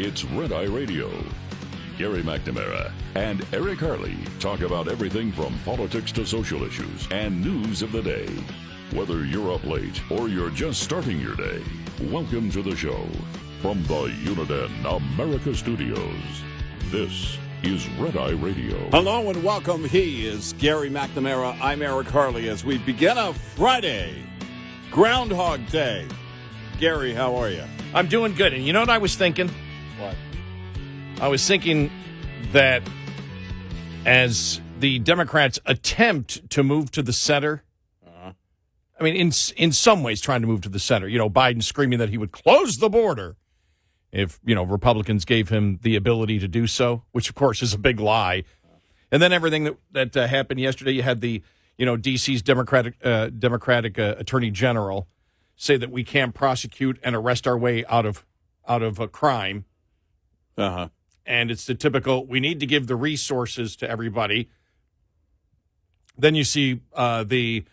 It's Red Eye Radio. Gary McNamara and Eric Harley talk about everything from politics to social issues and news of the day. Whether you're up late or you're just starting your day, welcome to the show. From the Uniden America Studios, this is Red Eye Radio. Hello and welcome. He is Gary McNamara. I'm Eric Harley as we begin a Friday, Groundhog Day. Gary, how are you? I'm doing good. And you know what I was thinking? What? I was thinking that as the Democrats attempt to move to the center, I mean, in some ways trying to move to the center, you know, Biden screaming that he would close the border if, you know, Republicans gave him the ability to do so, which, of course, is a big lie. And then everything that happened yesterday, you had the, you know, D.C.'s Democratic Attorney General say that we can't prosecute and arrest our way out of a crime. Uh-huh. And it's the typical, we need to give the resources to everybody. Then you see the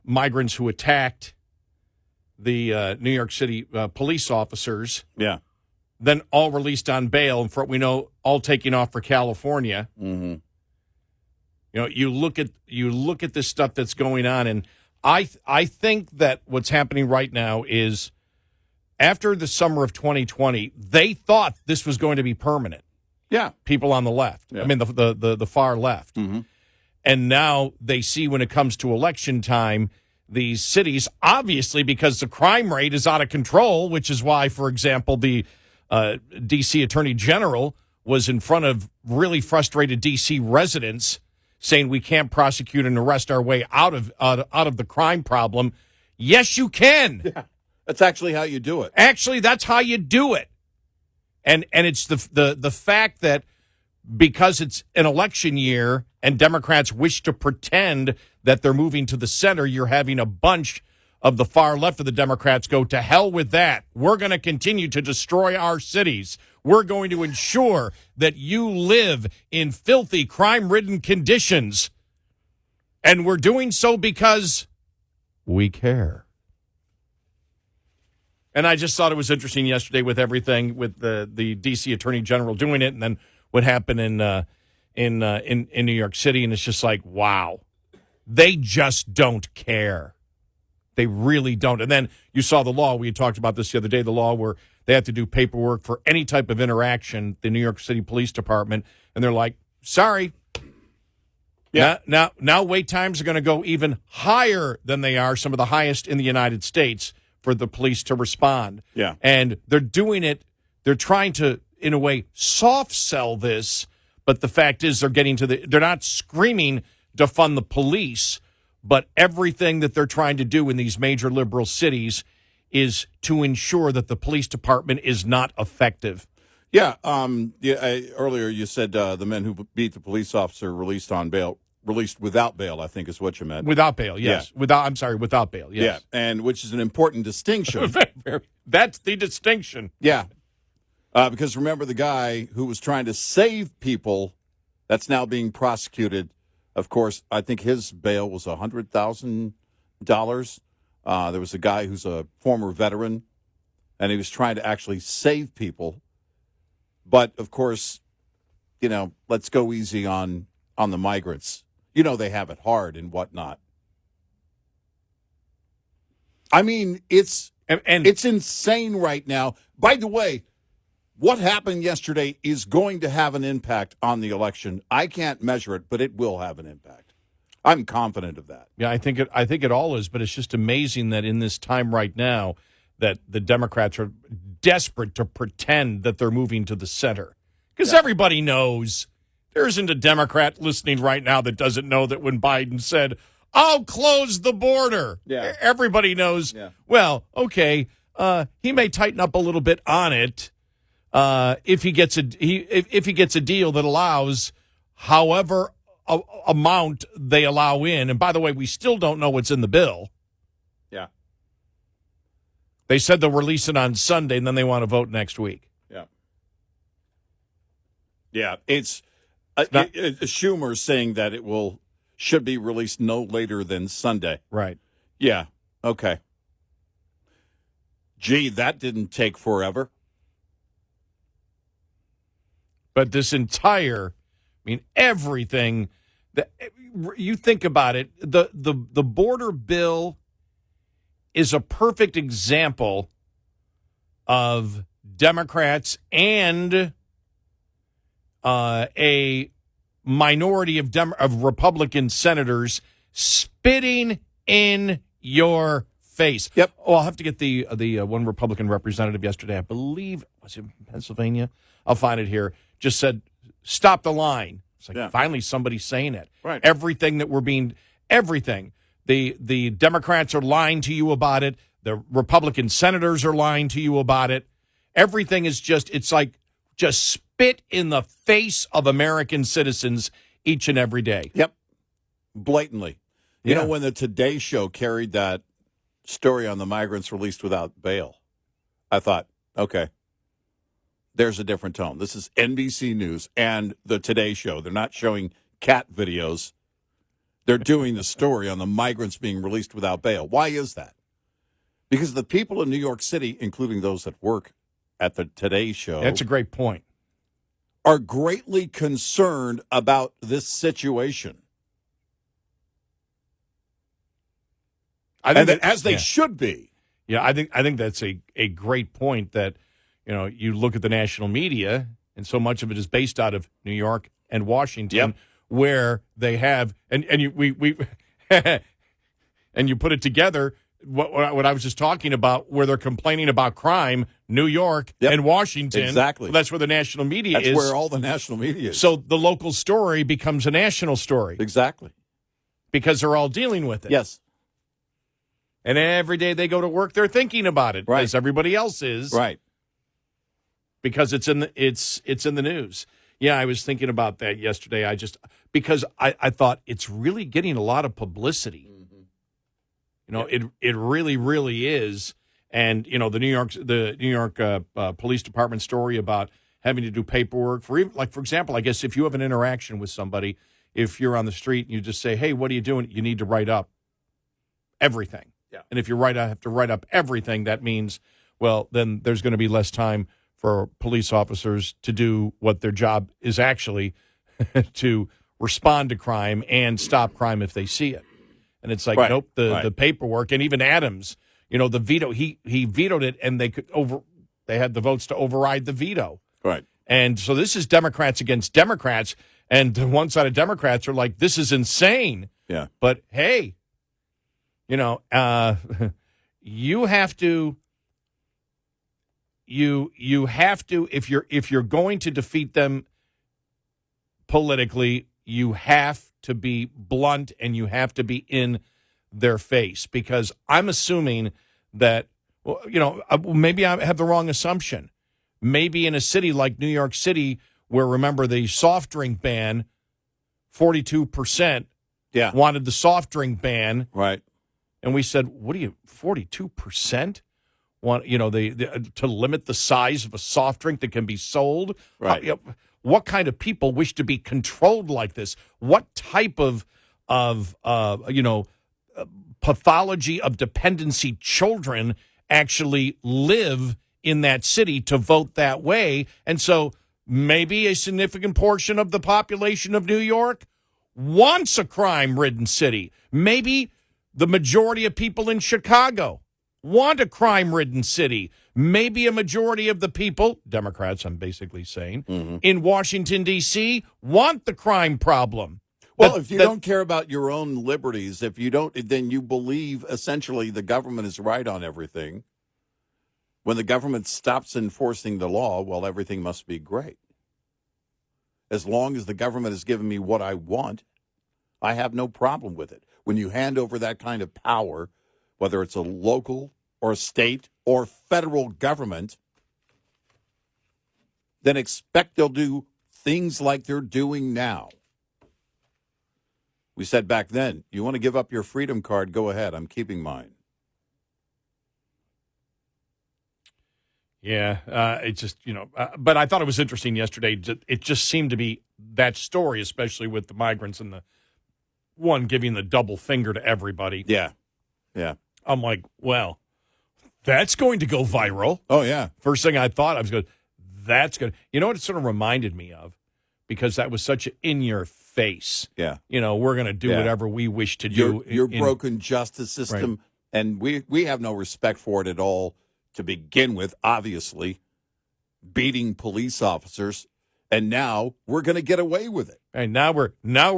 migrants who attacked the New York City police officers. Yeah. Then all released on bail, and for what we know, all taking off for California. Mm-hmm. You know, you look at this stuff that's going on, and I think that what's happening right now is after the summer of 2020, they thought this was going to be permanent. Yeah. People on the left. Yeah. I mean, the far left. Mm-hmm. And now they see when it comes to election time, these cities, obviously because the crime rate is out of control, which is why, for example, the D.C. Attorney General was in front of really frustrated D.C. residents saying we can't prosecute and arrest our way out of the crime problem. Yes, you can. Yeah. That's actually how you do it. Actually, that's how you do it. And it's the fact that because it's an election year and Democrats wish to pretend that they're moving to the center, you're having a bunch of the far left of the Democrats go, to hell with that. We're going to continue to destroy our cities. We're going to ensure that you live in filthy, crime-ridden conditions. And we're doing so because we care. And I just thought it was interesting yesterday with everything, with the D.C. Attorney General doing it, and then what happened in New York City. And it's just like, wow, they just don't care. They really don't. And then you saw the law. We had talked about this the other day, the law where they have to do paperwork for any type of interaction, the New York City Police Department. And they're like, sorry. Yeah. Now wait times are going to go even higher than they are, some of the highest in the United States, for the police to respond. Yeah. And they're doing it. They're trying to, in a way, soft sell this. But the fact is they're not screaming defund the police. But everything that they're trying to do in these major liberal cities is to ensure that the police department is not effective. Yeah. Earlier you said the men who beat the police officer released without bail, I think is what you meant. Without bail, yes. Yeah. Without bail, yes. Yeah, and which is an important distinction. That's the distinction. Yeah. Because remember the guy who was trying to save people that's now being prosecuted. Of course, I think his bail was $100,000. There was a guy who's a former veteran, and he was trying to actually save people. But, of course, you know, let's go easy on the migrants. You know they have it hard and whatnot. I mean, it's insane right now. By the way, what happened yesterday is going to have an impact on the election. I can't measure it, but it will have an impact. I'm confident of that. Yeah, I think it all is, but it's just amazing that in this time right now that the Democrats are desperate to pretend that they're moving to the center. Because everybody knows there isn't a Democrat listening right now that doesn't know that when Biden said, I'll close the border. Yeah. Everybody knows, well, okay, he may tighten up a little bit on it. If he gets a deal that allows however amount they allow in, and by the way, we still don't know what's in the bill. Yeah, they said they'll release it on Sunday, and then they want to vote next week. Yeah. It's Schumer saying that should be released no later than Sunday. Right. Yeah. Okay. Gee, that didn't take forever. But this entire, everything that you think about it, the border bill is a perfect example of Democrats and a minority of Republican senators spitting in your face. Yep. Oh, I'll have to get the one Republican representative yesterday. I believe was it Pennsylvania. I'll find it here. Just said, "Stop the line." It's like finally somebody's saying it. Right. Everything that everything. The Democrats are lying to you about it. The Republican senators are lying to you about it. Everything is just spit in the face of American citizens each and every day. Yep. Blatantly. You know, when the Today Show carried that story on the migrants released without bail, I thought, okay, there's a different tone. This is NBC News and the Today Show. They're not showing cat videos. They're doing the story on the migrants being released without bail. Why is that? Because the people in New York City, including those that work at the Today Show, that's a great point, are greatly concerned about this situation. As they should be. Yeah, I think that's a great point that, you look at the national media, and so much of it is based out of New York and Washington, where they have and we and you put it together. What I was just talking about, where they're complaining about crime, New York and Washington. Exactly. Well, that's where the national media is. That's where all the national media is. So the local story becomes a national story. Exactly. Because they're all dealing with it. Yes. And every day they go to work, they're thinking about it, right, as everybody else is. Right. Because it's in the news. Yeah, I was thinking about that yesterday. Because I thought it's really getting a lot of publicity. It really, really is. And, the New York Police Department story about having to do paperwork for example, I guess if you have an interaction with somebody, if you're on the street and you just say, hey, what are you doing? You need to write up everything. Yeah. And if you have to write up everything, that means, well, then there's going to be less time for police officers to do what their job is actually to respond to crime and stop crime if they see it. And it's like, nope, the paperwork. And even Adams, the veto, he vetoed it, and they had the votes to override the veto. Right. And so this is Democrats against Democrats, and the one side of Democrats are like, this is insane. Yeah. But hey, you have to if you're going to defeat them politically, you have to be blunt and you have to be in their face, because I'm assuming that, maybe I have the wrong assumption. Maybe in a city like New York City, where, remember, the soft drink ban, 42% wanted the soft drink ban. Right. And we said, what do you, 42% want, to limit the size of a soft drink that can be sold? Right. What kind of people wish to be controlled like this? What type of pathology of dependency children actually live in that city to vote that way? And so maybe a significant portion of the population of New York wants a crime-ridden city. Maybe the majority of people in Chicago want a crime-ridden city. Maybe a majority of the people, Democrats I'm basically saying, in Washington, D.C., want the crime problem. Well, if you don't care about your own liberties, if you don't, then you believe essentially the government is right on everything. When the government stops enforcing the law, well, everything must be great. As long as the government has given me what I want, I have no problem with it. When you hand over that kind of power, whether it's a local or state or federal government, then expect they'll do things like they're doing now. We said back then, you want to give up your freedom card, go ahead. I'm keeping mine. Yeah, it's just, but I thought it was interesting yesterday. It just seemed to be that story, especially with the migrants and the one giving the double finger to everybody. Yeah. Yeah. I'm like, well, that's going to go viral. Oh, yeah. First thing I thought, I was going, That's good. You know what it sort of reminded me of? Because that was such an in-your-face. Yeah. We're going to do whatever we wish to do. Your broken justice system, right. And we have no respect for it at all to begin with, obviously, beating police officers, and now we're going to get away with it. And we know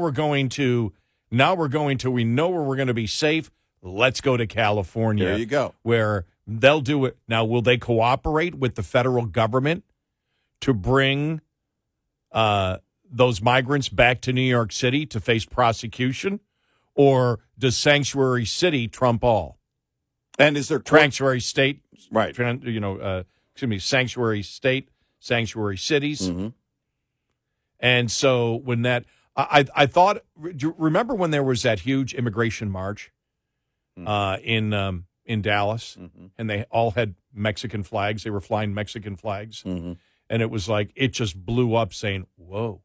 where we're going to be safe. Let's go to California. There you go. Where they'll do it. Now, will they cooperate with the federal government to bring those migrants back to New York City to face prosecution? Or does Sanctuary City trump all? And is there Sanctuary State, right? Sanctuary State, Sanctuary Cities. Mm-hmm. And so when that, I thought, do you remember when there was that huge immigration march in Dallas, and they all had Mexican flags? They were flying Mexican flags, and it was like it just blew up, saying, "Whoa,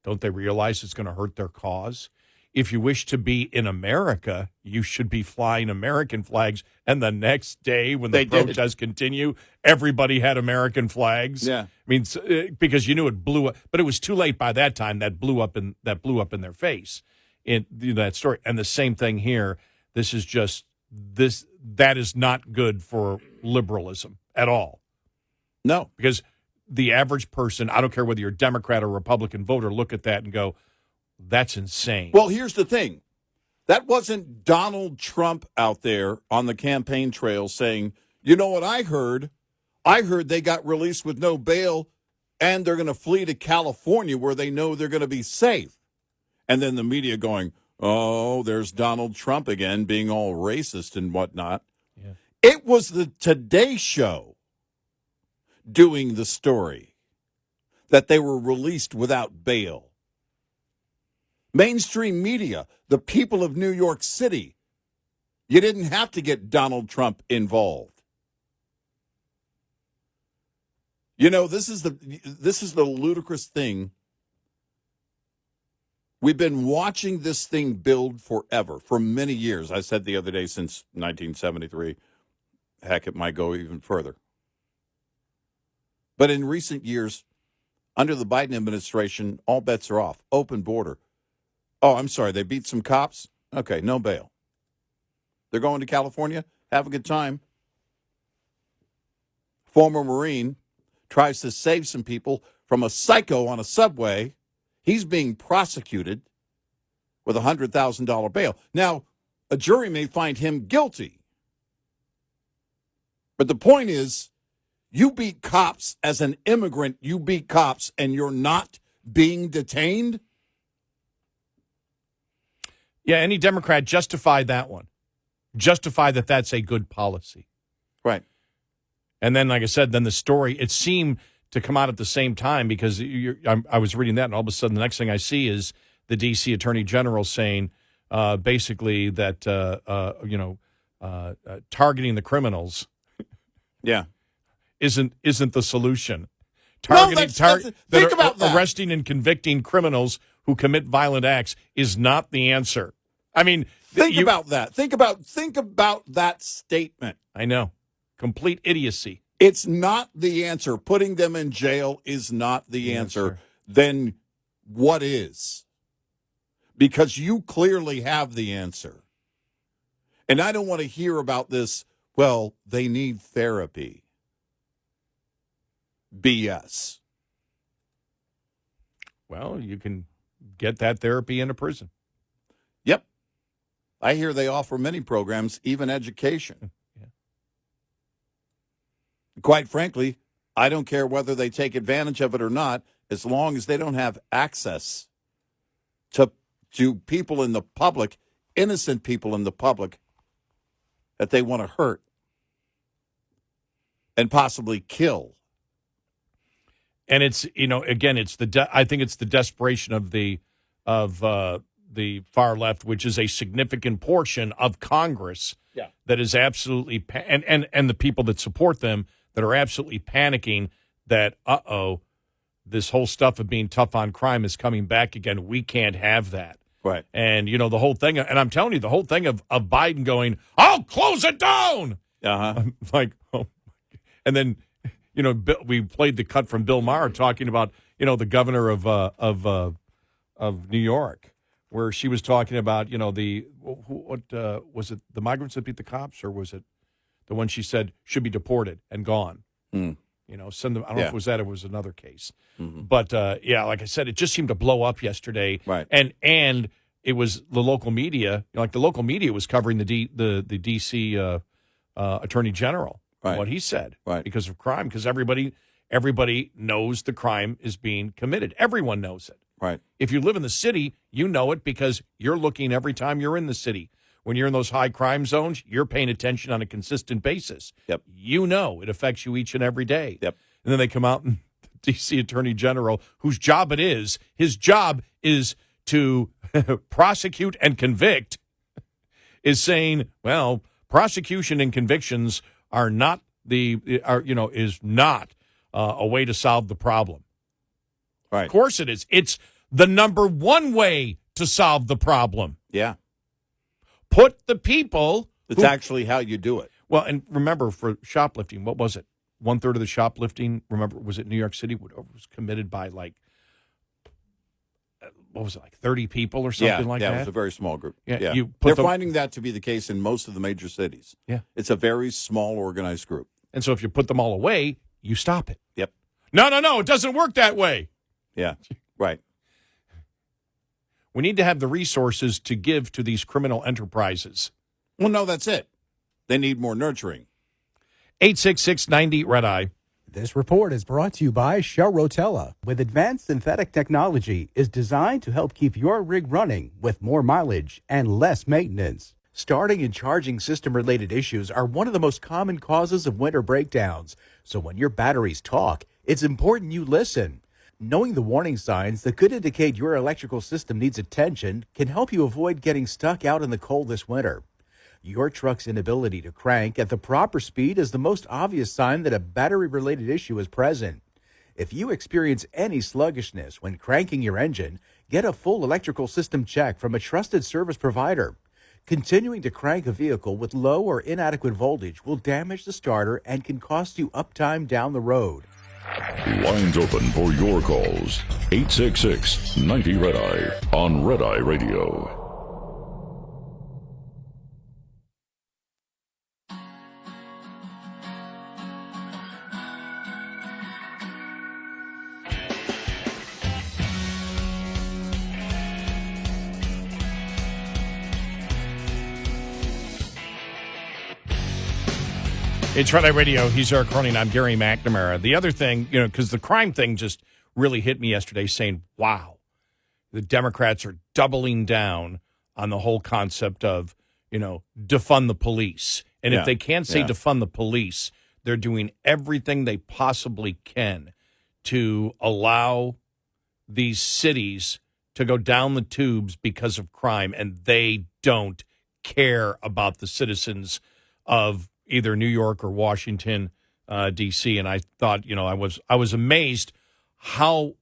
don't they realize it's going to hurt their cause? If you wish to be in America, you should be flying American flags." And the next day, when the protests continue, everybody had American flags. Yeah, I mean, because you knew it blew up, but it was too late by that time. That blew up in their face in that story. And the same thing here. This is just that is not good for liberalism at all. No, because the average person, I don't care whether you're a Democrat or Republican voter, look at that and go, that's insane. Well, here's the thing. That wasn't Donald Trump out there on the campaign trail saying, you know what I heard? I heard they got released with no bail and they're going to flee to California where they know they're going to be safe. And then the media going, oh, there's Donald Trump again being all racist and whatnot. Yeah. It was the Today Show doing the story that they were released without bail. Mainstream media, the people of New York City, you didn't have to get Donald Trump involved. This is the ludicrous thing. We've been watching this thing build forever, for many years. I said the other day, since 1973. Heck, it might go even further. But in recent years, under the Biden administration, all bets are off. Open border. Oh, I'm sorry, they beat some cops? Okay, no bail. They're going to California? Have a good time. Former Marine tries to save some people from a psycho on a subway. He's being prosecuted with a $100,000 bail. Now, a jury may find him guilty. But the point is, you beat cops as an immigrant, you beat cops, and you're not being detained? Yeah, any Democrat justify that one. Justify that that's a good policy. Right. And then, like I said, then the story, it seemed to come out at the same time because I was reading that, and all of a sudden the next thing I see is the D.C. Attorney General saying basically that, targeting the criminals isn't the solution. Think about that. Arresting and convicting criminals who commit violent acts is not the answer. I mean, think about that. Think about that statement. I know. Complete idiocy. It's not the answer. Putting them in jail is not the answer. Then what is? Because you clearly have the answer. And I don't want to hear about this, well, they need therapy. BS. Well, you can get that therapy in a prison. Yep. I hear they offer many programs, even education. Yeah. Quite frankly, I don't care whether they take advantage of it or not, as long as they don't have access to people in the public, innocent people in the public, that they want to hurt and possibly kill. And it's, again, it's I think it's the desperation of the far left, which is a significant portion of Congress that is absolutely and the people that support them that are absolutely panicking that this whole stuff of being tough on crime is coming back again. We can't have that. Right. And the whole thing, and I'm telling you, the whole thing of Biden going, I'll close it down. Uh-huh. I'm like, oh, and then we played the cut from Bill Maher talking about, the governor of New York, where she was talking about, what was it, the migrants that beat the cops, or was it the one she said should be deported and gone? Send them. I don't know if it was that or it was another case. Mm-hmm. But, like I said, it just seemed to blow up yesterday. Right. And it was the local media, the local media was covering the D.C. Attorney General, right. what he said, right. because of crime, because everybody knows the crime is being committed. Everyone knows it. Right. If you live in the city, you know it because you're looking every time you're in the city. When you're in those high crime zones, you're paying attention on a consistent basis. Yep. It affects you each and every day. Yep. And then they come out and the D.C. Attorney General, whose job it is, his job is to prosecute and convict, is saying, well, prosecution and convictions are not is not a way to solve the problem. Right. Of course it is. It's the number one way to solve the problem. Yeah. Put the people. It's actually how you do it. Well, and remember, for shoplifting, what was it? 1/3 of the shoplifting, remember, was it New York City? Was committed by 30 people or something like that? Yeah, it was a very small group. Yeah. They're finding that to be the case in most of the major cities. Yeah. It's a very small, organized group. And so if you put them all away, you stop it. Yep. No, it doesn't work that way. Yeah, right. We need to have the resources to give to these criminal enterprises. Well, no, that's it. They need more nurturing. 866-90-RED-EYE. This report is brought to you by Shell Rotella. With advanced synthetic technology, is designed to help keep your rig running with more mileage and less maintenance. Starting and charging system-related issues are one of the most common causes of winter breakdowns. So when your batteries talk, it's important you listen. Knowing the warning signs that could indicate your electrical system needs attention can help you avoid getting stuck out in the cold this winter. Your truck's inability to crank at the proper speed is the most obvious sign that a battery-related issue is present. If you experience any sluggishness when cranking your engine, get a full electrical system check from a trusted service provider. Continuing to crank a vehicle with low or inadequate voltage will damage the starter and can cost you uptime down the road. Lines open for your calls. 866-90-RED-EYE on Red Eye Radio. It's Red Eye Radio. He's Eric Cronin. I'm Gary McNamara. The other thing, because the crime thing just really hit me yesterday, saying, wow, the Democrats are doubling down on the whole concept of, defund the police. And if they can't say defund the police, they're doing everything they possibly can to allow these cities to go down the tubes because of crime, and they don't care about the citizens of either New York or Washington, D.C. And I thought, I was amazed how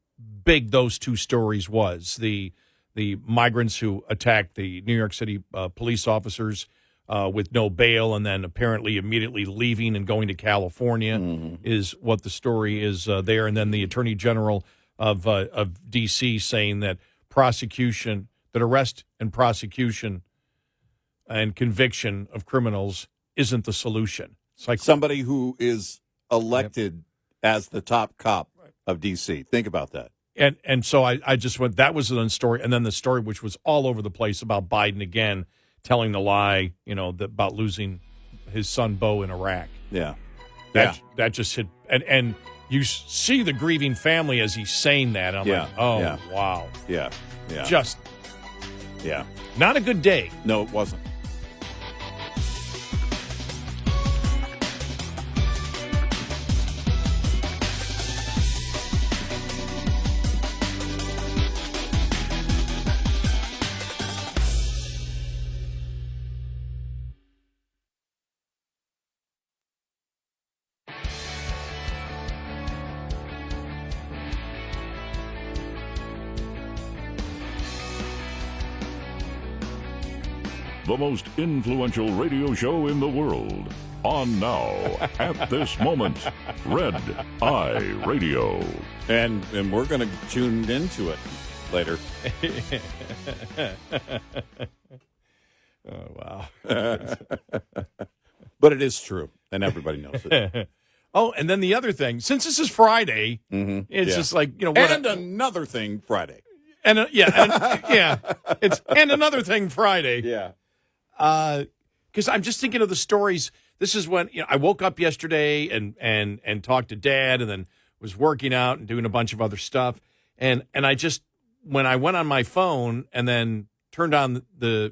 big those two stories was. The migrants who attacked the New York City police officers with no bail, and then apparently immediately leaving and going to California is what the story is there. And then the Attorney General of D.C. saying that arrest and prosecution and conviction of criminals isn't the solution. It's like somebody who is elected as the top cop of D.C. Think about that. And so I just went, that was the story. And then the story, which was all over the place about Biden again, telling the lie, about losing his son, Bo, in Iraq. Yeah. That just hit. And you see the grieving family as he's saying that. And I'm like, wow. Yeah. Just. Yeah. Not a good day. No, it wasn't. the most influential radio show in the world. On now, at this moment, Red Eye Radio. And we're going to tune into it later. Oh, wow. But it is true, and everybody knows it. Oh, and then the other thing, since this is Friday, it's just like, what and another thing Friday. And it's and another thing Friday. Yeah. Because I'm just thinking of the stories. This is when I woke up yesterday and talked to Dad, and then was working out and doing a bunch of other stuff. And I just, when I went on my phone and then turned on the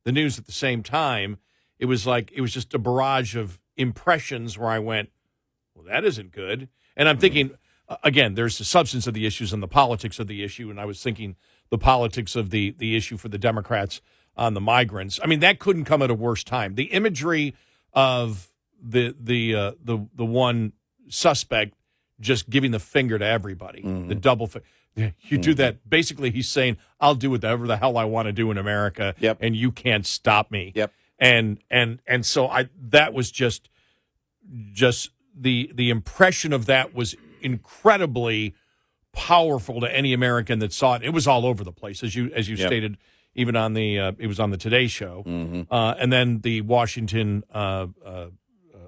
news at the same time, it was just a barrage of impressions where I went, well, that isn't good. And I'm thinking, again, there's the substance of the issues and the politics of the issue. And I was thinking the politics of the issue for the Democrats on the migrants. I mean, that couldn't come at a worse time. The imagery of the one suspect just giving the finger to everybody, the double finger. You do that. Basically, he's saying, I'll do whatever the hell I want to do in America, and you can't stop me. Yep. And so that was just the impression of that was incredibly powerful to any American that saw it. It was all over the place, as you stated, even on it was on the Today Show, and then the Washington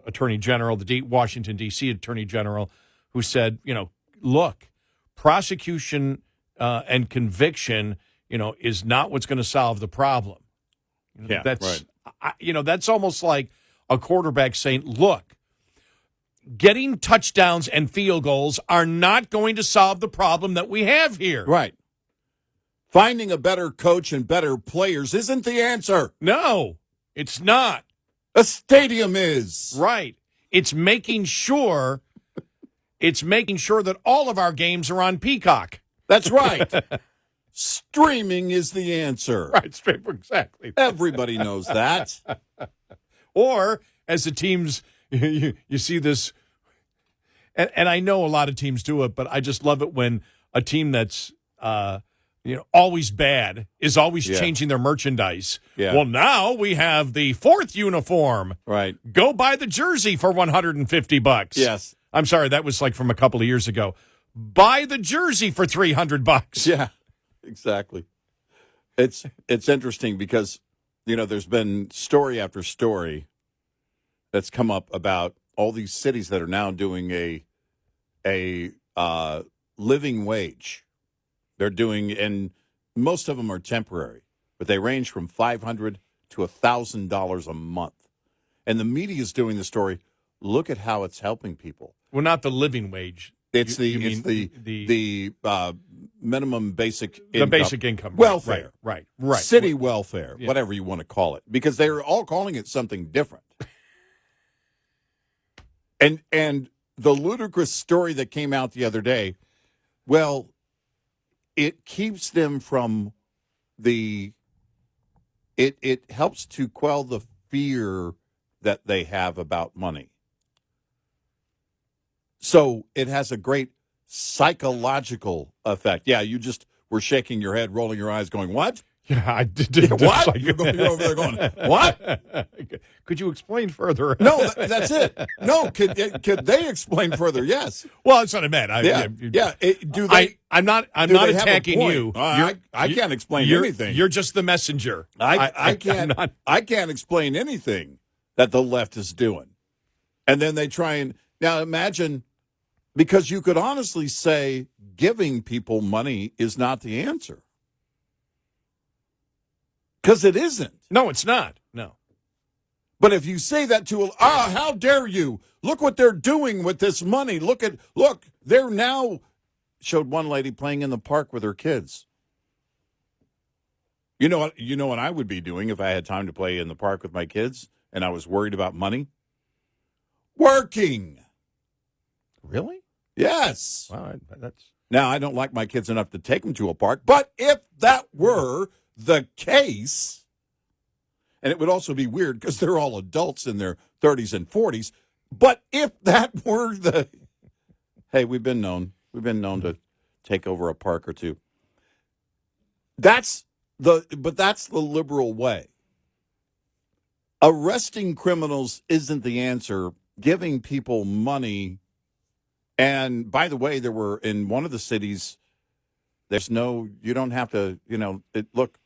Attorney General, the Washington D.C. Attorney General, who said, look, prosecution and conviction, is not what's going to solve the problem. That's right. That's almost like a quarterback saying, look, getting touchdowns and field goals are not going to solve the problem that we have here. Right. Finding a better coach and better players isn't the answer. No, it's not. A stadium is. Right. It's making sure that all of our games are on Peacock. That's right. Streaming is the answer. Right, exactly. Everybody knows that. Or, as the teams, you see this, and I know a lot of teams do it, but I just love it when a team that's always bad is always changing their merchandise. Yeah. Well, now we have the fourth uniform. Right. Go buy the jersey for $150. Yes. I'm sorry, that was like from a couple of years ago. Buy the jersey for $300. Yeah, exactly. It's interesting because, there's been story after story that's come up about all these cities that are now doing a living wage. They're doing, and most of them are temporary, but they range from $500 to $1,000 a month. And the media is doing the story. Look at how it's helping people. Well, not the living wage. It's the minimum basic income. The basic income. Welfare. Right. City welfare, whatever you want to call it. Because they're all calling it something different. And the ludicrous story that came out the other day, well, it keeps them from it helps to quell the fear that they have about money. So it has a great psychological effect. Yeah, you just were shaking your head, rolling your eyes, going, what? Yeah, I did. What? You're over there going, what? Could you explain further? No, that's it. No, could they explain further? Yes. Well, that's what I meant. Do they? I'm not attacking you. I can't explain anything. You're just the messenger. I can't explain anything that the left is doing. And then they try and now imagine, because you could honestly say giving people money is not the answer. Because it isn't. No, it's not. No. But if you say that to, how dare you? Look what they're doing with this money. Look, they're now, showed one lady playing in the park with her kids. You know what I would be doing if I had time to play in the park with my kids and I was worried about money? Working. Really? Yes. Wow, Now, I don't like my kids enough to take them to a park, but if that were the case, and it would also be weird because they're all adults in their 30s and 40s, but if that were hey, we've been known to take over a park or two. That's the liberal way. arresting criminals isn't the answer. Giving people money. And by the way, there were in one of the cities, you don't have to, look,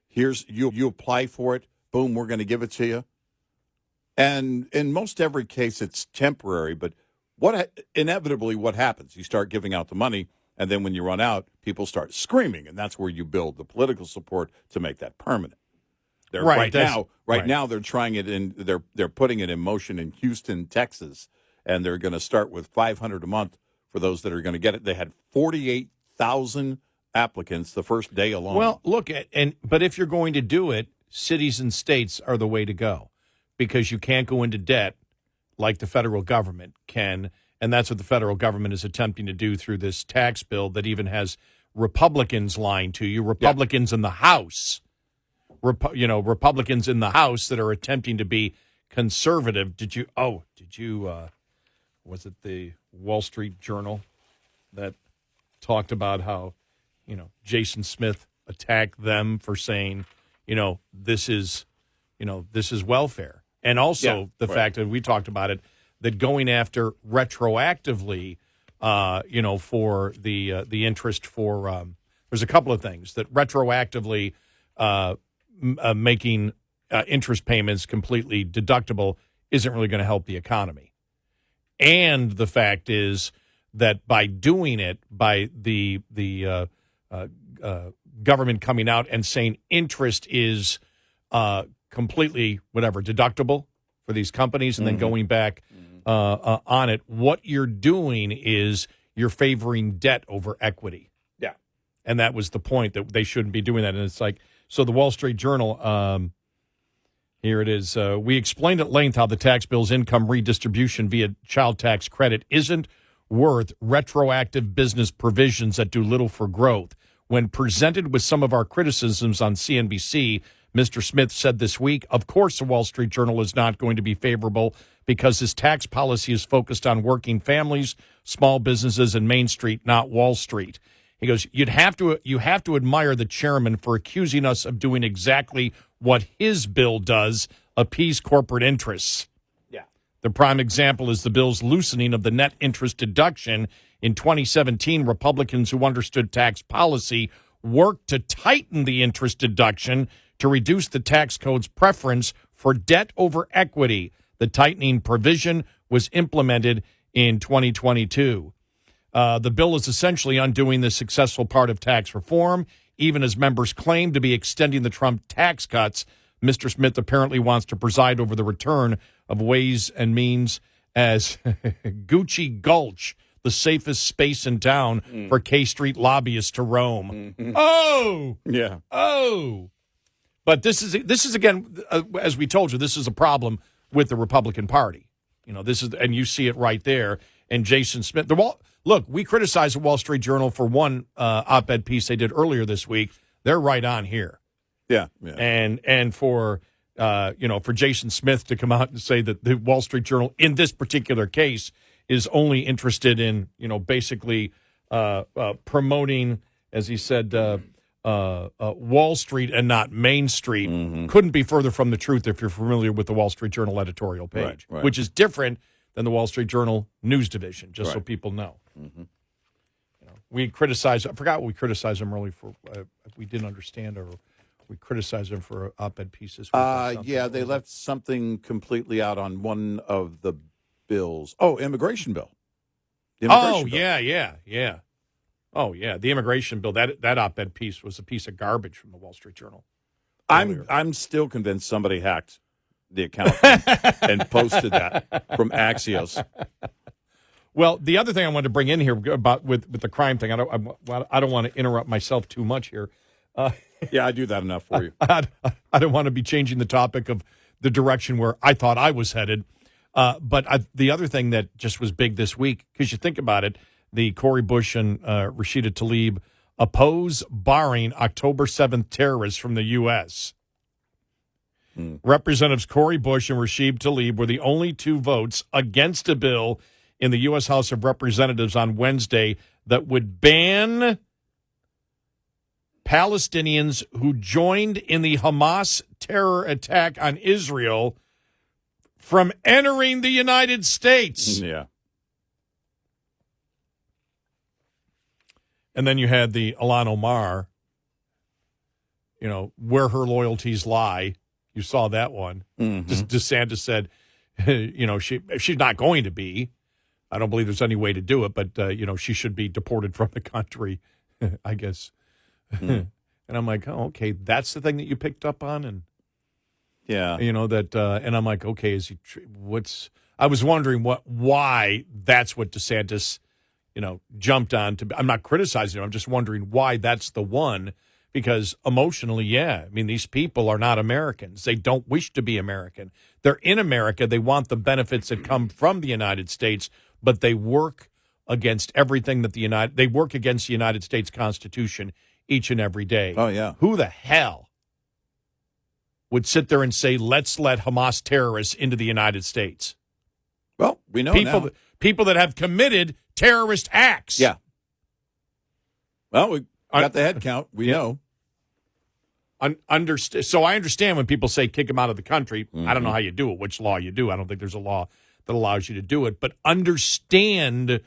here's, you apply for it. Boom, we're going to give it to you. And in most every case, it's temporary. But inevitably what happens? You start giving out the money. And then when you run out, people start screaming. And that's where you build the political support to make that permanent. Right now, they're trying it in. They're putting it in motion in Houston, Texas, and they're going to start with $500 a month for those that are going to get it. They had 48,000 applicants the first day alone. Well, but if you're going to do it, cities and states are the way to go, because you can't go into debt like the federal government can, and that's what the federal government is attempting to do through this tax bill that even has Republicans lying to you. Republicans in the House. Republicans in the House that are attempting to be conservative. Was it the Wall Street Journal that talked about how, Jason Smith attacked them for saying, this is welfare. And also the fact that we talked about it, that going after retroactively, for the interest for, there's a couple of things that retroactively, making interest payments completely deductible isn't really going to help the economy. And the fact is that by doing it, by the government coming out and saying interest is completely deductible for these companies, and then going back on it, what you're doing is you're favoring debt over equity. Yeah. And that was the point, that they shouldn't be doing that. And it's like, so the Wall Street Journal, here it is. We explained at length how the tax bill's income redistribution via child tax credit isn't worth retroactive business provisions that do little for growth. When presented with some of our criticisms on CNBC, Mr. Smith said this week, of course the Wall Street Journal is not going to be favorable because his tax policy is focused on working families, small businesses, and Main Street, not Wall Street. He goes, you have to admire the chairman for accusing us of doing exactly what his bill does, appease corporate interests. Yeah. The prime example is the bill's loosening of the net interest deduction. In 2017, Republicans who understood tax policy worked to tighten the interest deduction to reduce the tax code's preference for debt over equity. The tightening provision was implemented in 2022. The bill is essentially undoing the successful part of tax reform. Even as members claim to be extending the Trump tax cuts, Mr. Smith apparently wants to preside over the return of Ways and Means as Gucci Gulch, the safest space in town for K Street lobbyists to roam. Mm-hmm. Oh! Yeah. Oh! But this is again, as we told you, this is a problem with the Republican Party. And you see it right there. And Jason Smith, look, we criticized the Wall Street Journal for one op-ed piece they did earlier this week. They're right on here. Yeah. And for Jason Smith to come out and say that the Wall Street Journal in this particular case is only interested in, basically promoting, as he said, Wall Street and not Main Street, couldn't be further from the truth if you're familiar with the Wall Street Journal editorial page, right. which is different than the Wall Street Journal news division, just so people know. Mm-hmm. We criticized, I forgot what we criticized them early for, we didn't understand, or we criticized them for op-ed pieces. They left something completely out on one of the bills. Oh, immigration bill. Yeah. Oh, yeah, the immigration bill, that op-ed piece was a piece of garbage from the Wall Street Journal. I'm still convinced somebody hacked the account and posted that from Axios. Well, the other thing I wanted to bring in here about with the crime thing, I don't want to interrupt myself too much here. Yeah, I do that enough for you. I don't want to be changing the topic of the direction where I thought I was headed. But the other thing that just was big this week, because you think about it, the Cori Bush and Rashida Tlaib oppose barring October 7th terrorists from the U.S. Representatives Cori Bush and Rashida Tlaib were the only two votes against a bill in the U.S. House of Representatives on Wednesday that would ban Palestinians who joined in the Hamas terror attack on Israel from entering the United States. Yeah. And then you had the Ilhan Omar, where her loyalties lie. You saw that one. Mm-hmm. DeSantis said, she's not going to be. I don't believe there's any way to do it, but, she should be deported from the country, I guess. And I'm like, oh, okay, that's the thing that you picked up on? And, yeah. And I'm like, okay, I was wondering why that's what DeSantis, jumped on. I'm not criticizing him. I'm just wondering why that's the one. Because emotionally, yeah. I mean, these people are not Americans. They don't wish to be American. They're in America. They want the benefits that come from the United States, but they work against everything that they work against the United States Constitution each and every day. Oh, yeah. Who the hell would sit there and say, let's let Hamas terrorists into the United States? Well, we know people that have committed terrorist acts. Yeah. Well, we got the head count. We know. So I understand when people say kick them out of the country. I don't know how you do it, which law you do. I don't think there's a law that allows you to do it. But understand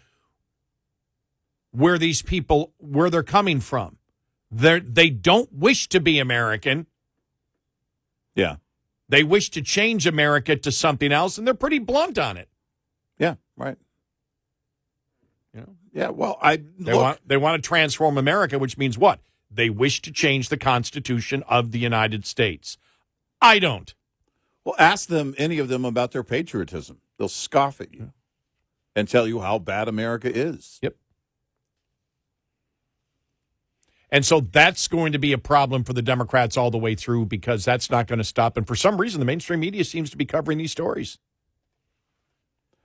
where these people, where they're coming from. They don't wish to be American. Yeah. They wish to change America to something else, and they're pretty blunt on it. Yeah, right. Yeah, well, they want to transform America, which means what? They wish to change the Constitution of the United States. I don't. Well, ask them, any of them, about their patriotism. They'll scoff at you and tell you how bad America is. Yep. And so that's going to be a problem for the Democrats all the way through, because that's not going to stop. And for some reason, the mainstream media seems to be covering these stories.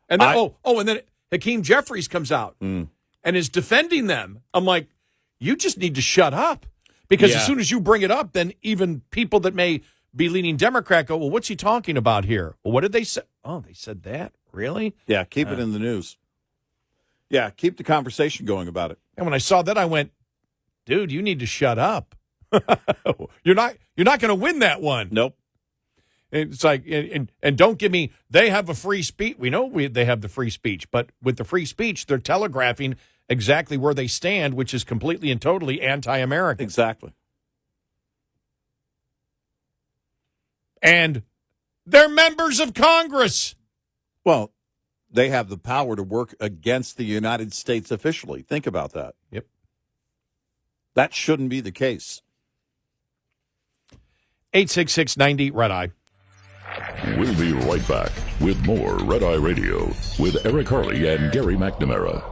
And then, and then Hakeem Jeffries comes out and is defending them. I'm like, you just need to shut up. Because as soon as you bring it up, then even people that may be leaning Democrat go, well, what's he talking about here? Well, what did they say? Oh, they said that? Really? Yeah, keep it in the news. Yeah, keep the conversation going about it. And when I saw that, I went, dude, you need to shut up. You're not going to win that one. Nope. It's like, and don't give me, they have a free speech. We know they have the free speech, but with the free speech, they're telegraphing exactly where they stand, which is completely and totally anti-American. Exactly. And they're members of Congress. Well, they have the power to work against the United States officially. Think about that. Yep. That shouldn't be the case. 866-90 Red Eye. We'll be right back with more Red Eye Radio with Eric Harley and Gary McNamara.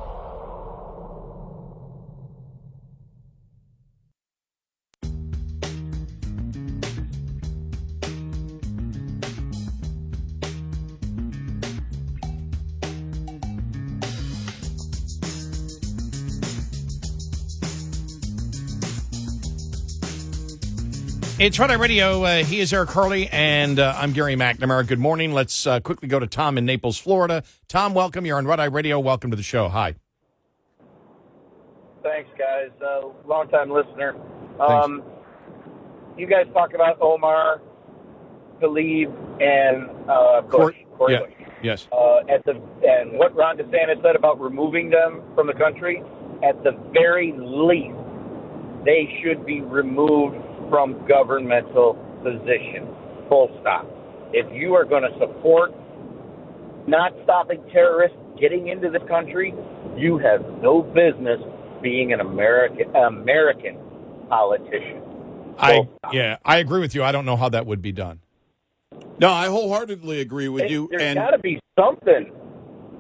It's Red Eye Radio. He is Eric Harley, and I'm Gary McNamara. Good morning. Let's quickly go to Tom in Naples, Florida. Tom, welcome. You're on Red Eye Radio. Welcome to the show. Hi. Thanks, guys. Long-time listener. Thanks. You guys talk about Omar, Khalid, and Bush. Corey yeah. Bush. Yes. And what Ron DeSantis said about removing them from the country, at the very least, they should be removed from governmental positions. Full stop. If you are going to support not stopping terrorists getting into the country, you have no business being an American politician. I agree with you. I don't know how that would be done. No, I wholeheartedly agree with you. There's got to be something.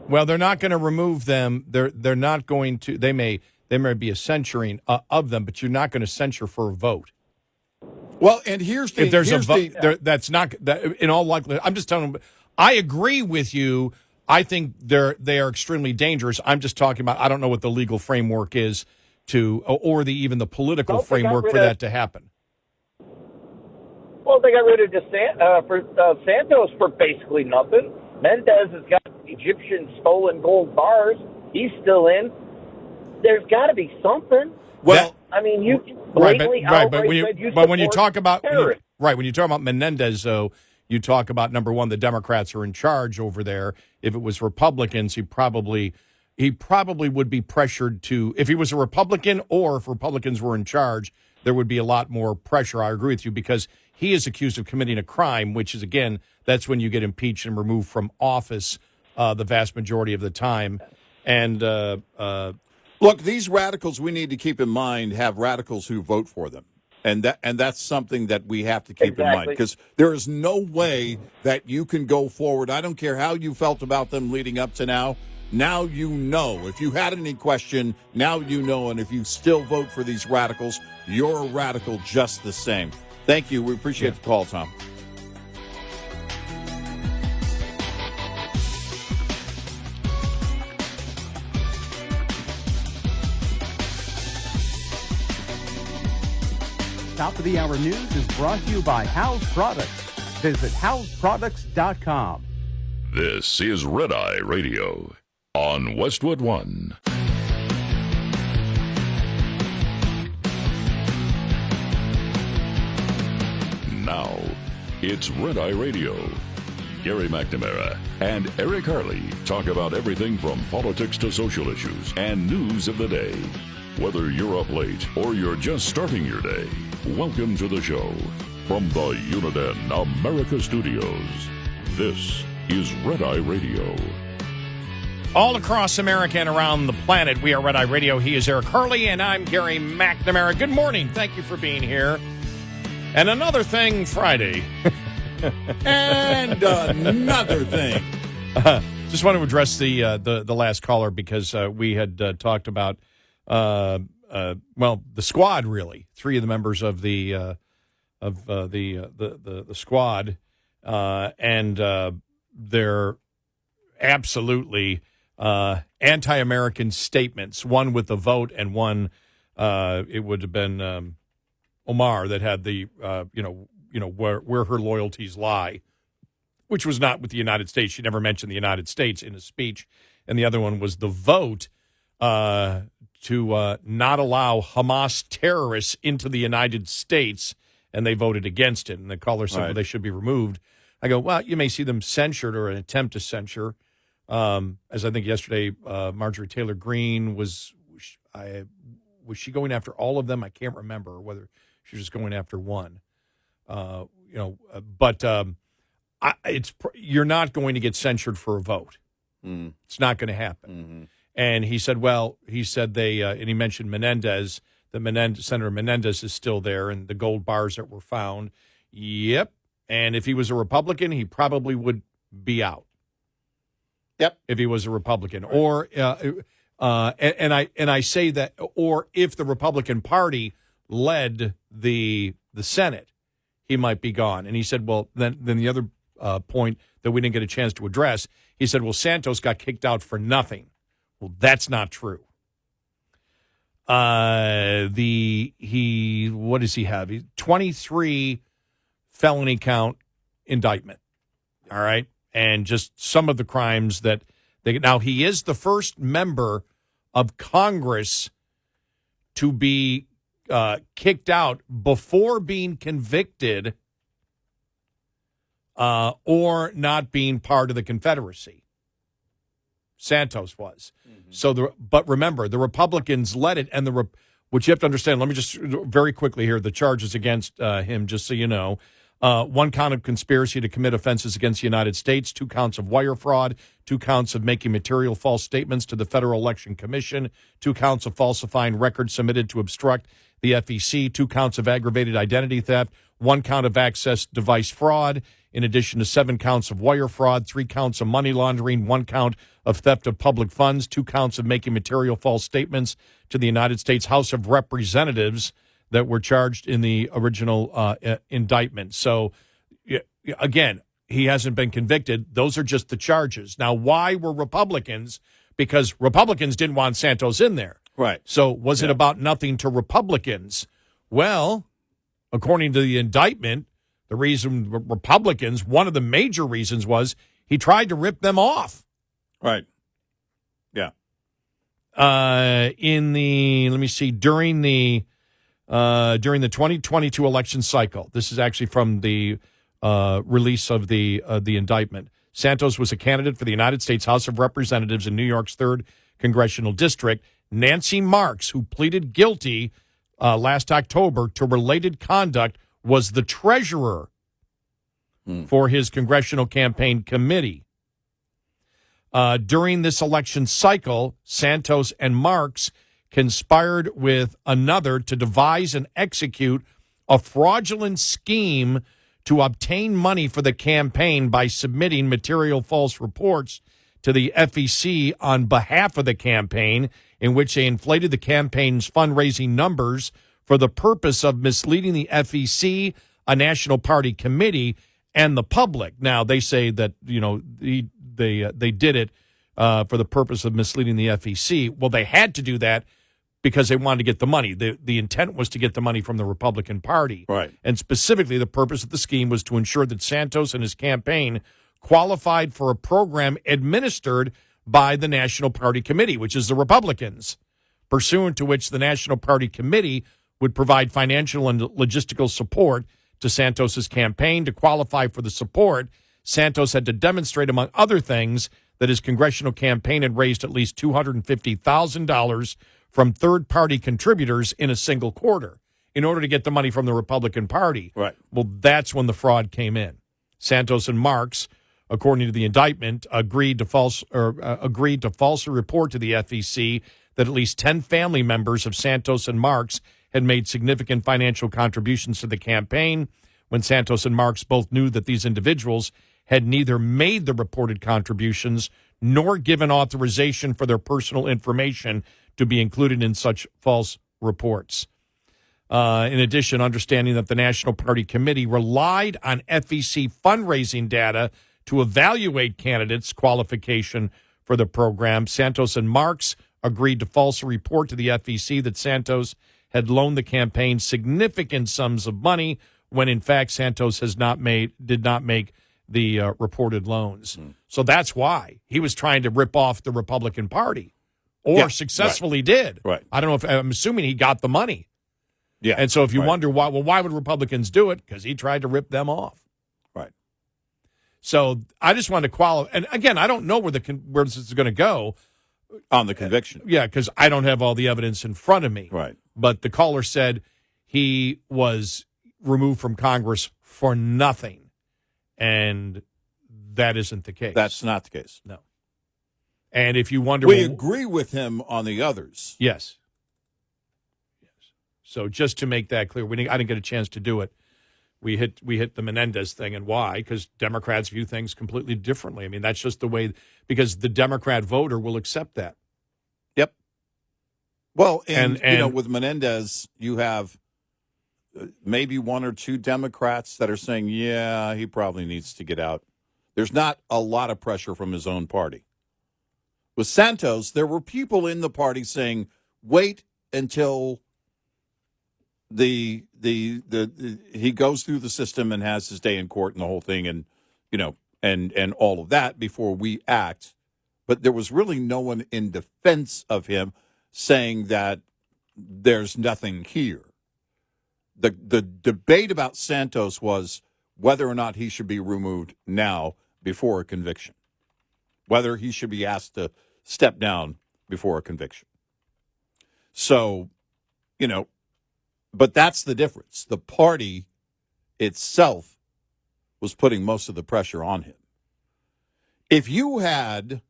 Well, they're not going to remove them. They're not going to. There may be a censoring of them, but you're not going to censure for a vote. Well, and here's the... If there's a vote, that's not... in all likelihood, I'm just telling them, I agree with you. I think they are extremely dangerous. I'm just talking about, I don't know what the legal framework is or even the political framework for that to happen. Well, they got rid of Santos for basically nothing. Mendez has got Egyptian stolen gold bars. He's still in. There's got to be something. Well... I mean, you blatantly but when you talk about Right. When you talk about Menendez, though, you talk about, number one, the Democrats are in charge over there. If it was Republicans, he probably would be pressured to, if he was a Republican or if Republicans were in charge, there would be a lot more pressure. I agree with you, because he is accused of committing a crime, which is, again, that's when you get impeached and removed from office the vast majority of the time. And look, these radicals, we need to keep in mind, have radicals who vote for them. And that's something that we have to keep in mind, because there is no way that you can go forward. I don't care how you felt about them leading up to now. Now you know. If you had any question, now you know. And if you still vote for these radicals, you're a radical just the same. Thank you. We appreciate the call, Tom. Top of the Hour News is brought to you by House Products. Visit houseproducts.com. This is Red Eye Radio on Westwood One. Now, it's Red Eye Radio. Gary McNamara and Eric Harley talk about everything from politics to social issues and news of the day. Whether you're up late or you're just starting your day, welcome to the show. From the Uniden America Studios, this is Red Eye Radio. all across America and around the planet, we are Red Eye Radio. He is Eric Harley, and I'm Gary McNamara. Good morning. Thank you for being here. And another thing Friday. And another thing. Just want to address the last caller, because we had talked about the squad, really. Three of the members of the squad, and their absolutely anti-American statements. One with the vote, and one it would have been Omar that had the where her loyalties lie, which was not with the United States. She never mentioned the United States in a speech. And the other one was the vote to not allow Hamas terrorists into the United States, and they voted against it. And the caller said, well, they should be removed. I go, well, you may see them censured or an attempt to censure. As I think yesterday, Marjorie Taylor Greene was she going after all of them? I can't remember, or whether she was just going after one. You're not going to get censured for a vote. Mm. It's not going to happen. Mm-hmm. And he said, and he mentioned Menendez, Senator Menendez is still there, and the gold bars that were found. Yep. And if he was a Republican, he probably would be out. Yep. If he was a Republican, or I say that, or if the Republican Party led the Senate, he might be gone. And he said, well, then the other point that we didn't get a chance to address, he said, well, Santos got kicked out for nothing. Well, that's not true. What does he have? 23 felony count indictment. All right. And just some of the crimes that now he is the first member of Congress to be kicked out before being convicted or not being part of the Confederacy. Santos was. Mm-hmm. But remember, the Republicans led it, and which you have to understand. Let me just very quickly here the charges against him, just so you know. 1 count of conspiracy to commit offenses against the United States, 2 counts of wire fraud, 2 counts of making material false statements to the Federal Election Commission, 2 counts of falsifying records submitted to obstruct the FEC, 2 counts of aggravated identity theft, 1 count of access device fraud, in addition to 7 counts of wire fraud, 3 counts of money laundering, 1 count of theft of public funds, 2 counts of making material false statements to the United States House of Representatives that were charged in the original indictment. So, again, he hasn't been convicted. Those are just the charges. Now, why were Republicans? Because Republicans didn't want Santos in there. Right. So was it about nothing to Republicans? Well, according to the indictment, the reason Republicans, one of the major reasons was he tried to rip them off. Right. Yeah. During the during the 2022 election cycle. This is actually from the release of the indictment. Santos was a candidate for the United States House of Representatives in New York's 3rd Congressional District. Nancy Marks, who pleaded guilty last October to related conduct, was the treasurer for his congressional campaign committee. During this election cycle, Santos and Marks conspired with another to devise and execute a fraudulent scheme to obtain money for the campaign by submitting material false reports to the FEC on behalf of the campaign, in which they inflated the campaign's fundraising numbers for the purpose of misleading the FEC, a national party committee, and the public. Now, they say that, they did it for the purpose of misleading the FEC. Well, they had to do that because they wanted to get the money. The intent was to get the money from the Republican Party. Right. And specifically, the purpose of the scheme was to ensure that Santos and his campaign qualified for a program administered by the National Party Committee, which is the Republicans, pursuant to which the National Party Committee would provide financial and logistical support to Santos's campaign. To qualify for the support, Santos had to demonstrate, among other things, that his congressional campaign had raised at least $250,000 from third-party contributors in a single quarter in order to get the money from the Republican Party. Right. Well, that's when the fraud came in. Santos and Marks, according to the indictment, agreed to falsely report to the FEC that at least 10 family members of Santos and Marks had made significant financial contributions to the campaign, when Santos and Marks both knew that these individuals had neither made the reported contributions nor given authorization for their personal information to be included in such false reports. In addition, understanding that the National Party Committee relied on FEC fundraising data to evaluate candidates' qualification for the program, Santos and Marks agreed to falsely report to the FEC that Santos had loaned the campaign significant sums of money when, in fact, Santos did not make the reported loans. So that's why he was trying to rip off the Republican Party, or successfully did. Right. I don't know I'm assuming he got the money. Yeah. And so if you wonder why would Republicans do it? Because he tried to rip them off. Right. So I just wanted to qualify. And again, I don't know where this is going to go. On the conviction. Yeah, because I don't have all the evidence in front of me. Right. But the caller said he was removed from Congress for nothing. And that isn't the case. That's not the case. No. And if you wonder... We agree with him on the others. Yes. So just to make that clear, I didn't get a chance to do it. We hit the Menendez thing, and why? Because Democrats view things completely differently. I mean, that's just the way, because the Democrat voter will accept that. Yep. Well, and with Menendez, you have maybe one or two Democrats that are saying, yeah, he probably needs to get out. There's not a lot of pressure from his own party. With Santos, there were people in the party saying, wait until he goes through the system and has his day in court and the whole thing, and and all of that before we act. But there was really no one in defense of him saying that there's nothing here. The debate about Santos was whether or not he should be removed now before a conviction, whether he should be asked to step down before a conviction. So, but that's the difference. The party itself was putting most of the pressure on him. If you had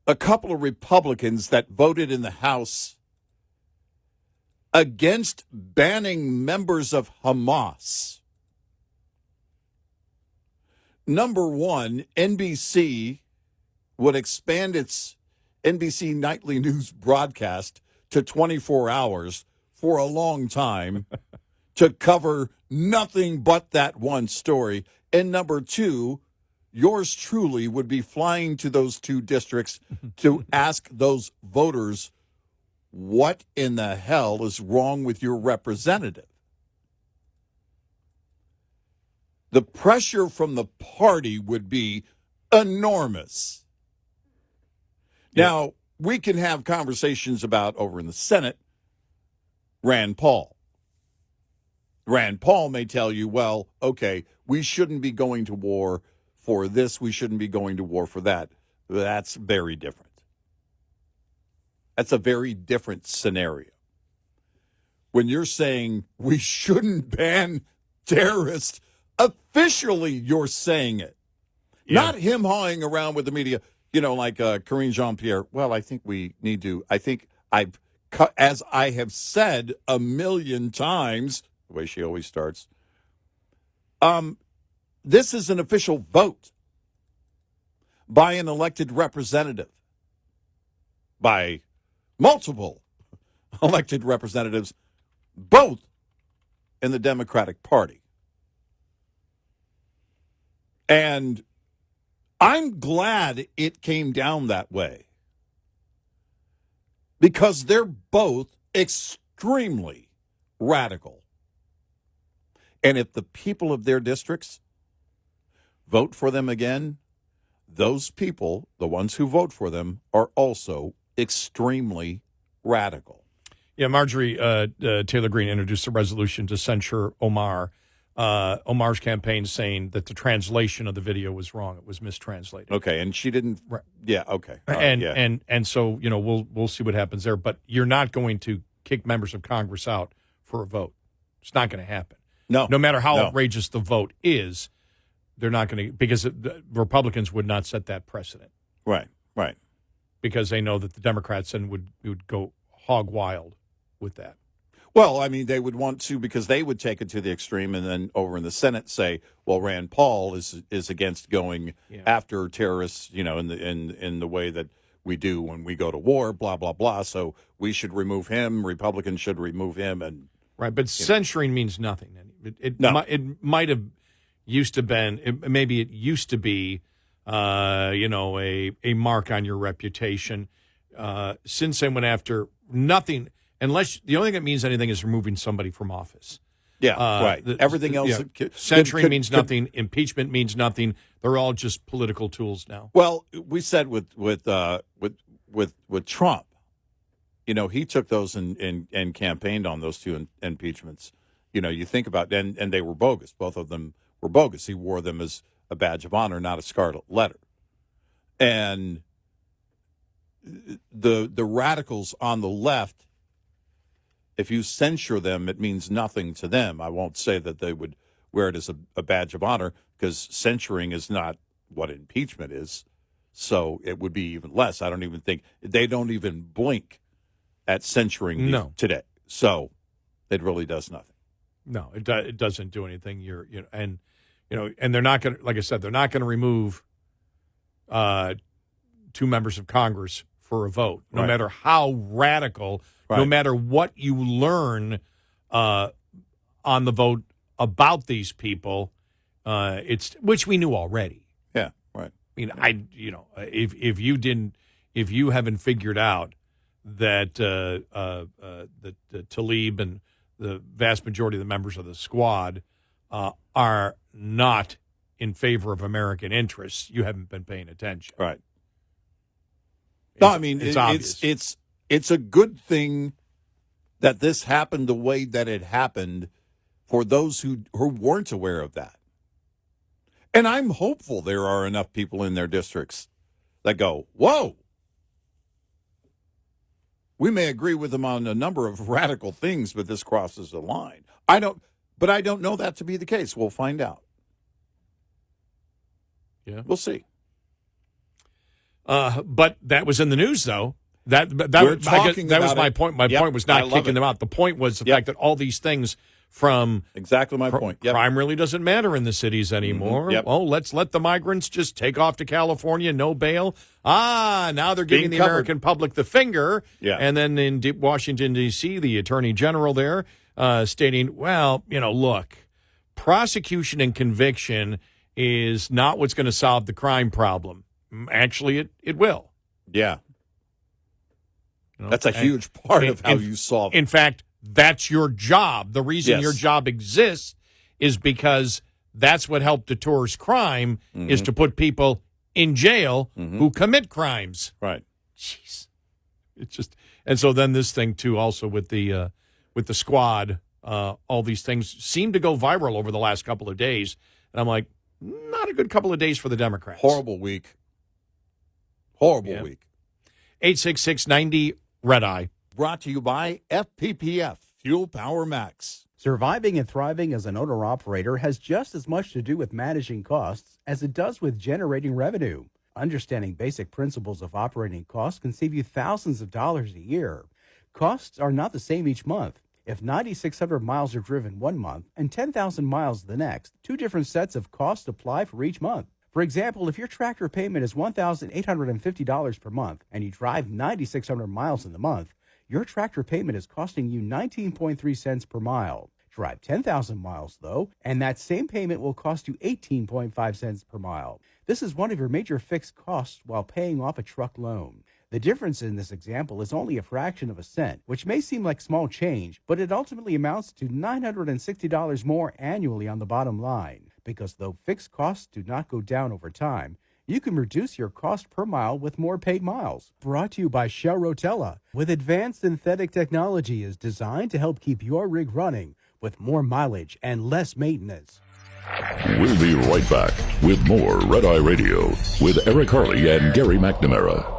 a couple of Republicans that voted in the House against banning members of Hamas, number one, NBC would expand its NBC nightly news broadcast to 24 hours for a long time to cover nothing but that one story. And number two, yours truly would be flying to those two districts to ask those voters, what in the hell is wrong with your representative? The pressure from the party would be enormous. Now, we can have conversations about over in the Senate Rand Paul. Rand Paul may tell you, well, okay, we shouldn't be going to war for this, we shouldn't be going to war for that. That's very different. That's a very different scenario. When you're saying we shouldn't ban terrorists, officially you're saying it. Yeah. Not him hawing around with the media, like Karine Jean-Pierre. Well, I think we need to, as I have said a million times, the way she always starts, this is an official vote by an elected representative, by multiple elected representatives, both in the Democratic Party. And I'm glad it came down that way, because they're both extremely radical. And if the people of their districts vote for them again, those people, the ones who vote for them, are also extremely radical. Yeah, Marjorie Taylor Greene introduced a resolution to censure Omar. Omar's campaign saying that the translation of the video was wrong; it was mistranslated. Okay, and she didn't. Right. Yeah. Okay. And so we'll see what happens there. But you're not going to kick members of Congress out for a vote. It's not going to happen. No matter how outrageous the vote is, they're not going to, because the Republicans would not set that precedent. Right. Because they know that the Democrats then would go hog wild with that. Well, I mean, they would want to, because they would take it to the extreme, and then over in the Senate say, well, Rand Paul is against going after terrorists, in the way that we do when we go to war, blah, blah, blah. So we should remove him. Republicans should remove him. And right, but censoring means nothing. It might have used to been, maybe it used to be, a mark on your reputation. Since they went after nothing, unless the only thing that means anything is removing somebody from office. Yeah, right. Everything else, censoring means nothing. Impeachment means nothing. They're all just political tools now. Well, we said with Trump, he took those and campaigned on those two impeachments. You think about, and they were bogus. Both of them were bogus. He wore them as a badge of honor, not a scarlet letter. And the radicals on the left, if you censure them, it means nothing to them. I won't say that they would wear it as a badge of honor, because censoring is not what impeachment is. So it would be even less. I don't even think they don't even blink at censoring today. So it really does nothing. No, it doesn't do anything. And they're not going to, like I said, they're not going to remove two members of Congress for a vote, no matter how radical, no matter what you learn on the vote about these people. It's which we knew already. Yeah, right. I mean, if you haven't figured out that that Tlaib and the vast majority of the members of the squad are not in favor of American interests, you haven't been paying attention. Right. No, I mean, it's a good thing that this happened the way that it happened for those who weren't aware of that. And I'm hopeful there are enough people in their districts that go, whoa, we may agree with them on a number of radical things, but this crosses the line. I don't know that to be the case. We'll find out. Yeah. We'll see. But that was in the news, though. That was my point. My point was not kicking them out. The point was the fact that all these things from exactly my point. Crime really doesn't matter in the cities anymore. Mm-hmm. Yep. Oh, let's let the migrants just take off to California, no bail. Now they're giving the American public the finger. Yeah. And then in Washington, D.C., the Attorney General there stating, well, look, prosecution and conviction is not what's going to solve the crime problem. Actually, it will. Yeah. That's a huge part of how you solve it. In fact, that's your job. The reason your job exists is because that's what helped deter crime, is to put people in jail who commit crimes. Right. Jeez. It's just, and so then this thing too, also with the with the squad. All these things seem to go viral over the last couple of days. And I'm like, not a good couple of days for the Democrats. Horrible week. Horrible week. 866-90-RED-EYE. Brought to you by FPPF, Fuel Power Max. Surviving and thriving as an owner-operator has just as much to do with managing costs as it does with generating revenue. Understanding basic principles of operating costs can save you thousands of dollars a year. Costs are not the same each month. If 9,600 miles are driven one month and 10,000 miles the next, two different sets of costs apply for each month. For example, if your tractor payment is $1,850 per month and you drive 9,600 miles in the month, your tractor payment is costing you 19.3 cents per mile. Drive 10,000 miles, though, and that same payment will cost you 18.5 cents per mile. This is one of your major fixed costs while paying off a truck loan. The difference in this example is only a fraction of a cent, which may seem like small change, but it ultimately amounts to $960 more annually on the bottom line. Because though fixed costs do not go down over time, you can reduce your cost per mile with more paid miles. Brought to you by Shell Rotella, with advanced synthetic technology is designed to help keep your rig running with more mileage and less maintenance. We'll be right back with more Red Eye Radio with Eric Harley and Gary McNamara.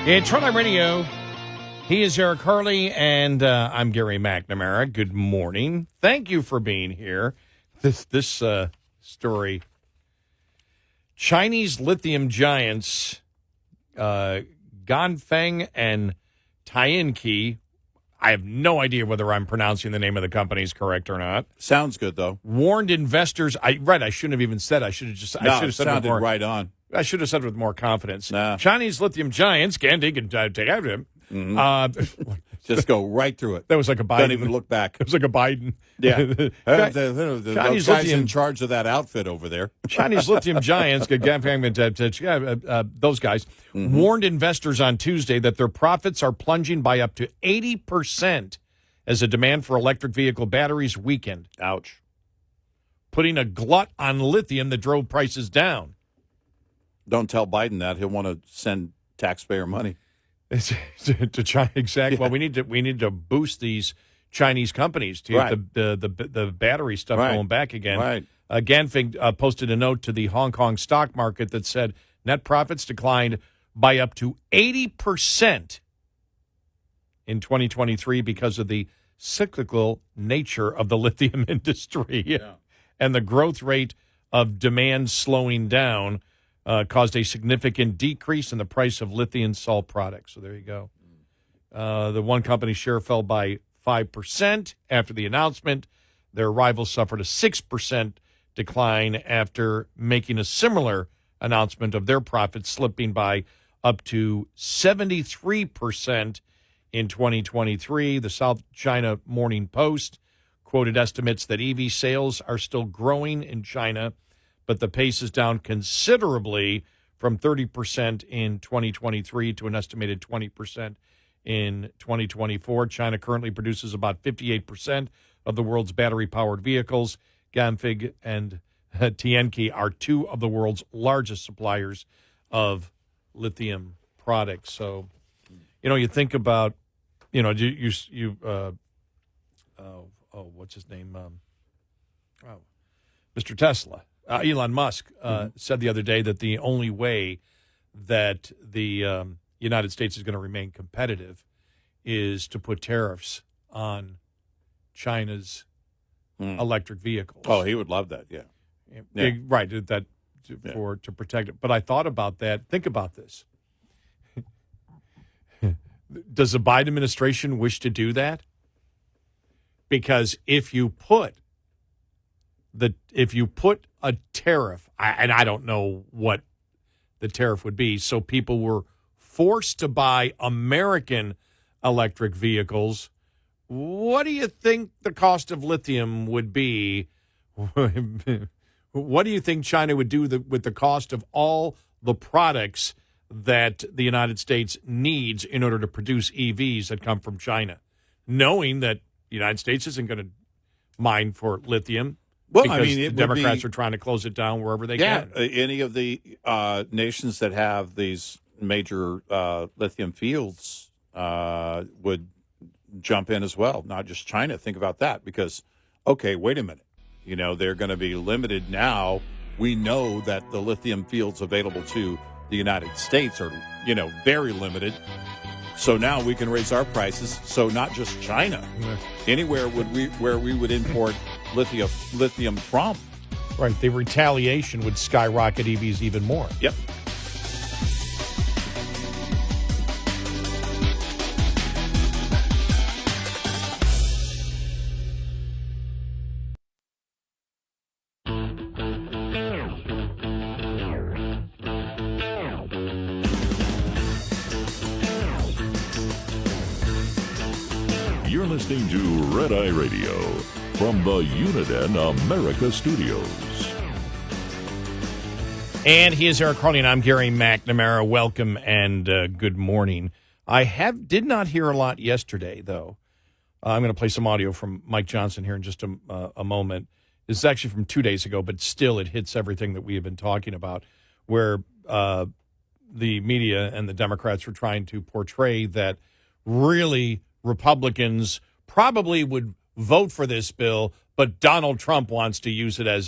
It's Red Eye Radio. He is Eric Harley, and I'm Gary McNamara. Good morning. Thank you for being here. This story. Chinese lithium giants Ganfeng and Tianqi, I have no idea whether I'm pronouncing the name of the companies correct or not. Sounds good, though. Warned investors. I shouldn't have even said. I should have just. I should have said sounded more, right on. I should have said with more confidence. Nah. Chinese lithium giants, Ganfeng and Tianqi. Just go right through it. That was like a Biden. Don't even look back. It was like a Biden. Yeah. Chinese Those guys lithium in charge of that outfit over there. Chinese lithium giants, those guys, warned investors on Tuesday that their profits are plunging by up to 80% as the demand for electric vehicle batteries weakened. Ouch. Putting a glut on lithium that drove prices down. Don't tell Biden that. He'll want to send taxpayer money. To China, exactly. Yeah. Well, we need to boost these Chinese companies to get the battery stuff going back again. Right. Ganfeng posted a note to the Hong Kong stock market that said net profits declined by up to 80% in 2023 because of the cyclical nature of the lithium industry and the growth rate of demand slowing down. Caused a significant decrease in the price of lithium salt products. So there you go. The one company's share fell by 5% after the announcement. Their rivals suffered a 6% decline after making a similar announcement of their profits slipping by up to 73% in 2023. The South China Morning Post quoted estimates that EV sales are still growing in China, but the pace is down considerably from 30% in 2023 to an estimated 20% in 2024. China currently produces about 58% of the world's battery-powered vehicles. Ganfeng and Tianqi are two of the world's largest suppliers of lithium products. So, you think about, what's his name? Mr. Tesla. Elon Musk said the other day that the only way that the United States is going to remain competitive is to put tariffs on China's electric vehicles. Oh, he would love that, yeah. Right, to protect it. But I thought about that. Think about this. Does the Biden administration wish to do that? Because if you put a tariff, and I don't know what the tariff would be, so people were forced to buy American electric vehicles what do you think the cost of lithium would be? What do you think China would do with the cost of all the products that the United States needs in order to produce EVs that come from China, knowing that the United States isn't going to mine for lithium? Well, because I mean, the Democrats are trying to close it down wherever they can. Any of the nations that have these major lithium fields would jump in as well, not just China. Think about that because, okay, wait a minute. You know, they're going to be limited now. We know that the lithium fields available to the United States are, you know, very limited. So now we can raise our prices. So not just China, anywhere where we would import lithium from. Right. The retaliation would skyrocket EVs even more. Yep. You're listening to Red Eye Radio from the Uniden America Studios. And he is Eric Harley, and I'm Gary McNamara. Welcome and good morning. I did not hear a lot yesterday, though. I'm going to play some audio from Mike Johnson here in just a moment. This is actually from 2 days ago, but still it hits everything that we have been talking about, where the media and the Democrats were trying to portray that really Republicans probably would vote for this bill, but Donald Trump wants to use it as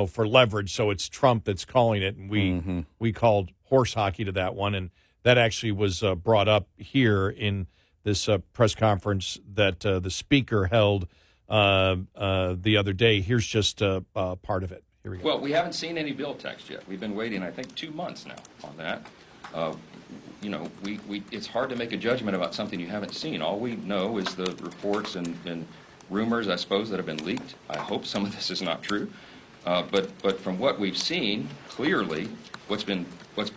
for leverage. So it's Trump that's calling it. And we called horse hockey to that one. And that actually was brought up here in this press conference that the speaker held the other day. Here's just part of it. Here we go. Well, we haven't seen any bill text yet. We've been waiting, I think, 2 months now on that. It's hard to make a judgment about something you haven't seen. All we know is the reports and rumors, I suppose, that have been leaked. I hope some of this is not true. But from what we've seen, clearly, what's been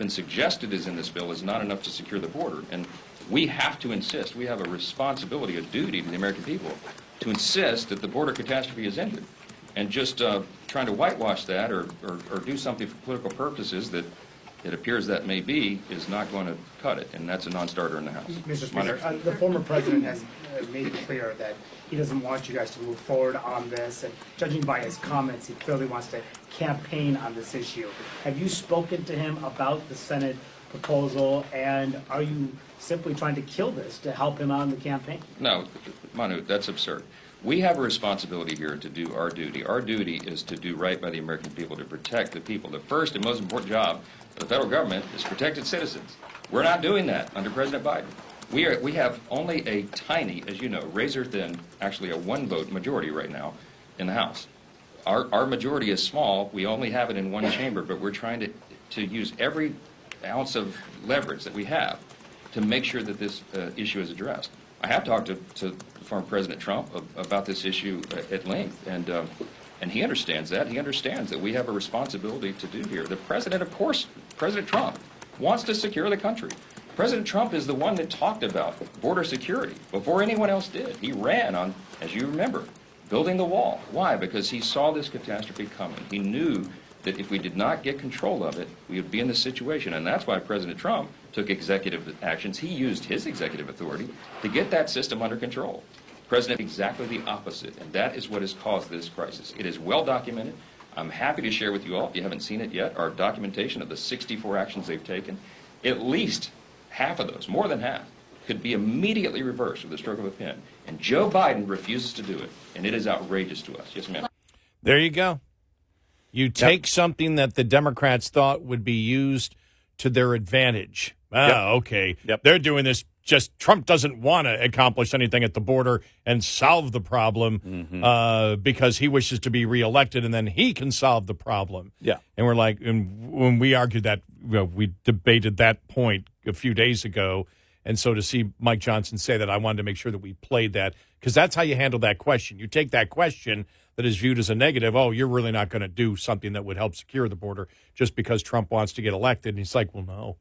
suggested is in this bill is not enough to secure the border. And we have to insist. We have a responsibility, a duty to the American people to insist that the border catastrophe is ended. And just trying to whitewash that or do something for political purposes that it appears that may be is not going to cut it, and that's a non-starter in the House. Mr. Speaker, the former president has made it clear that he doesn't want you guys to move forward on this, and judging by his comments, he clearly wants to campaign on this issue. Have you spoken to him about the Senate proposal, and are you simply trying to kill this to help him out in the campaign? No, Manu, that's absurd. We have a responsibility here to do our duty. Our duty is to do right by the American people, to protect the people. The first and most important job of the federal government is to protect its citizens. We're not doing that under President Biden. We have only a tiny, as you know, razor-thin, actually a one-vote majority right now in the House. Our majority is small. We only have it in one chamber, but we're trying to use every ounce of leverage that we have to make sure that this issue is addressed. I have talked to former President Trump about this issue at length, and he understands that. He understands that we have a responsibility to do here. The president, of course, President Trump, wants to secure the country. President Trump is the one that talked about border security before anyone else did. He ran on, as you remember, building the wall. Why? Because he saw this catastrophe coming. He knew that if we did not get control of it, we would be in this situation. And that's why President Trump took executive actions. He used his executive authority to get that system under control. President, exactly the opposite. And that is what has caused this crisis. It is well documented. I'm happy to share with you all, if you haven't seen it yet, our documentation of the 64 actions they've taken. At least half of those, more than half, could be immediately reversed with the stroke of a pen. And Joe Biden refuses to do it. And it is outrageous to us. Yes, ma'am. There you go. You take something that the Democrats thought would be used to their advantage. Okay. Yep. They're doing this. Just Trump doesn't want to accomplish anything at the border and solve the problem because he wishes to be reelected, and then he can solve the problem. Yeah. And we're like, and when we argued that, we debated that point a few days ago. And so to see Mike Johnson say that, I wanted to make sure that we played that, because that's how you handle that question. You take that question that is viewed as a negative. Oh, you're really not going to do something that would help secure the border just because Trump wants to get elected. And he's like, well, no.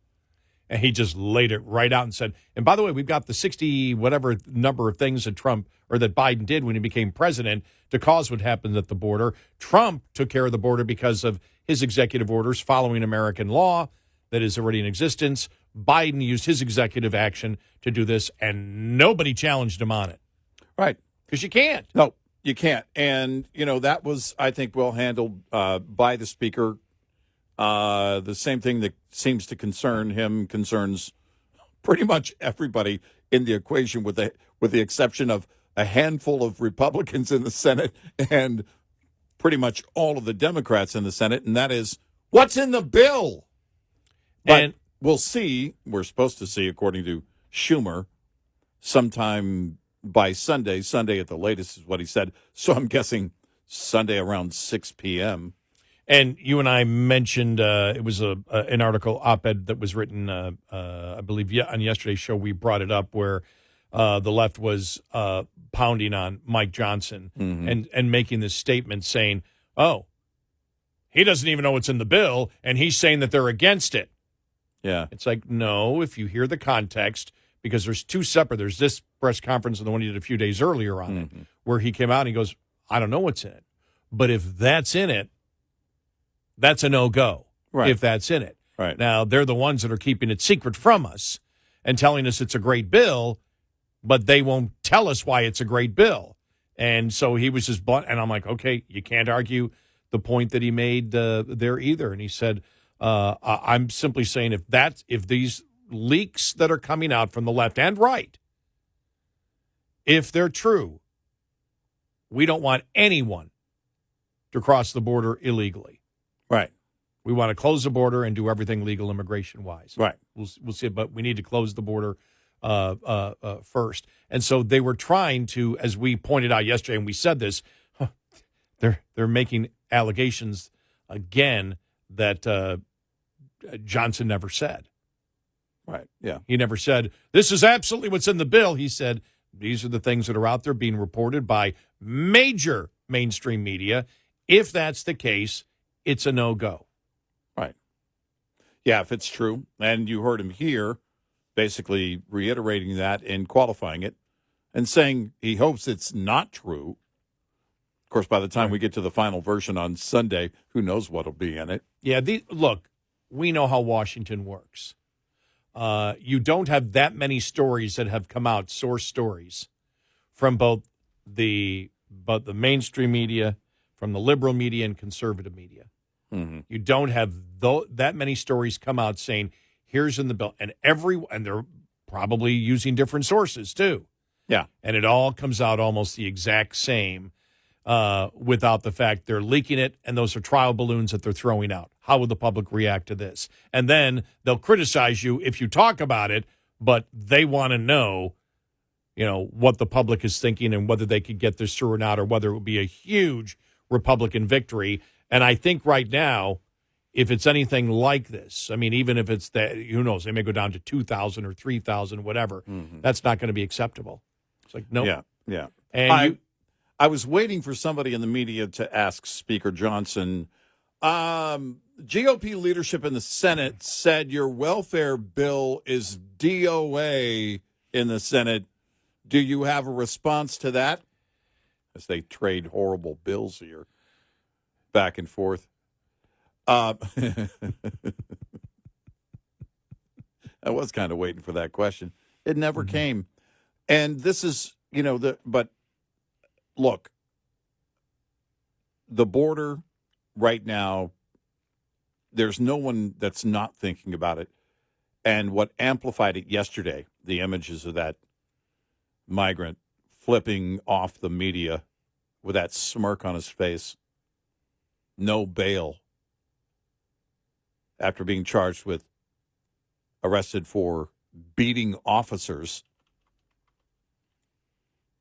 And he just laid it right out and said, and by the way, we've got the 60 whatever number of things that Trump or that Biden did when he became president to cause what happened at the border. Trump took care of the border because of his executive orders following American law that is already in existence. Biden used his executive action to do this, and nobody challenged him on it. Right. Because you can't. No, you can't. And, that was, I think, well handled by the speaker. The same thing that seems to concern him concerns pretty much everybody in the equation, with the exception of a handful of Republicans in the Senate and pretty much all of the Democrats in the Senate, and that is what's in the bill. But And we'll see. We're supposed to see, according to Schumer, sometime by Sunday. Sunday at the latest is what he said. So I'm guessing Sunday around 6 p.m. And you and I mentioned it was an article, op-ed that was written, I believe, on yesterday's show. We brought it up where the left was pounding on Mike Johnson and making this statement saying, oh, he doesn't even know what's in the bill, and he's saying that they're against it. Yeah. It's like, no, if you hear the context, because there's two separate. There's this press conference and the one he did a few days earlier on it, where he came out and he goes, I don't know what's in it. But if that's in it, that's a no-go, right, if that's in it. Right. Now, they're the ones that are keeping it secret from us and telling us it's a great bill, but they won't tell us why it's a great bill. And so he was just blunt, and I'm like, okay, you can't argue the point that he made there either. And he said, I'm simply saying if these leaks that are coming out from the left and right, if they're true, we don't want anyone to cross the border illegally. Right. We want to close the border and do everything legal immigration-wise. Right. We'll see, but we need to close the border first. And so they were trying to, as we pointed out yesterday, and we said this, they're making allegations again that Johnson never said. Right. Yeah. He never said, this is absolutely what's in the bill. He said, these are the things that are out there being reported by major mainstream media. If that's the case, it's a no-go. Right. Yeah, if it's true. And you heard him here basically reiterating that and qualifying it and saying he hopes it's not true. Of course, by the time we get to the final version on Sunday, who knows what'll be in it. Yeah, look, we know how Washington works. You don't have that many stories that have come out, source stories, from both the mainstream media, from the liberal media and conservative media. Mm-hmm. You don't have that many stories come out saying, here's in the bill. And they're probably using different sources, too. Yeah. And it all comes out almost the exact same without the fact they're leaking it, and those are trial balloons that they're throwing out. How would the public react to this? And then they'll criticize you if you talk about it, but they want to know, what the public is thinking and whether they could get this through or not, or whether it would be a huge Republican victory. And I think right now, if it's anything like this, I mean, even if it's that, who knows, they may go down to 2,000 or 3,000, whatever. That's not going to be acceptable. It's like, no. Yeah, yeah. And I was waiting for somebody in the media to ask Speaker Johnson, GOP leadership in the Senate said your welfare bill is DOA in the Senate. Do you have a response to that? As they trade horrible bills here back and forth. I was kind of waiting for that question. It never came. And this is, but look, the border right now, there's no one that's not thinking about it. And what amplified it yesterday, the images of that migrant flipping off the media with that smirk on his face, no bail, after being charged with arrested for beating officers.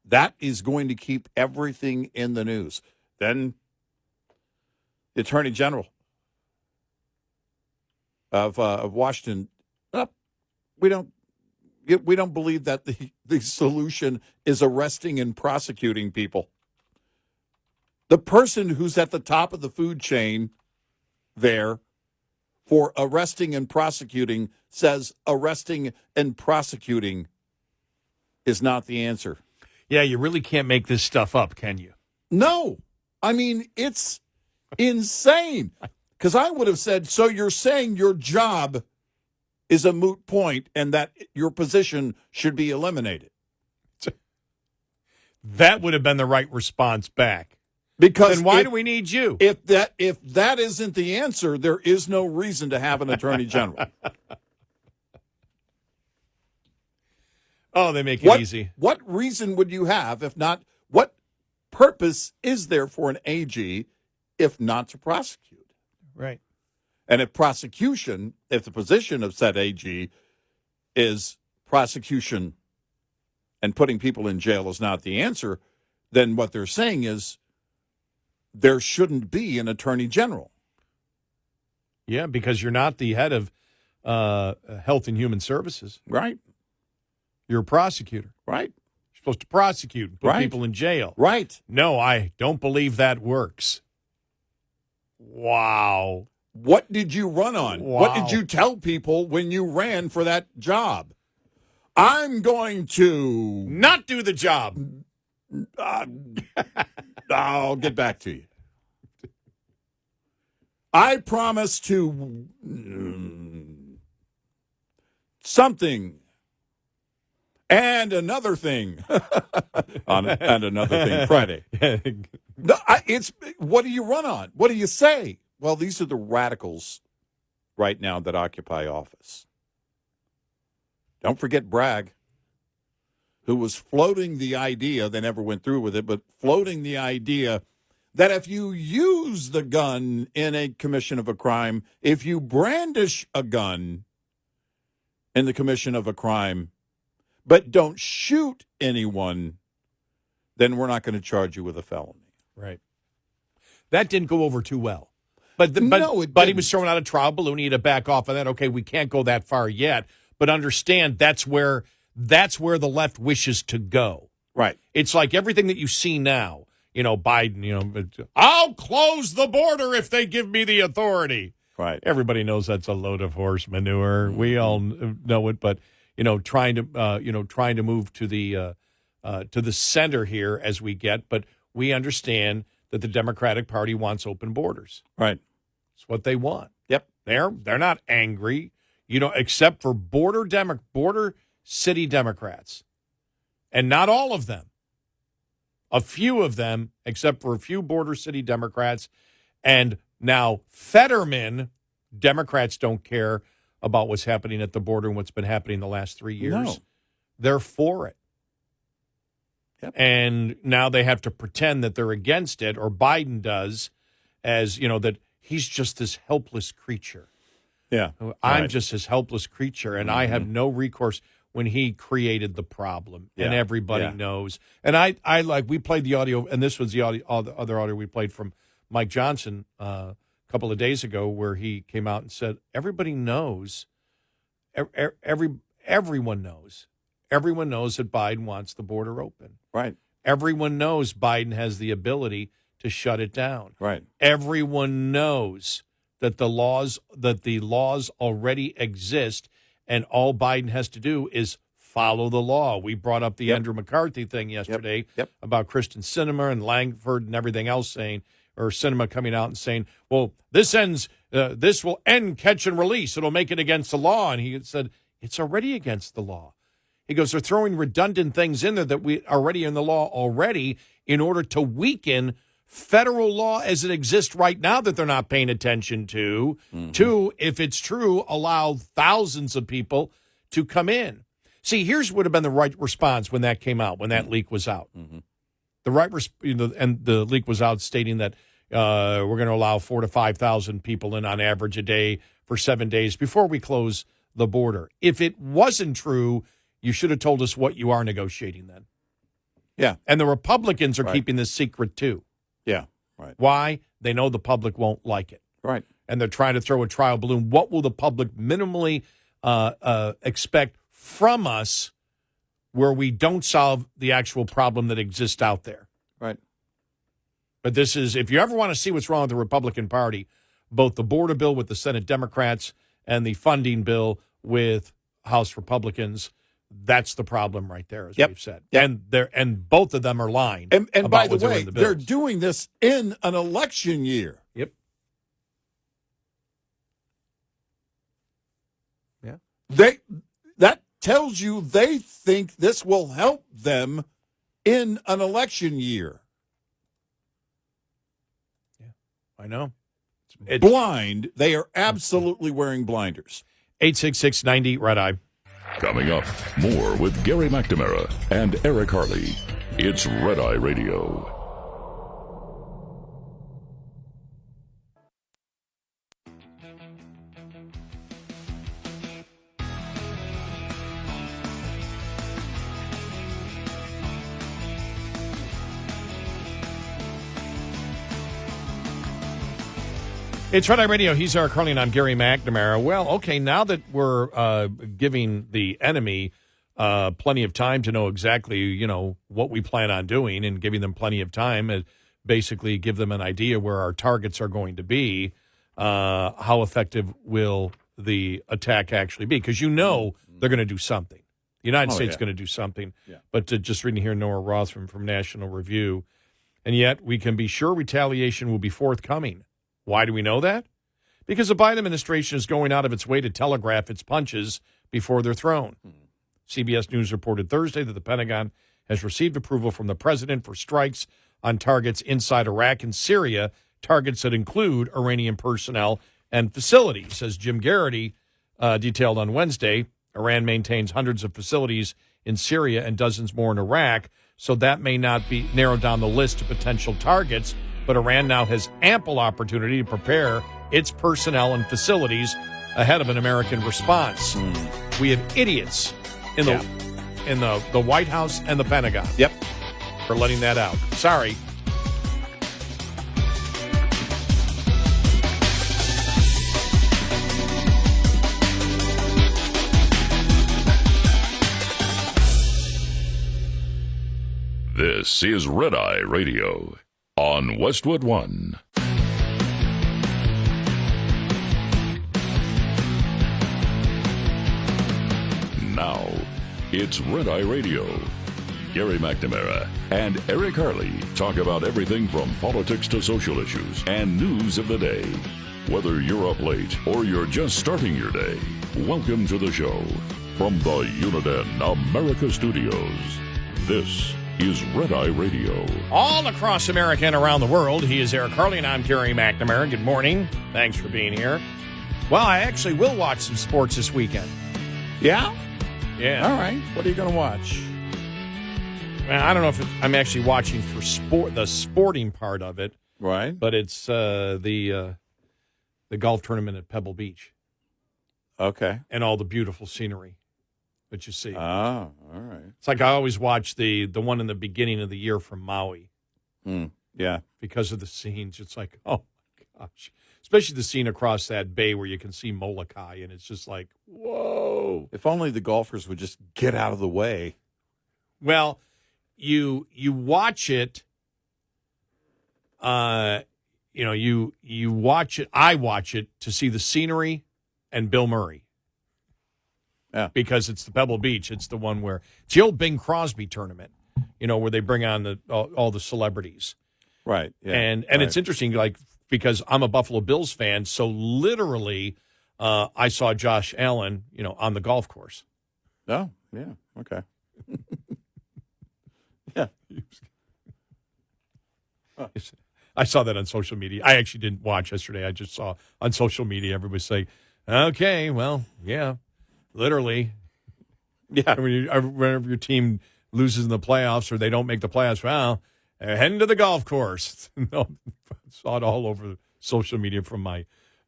That is going to keep everything in the news. Then the Attorney General of Washington, we don't believe that the solution is arresting and prosecuting people. The person who's at the top of the food chain there for arresting and prosecuting says arresting and prosecuting is not the answer. Yeah, you really can't make this stuff up, can you? No. I mean, it's insane. Because I would have said, so you're saying your job is a moot point and that your position should be eliminated. That would have been the right response back. Because then why do we need you? If that isn't the answer, there is no reason to have an attorney general. Oh, they make it easy. What reason would you have if not? What purpose is there for an AG if not to prosecute? Right. And if the position of said AG is prosecution and putting people in jail is not the answer, then what they're saying is there shouldn't be an attorney general. Yeah, because you're not the head of Health and Human Services. Right. You're a prosecutor. Right. You're supposed to prosecute and put people in jail. Right. No, I don't believe that works. Wow. What did you run on? Wow. What did you tell people when you ran for that job? I'm going to not do the job. I'll get back to you. I promise to something and another thing and another thing Friday. No, it's what do you run on? What do you say? Well, these are the radicals right now that occupy office. Don't forget Bragg, who was floating the idea, they never went through with it, but floating the idea that if you use the gun in a commission of a crime, if you brandish a gun in the commission of a crime, but don't shoot anyone, then we're not going to charge you with a felony. Right. That didn't go over too well. But he was throwing out a trial balloon. He had to back off of that. Okay, we can't go that far yet. But understand that's where the left wishes to go. Right. It's like everything that you see now. Biden, I'll close the border if they give me the authority. Right. Everybody knows that's a load of horse manure. Mm-hmm. We all know it, but trying to move to the center here as we get, but we understand that the Democratic Party wants open borders. Right. It's what they want. Yep. They're not angry, except for border city Democrats. And not all of them. A few of them, except for a few border city Democrats. And now Fetterman, Democrats don't care about what's happening at the border and what's been happening the last 3 years. No. They're for it. Yep. And now they have to pretend that they're against it, or Biden does, as, that he's just this helpless creature. Yeah. I'm just this helpless creature, and I have no recourse when he created the problem, and everybody knows. And we played the audio, and this was the other audio we played from Mike Johnson a couple of days ago, where he came out and said, everybody knows, everyone knows. Everyone knows that Biden wants the border open. Right. Everyone knows Biden has the ability to shut it down. Right. Everyone knows that the laws already exist, and all Biden has to do is follow the law. We brought up the Andrew McCarthy thing yesterday about Kristen Sinema and Langford and everything else Sinema coming out and saying, well, this will end catch and release. It'll make it against the law. And he said, it's already against the law. He goes, they're throwing redundant things in there that we already in the law already in order to weaken federal law as it exists right now that they're not paying attention to. Mm-hmm. To, if it's true, allow thousands of people to come in. See, here's would have been the right response when that came out, when that leak was out. Mm-hmm. The right and the leak was out stating that we're going to allow 4,000 to 5,000 people in on average a day for 7 days before we close the border. If it wasn't true, you should have told us what you are negotiating then. Yeah. And the Republicans are keeping this secret too. Yeah, right. Why? They know the public won't like it. Right. And they're trying to throw a trial balloon. What will the public minimally expect from us where we don't solve the actual problem that exists out there? Right. But this is, if you ever want to see what's wrong with the Republican Party, both the border bill with the Senate Democrats and the funding bill with House Republicans. That's the problem right there, as we've said. Yep. And both of them are lying. And about by the what's in way, the they're bills. doing this in an election year. Yep. Yeah. That tells you they think this will help them in an election year. Yeah, I know. Blind. They are absolutely wearing blinders. 866-90 Red Eye. Coming up, more with Gary McNamara and Eric Harley. It's Red Eye Radio. It's Red Eye Radio. He's Eric Harley, and I'm Gary McNamara. Well, okay, now that we're giving the enemy plenty of time to know exactly, what we plan on doing and giving them plenty of time and basically give them an idea where our targets are going to be, how effective will the attack actually be? Because they're going to do something. The United States is going to do something. Yeah. But just reading here Noah Rothman from National Review, and yet we can be sure retaliation will be forthcoming. Why do we know that? Because the Biden administration is going out of its way to telegraph its punches before they're thrown. CBS News reported Thursday that the Pentagon has received approval from the president for strikes on targets inside Iraq and Syria, targets that include Iranian personnel and facilities. As Jim Garrity detailed on Wednesday, Iran maintains hundreds of facilities in Syria and dozens more in Iraq, so that may not be narrowed down the list of potential targets. But Iran now has ample opportunity to prepare its personnel and facilities ahead of an American response. We have idiots in the White House and the Pentagon. Yep. For letting that out. Sorry. This is Red Eye Radio on Westwood One. Now, it's Red Eye Radio. Gary McNamara and Eric Harley talk about everything from politics to social issues and news of the day. Whether you're up late or you're just starting your day, welcome to the show. From the Uniden America Studios, this is Red Eye Radio. All across America and around the world, he is Eric Harley, and I'm Gary McNamara. Good morning. Thanks for being here. Well, I actually will watch some sports this weekend. Yeah? Yeah. All right. What are you going to watch? Well, I don't know if I'm actually watching for the sporting part of it. Right. But it's the golf tournament at Pebble Beach. Okay. And all the beautiful scenery that you see. Oh, all right. It's like I always watch the one in the beginning of the year from Maui. Yeah. Because of the scenes. It's like, oh, my gosh. Especially the scene across that bay where you can see Molokai, and it's just like, whoa. If only the golfers would just get out of the way. Well, you watch it, you watch it, I watch it to see the scenery and Bill Murray. Yeah. Because it's the Pebble Beach. It's the one where it's the old Bing Crosby tournament, where they bring on all the celebrities. Right. Yeah. And it's interesting, like, because I'm a Buffalo Bills fan, so literally I saw Josh Allen, on the golf course. Oh, yeah. Okay. Yeah. I saw that on social media. I actually didn't watch yesterday. I just saw on social media everybody saying, okay, well, yeah, literally. Yeah. Whenever your team loses in the playoffs or they don't make the playoffs, well, they're heading to the golf course. Saw it all over social media from my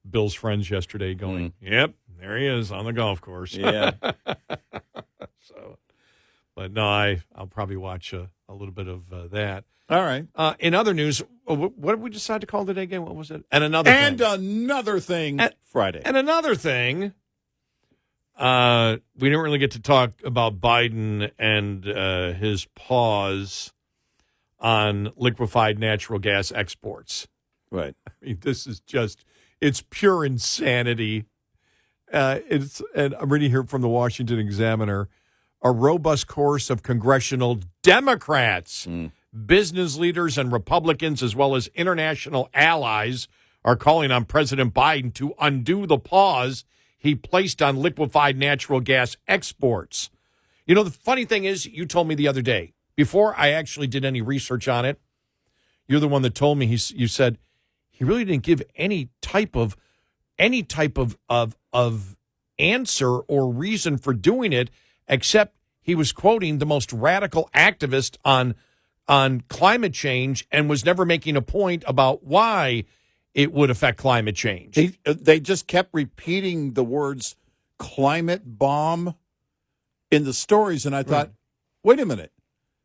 Bills friends yesterday going, yep, there he is on the golf course. Yeah. But no, I'll probably watch a little bit of that. All right. In other news, what did we decide to call today again? What was it? And another thing. Friday. And another thing, we didn't really get to talk about Biden and his pause on liquefied natural gas exports. Right. I mean, this is just It's pure insanity. And I'm reading here from the Washington Examiner, a robust course of congressional Democrats, business leaders, and Republicans, as well as international allies, are calling on President Biden to undo the pause he placed on liquefied natural gas exports. You know, the funny thing is, you told me the other day, before I actually did any research on it, you're the one that told me, you said he really didn't give any type of answer or reason for doing it, except he was quoting the most radical activist on climate change and was never making a point about why it would affect climate change. They just kept repeating the words climate bomb in the stories, and I thought, wait a minute.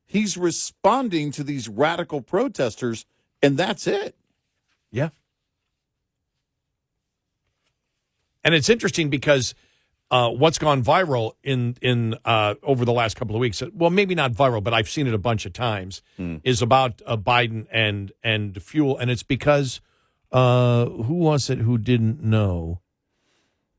He's responding to these radical protesters, and that's it. Yeah. And it's interesting because what's gone viral in over the last couple of weeks, well, maybe not viral, but I've seen it a bunch of times, is about Biden and fuel. And it's because who was it who didn't know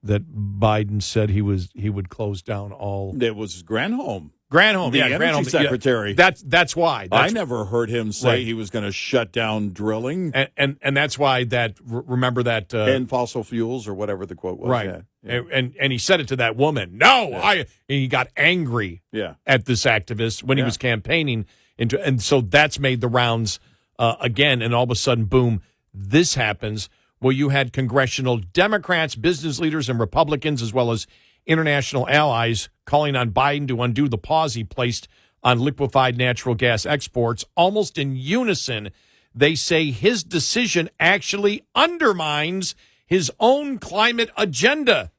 that Biden said he would close down all? It was Granholm. Granholm, the yeah, energy Granholm, secretary. Yeah, that's why. I never heard him say he was going to shut down drilling and that's why that. Remember that and fossil fuels or whatever the quote was. Right, yeah. And he said it to that woman. No, and he got angry. At this activist when he was campaigning and so that's made the rounds again. And all of a sudden, boom, this happens. Well, you had congressional Democrats, business leaders, and Republicans, as well as international allies, calling on Biden to undo the pause he placed on liquefied natural gas exports. Almost in unison, they say his decision actually undermines his own climate agenda,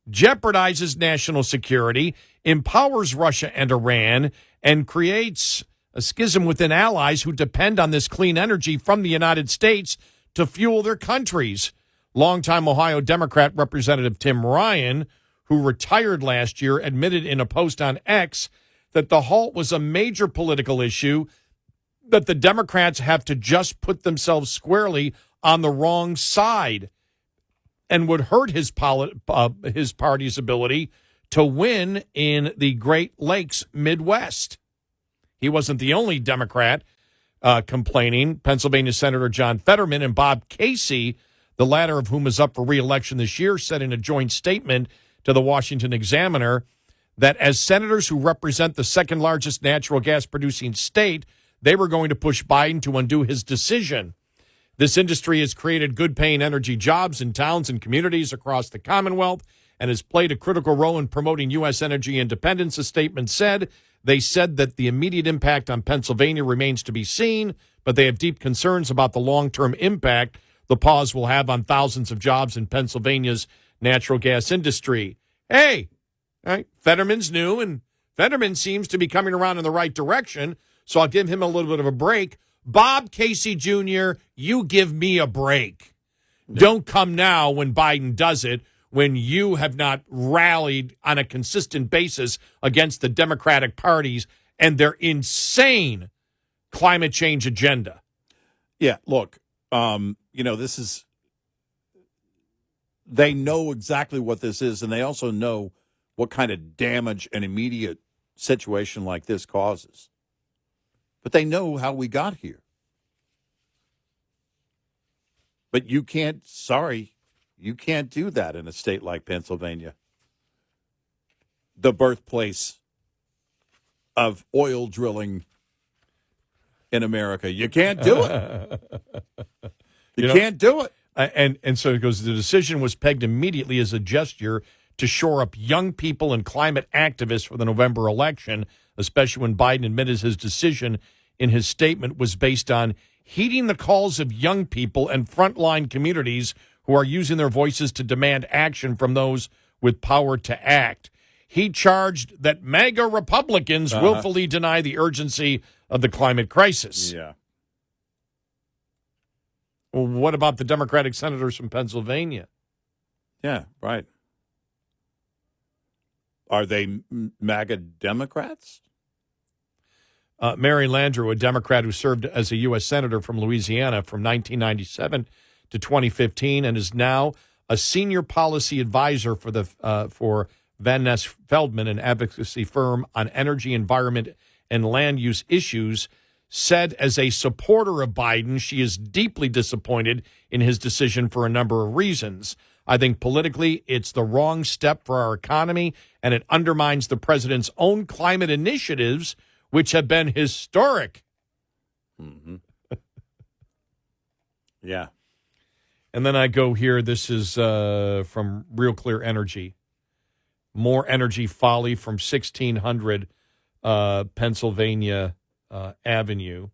jeopardizes national security, empowers Russia and Iran, and creates a schism within allies who depend on this clean energy from the United States to fuel their countries. Longtime Ohio Democrat Representative Tim Ryan, who retired last year, admitted in a post on X that the halt was a major political issue, that the Democrats have to just put themselves squarely on the wrong side and would hurt his party's ability to win in the Great Lakes Midwest. He wasn't the only Democrat complaining. Pennsylvania Senator John Fetterman and Bob Casey, the latter of whom is up for re-election this year, said in a joint statement to the Washington Examiner that as senators who represent the second largest natural gas producing state, they were going to push Biden to undo his decision. This industry has created good-paying energy jobs in towns and communities across the Commonwealth and has played a critical role in promoting U.S. energy independence, the statement said. They said that the immediate impact on Pennsylvania remains to be seen, but they have deep concerns about the long-term impact the pause will have on thousands of jobs in Pennsylvania's natural gas industry. Hey, right, Fetterman's new, and Fetterman seems to be coming around in the right direction, so I'll give him a little bit of a break. Bob Casey Jr., you give me a break. Don't come now when Biden does it, when you have not rallied on a consistent basis against the Democratic parties and their insane climate change agenda. Yeah, look, this is, they know exactly what this is, and they also know what kind of damage an immediate situation like this causes. But they know how we got here. But you can't do that in a state like Pennsylvania, the birthplace of oil drilling in America. You can't do it. You can't do it. And so it goes, the decision was pegged immediately as a gesture to shore up young people and climate activists for the November election, especially when Biden admitted his decision in his statement was based on heeding the calls of young people and frontline communities who are using their voices to demand action from those with power to act. He charged that MAGA Republicans willfully deny the urgency of the climate crisis. Yeah. Well, what about the Democratic senators from Pennsylvania? Yeah, right. Are they MAGA Democrats? Mary Landrieu, a Democrat who served as a U.S. Senator from Louisiana from 1997 to 2015 and is now a senior policy advisor for Van Ness Feldman, an advocacy firm on energy, environment, and land use issues, said as a supporter of Biden, she is deeply disappointed in his decision for a number of reasons. I think politically it's the wrong step for our economy, and it undermines the president's own climate initiatives, which have been historic. Mm-hmm. Yeah. And then I go here. This is from Real Clear Energy. More energy folly from 1600 Pennsylvania Avenue.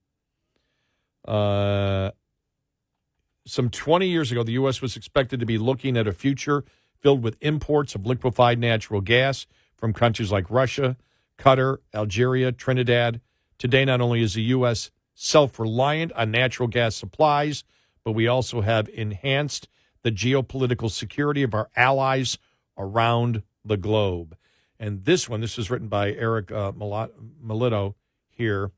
Some 20 years ago, the U.S. was expected to be looking at a future filled with imports of liquefied natural gas from countries like Russia, Qatar, Algeria, Trinidad. Today, not only is the U.S. self-reliant on natural gas supplies, but we also have enhanced the geopolitical security of our allies around the globe. And this is written by Eric Melito here,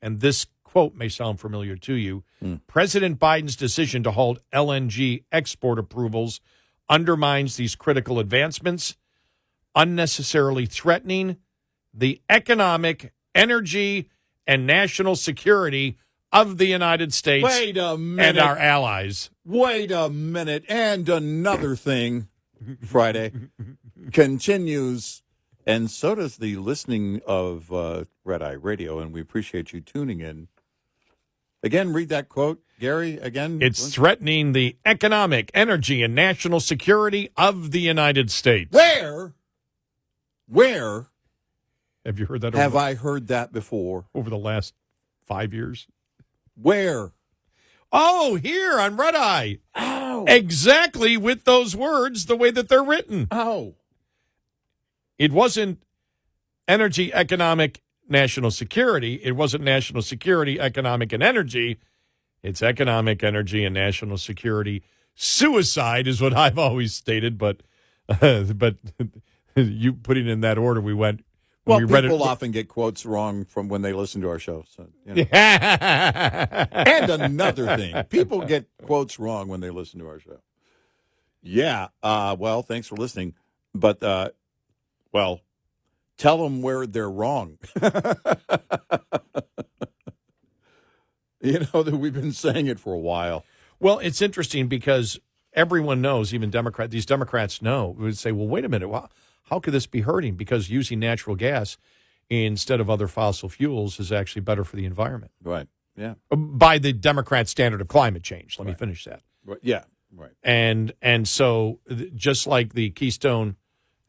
and this quote may sound familiar to you. President Biden's decision to halt LNG export approvals undermines these critical advancements, unnecessarily threatening the economic, energy, and national security of the United States Wait a minute. and our allies. Wait a minute. And another thing, Friday, continues, and so does the listening of Red Eye Radio, and we appreciate you tuning in. Again, read that quote, Gary, again. It's threatening the economic, energy, and national security of the United States. Where Have you heard that? have I heard that before? Over the last 5 years? Where? Oh, here on Red Eye. Ow. Exactly with those words, the way that they're written. Ow. It wasn't energy, economic, national security. It wasn't national security, economic, and energy. It's economic, energy, and national security. Suicide is what I've always stated, but you putting it in that order, we went. Well, we read people it, often get quotes wrong from when they listen to our show. So, you know. And another thing, people get quotes wrong when they listen to our show. Yeah. Well, thanks for listening. But, well, tell them where they're wrong. You know, that we've been saying it for a while. Well, it's interesting because everyone knows, even these Democrats know, would say, well, wait a minute, how could this be hurting? Because using natural gas instead of other fossil fuels is actually better for the environment. Right, yeah. By the Democrat standard of climate change. Let me finish that. Right. Yeah, right. And so just like the Keystone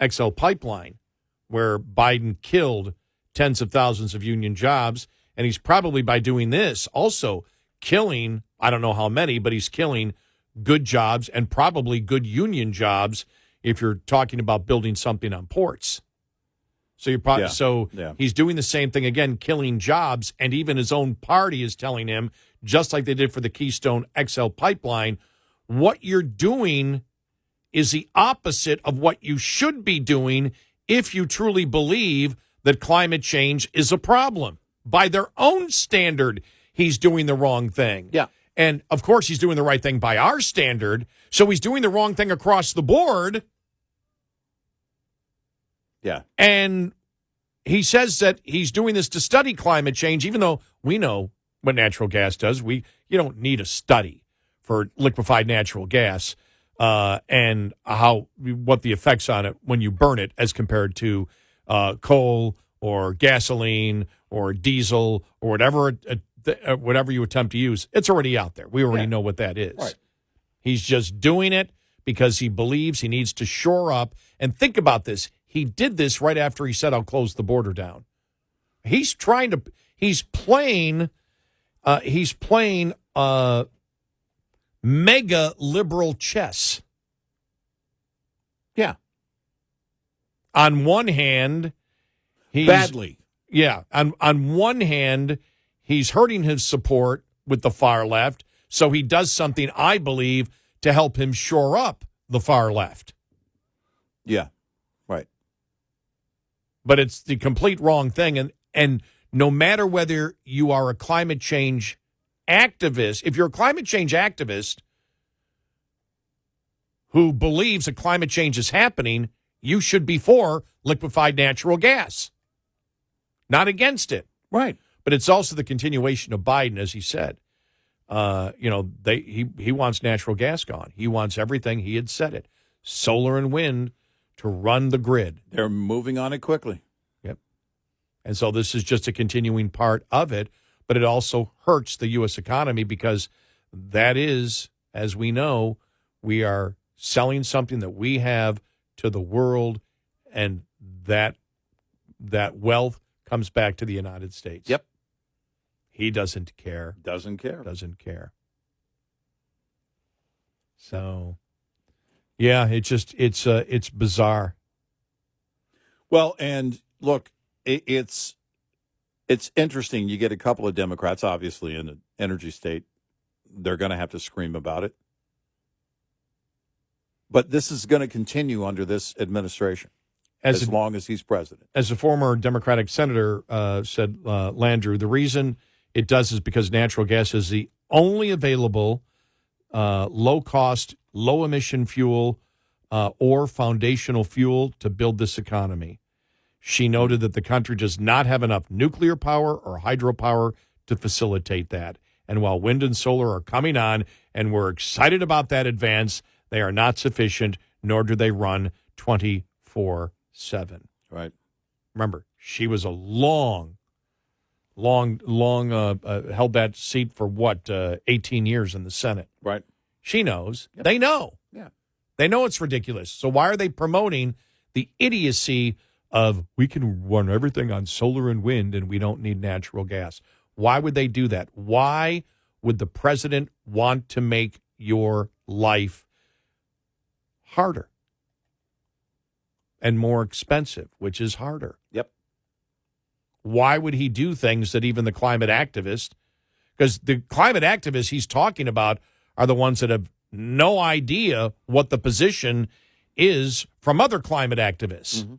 XL pipeline, where Biden killed tens of thousands of union jobs, and he's probably, by doing this, also killing, I don't know how many, but he's killing good jobs and probably good union jobs if you're talking about building something on ports. So you're probably he's doing the same thing again, killing jobs, and even his own party is telling him, just like they did for the Keystone XL pipeline, what you're doing is the opposite of what you should be doing if you truly believe that climate change is a problem. By their own standard, he's doing the wrong thing. Yeah. And, of course, he's doing the right thing by our standard, so he's doing the wrong thing across the board. Yeah. And he says that he's doing this to study climate change, even though we know what natural gas does. You don't need a study for liquefied natural gas and what the effects on it when you burn it as compared to coal or gasoline or diesel or whatever you attempt to use. It's already out there. We already know what that is. Right. He's just doing it because he believes he needs to shore up. And think about this. He did this right after he said, I'll close the border down. He's playing mega liberal chess. Yeah. On one hand, badly. Yeah. On one hand, he's hurting his support with the far left, so he does something, I believe, to help him shore up the far left. Yeah. Right. But it's the complete wrong thing. And no matter whether you are a climate change activist, if you're a climate change activist, who believes that climate change is happening, you should be for liquefied natural gas, not against it. Right. But it's also the continuation of Biden, as he said. He wants natural gas gone. He wants everything. He had said it. Solar and wind to run the grid. They're moving on it quickly. Yep. And so this is just a continuing part of it, but it also hurts the U.S. economy because that is, as we know, we are selling something that we have to the world, and that wealth comes back to the United States. Yep. He doesn't care. Doesn't care. Doesn't care. So, yeah, it's bizarre. Well, and look, it's interesting. You get a couple of Democrats, obviously, in an energy state. They're going to have to scream about it. But this is going to continue under this administration as long as he's president. As a former Democratic senator said, Landrieu, the reason it does is because natural gas is the only available low-cost, low-emission fuel or foundational fuel to build this economy. She noted that the country does not have enough nuclear power or hydropower to facilitate that. And while wind and solar are coming on, and we're excited about that advance, they are not sufficient, nor do they run 24/7. Right. Remember, she was a long held that seat for 18 years in the Senate. Right. She knows. Yep. They know. Yeah. They know it's ridiculous. So why are they promoting the idiocy of we can run everything on solar and wind and we don't need natural gas? Why would they do that? Why would the president want to make your life harder and more expensive, which is harder? Yep. Why would he do things that even the climate activists, because the climate activists he's talking about are the ones that have no idea what the position is from other climate activists. Mm-hmm.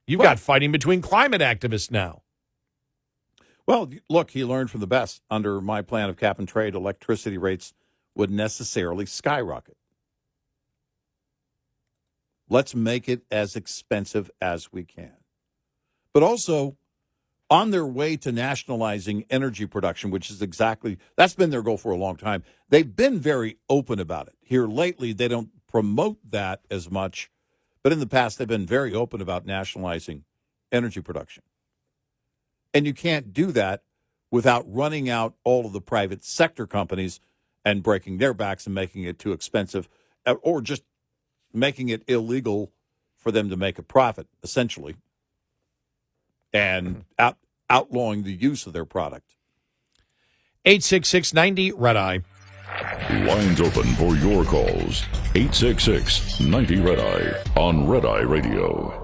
You've got fighting between climate activists now. Well, look, he learned from the best. Under my plan of cap and trade, electricity rates would necessarily skyrocket. Let's make it as expensive as we can. But also, on their way to nationalizing energy production, which is that's been their goal for a long time. They've been very open about it. Here lately, they don't promote that as much, but in the past, they've been very open about nationalizing energy production. And you can't do that without running out all of the private sector companies and breaking their backs and making it too expensive, or just making it illegal for them to make a profit, essentially, and outlawing the use of their product. 866-90-RED-EYE. Lines open for your calls. 866-90-RED-EYE on Red Eye Radio.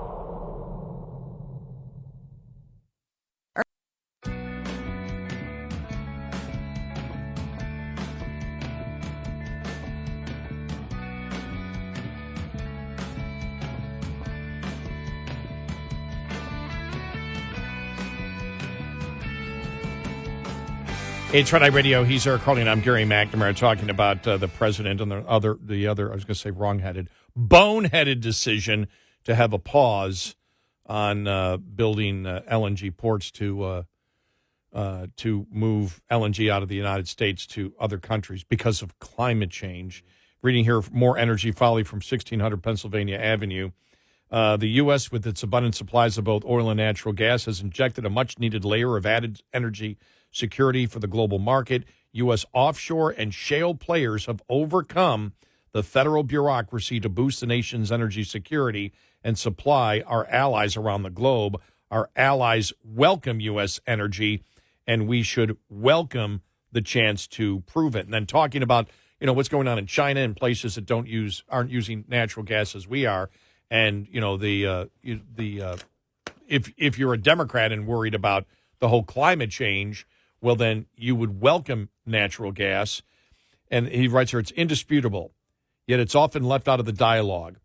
It's Red Eye Radio. He's Eric Carly, and I'm Gary McNamara, talking about the president and the other, I was going to say wrong-headed, boneheaded decision to have a pause on building LNG ports to move LNG out of the United States to other countries because of climate change. Reading here, more energy folly from 1600 Pennsylvania Avenue. The U.S., with its abundant supplies of both oil and natural gas, has injected a much-needed layer of added energy security for the global market. U.S. offshore and shale players have overcome the federal bureaucracy to boost the nation's energy security and supply our allies around the globe. Our allies welcome U.S. energy, and we should welcome the chance to prove it. And then talking about, what's going on in China and places that aren't using natural gas as we are. And, if you're a Democrat and worried about the whole climate change, well, then you would welcome natural gas. And he writes here, it's indisputable, yet it's often left out of the dialogue,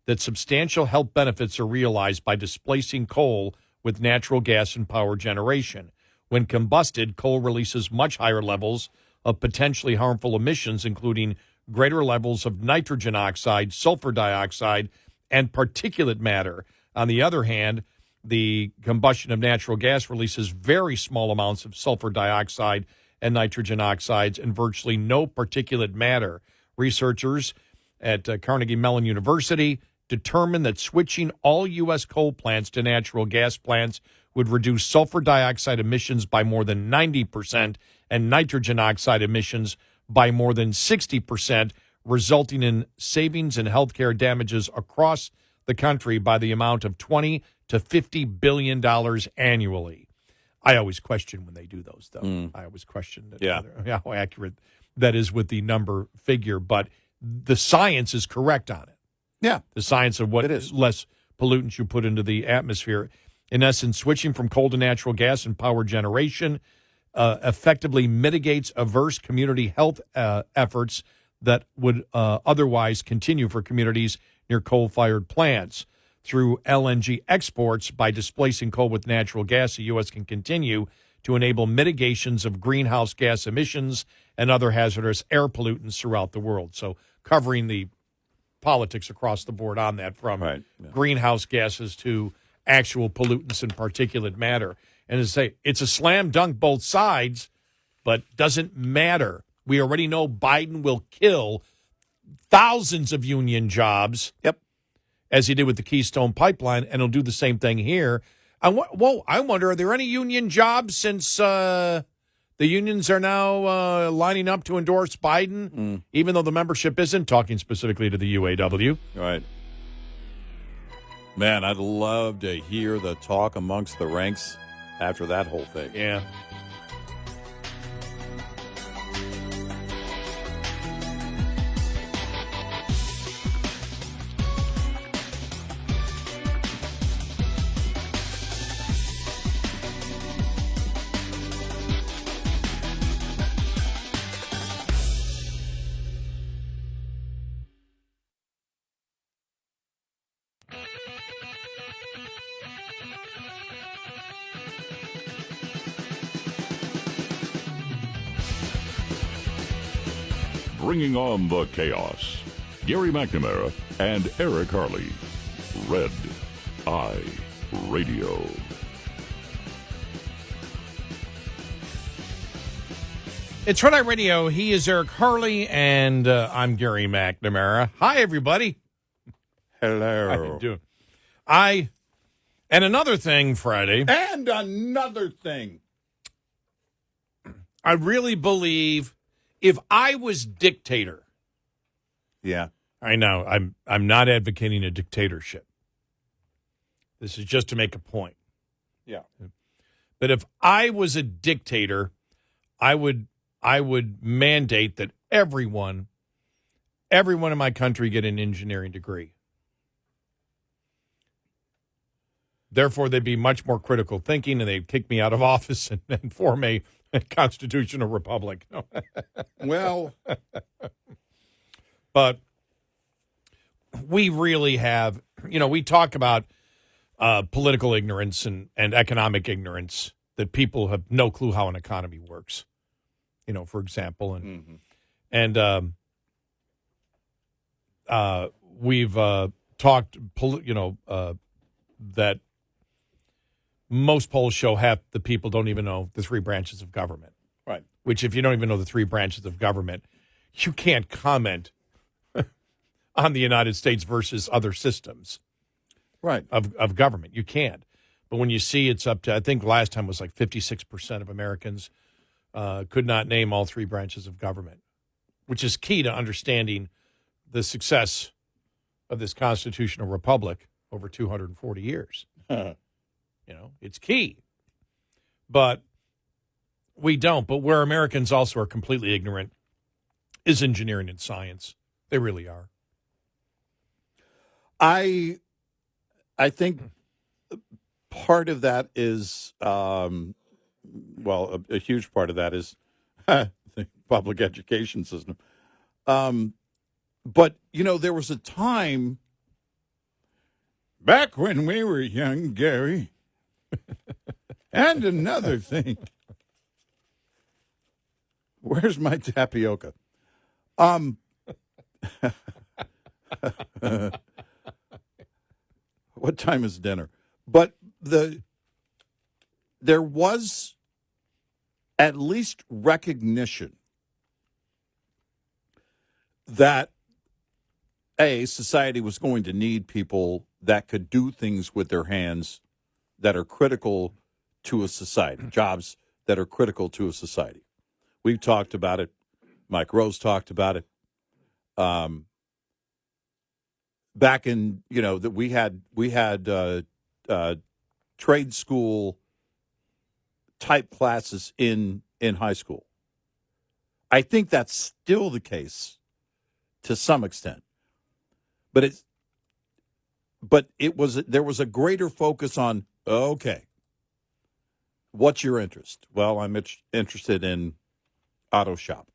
that substantial health benefits are realized by displacing coal with natural gas and power generation. When combusted, coal releases much higher levels of potentially harmful emissions, including greater levels of nitrogen oxide, sulfur dioxide, and particulate matter. On the other hand, the combustion of natural gas releases very small amounts of sulfur dioxide and nitrogen oxides and virtually no particulate matter. Researchers at Carnegie Mellon University determined that switching all U.S. coal plants to natural gas plants would reduce sulfur dioxide emissions by more than 90% and nitrogen oxide emissions by more than 60%, resulting in savings and healthcare damages across the country by the amount of $20 to $50 billion annually. I always question when they do those, though. I always question how accurate that is with the number figure, but the science is correct on it. Yeah. The science of what is less pollutants you put into the atmosphere. In essence, switching from coal to natural gas and power generation effectively mitigates adverse community health efforts that would otherwise continue for communities near coal-fired plants. Through LNG exports, by displacing coal with natural gas, the U.S. can continue to enable mitigations of greenhouse gas emissions and other hazardous air pollutants throughout the world. So covering the politics across the board on that, from greenhouse gases to actual pollutants and particulate matter. And as I say, it's a slam dunk both sides, but doesn't matter. We already know Biden will kill thousands of union jobs. Yep. As he did with the Keystone Pipeline, and he'll do the same thing here. I wonder, are there any union jobs since the unions are now lining up to endorse Biden, even though the membership isn't, talking specifically to the UAW? Right. Man, I'd love to hear the talk amongst the ranks after that whole thing. Yeah. Bringing on the chaos. Gary McNamara and Eric Harley. Red Eye Radio. It's Red Eye Radio. He is Eric Harley, and I'm Gary McNamara. Hi, everybody. Hello. How you doing? And another thing, Friday. And another thing. I really believe if I was dictator. Yeah. I know. I'm not advocating a dictatorship. This is just to make a point. Yeah. But if I was a dictator, I would mandate that everyone in my country get an engineering degree. Therefore, they'd be much more critical thinking, and they'd kick me out of office and form a constitutional republic. Well, but we really have, we talk about political ignorance and economic ignorance, that people have no clue how an economy works, for example. And we've talked, that most polls show half the people don't even know the three branches of government. right. Which, if you don't even know the three branches of government, you can't comment on the United States versus other systems Right. of government. You can't. But when you see it's up to, I think last time was like 56% of Americans could not name all three branches of government, which is key to understanding the success of this constitutional republic over 240 years. It's key. But we don't. But where Americans also are completely ignorant is engineering and science. They really are. I think part of that is, a huge part of that is the public education system. But, there was a time back when we were young, Gary. And another thing. Where's my tapioca? What time is dinner? But there was at least recognition that society was going to need people that could do things with their hands that are critical to a society, jobs that are critical to a society. We've talked about it. Mike Rose talked about it. Back in, that we had trade school type classes in high school. I think that's still the case to some extent, but there was a greater focus on, okay, what's your interest? Well, I'm interested in auto shop.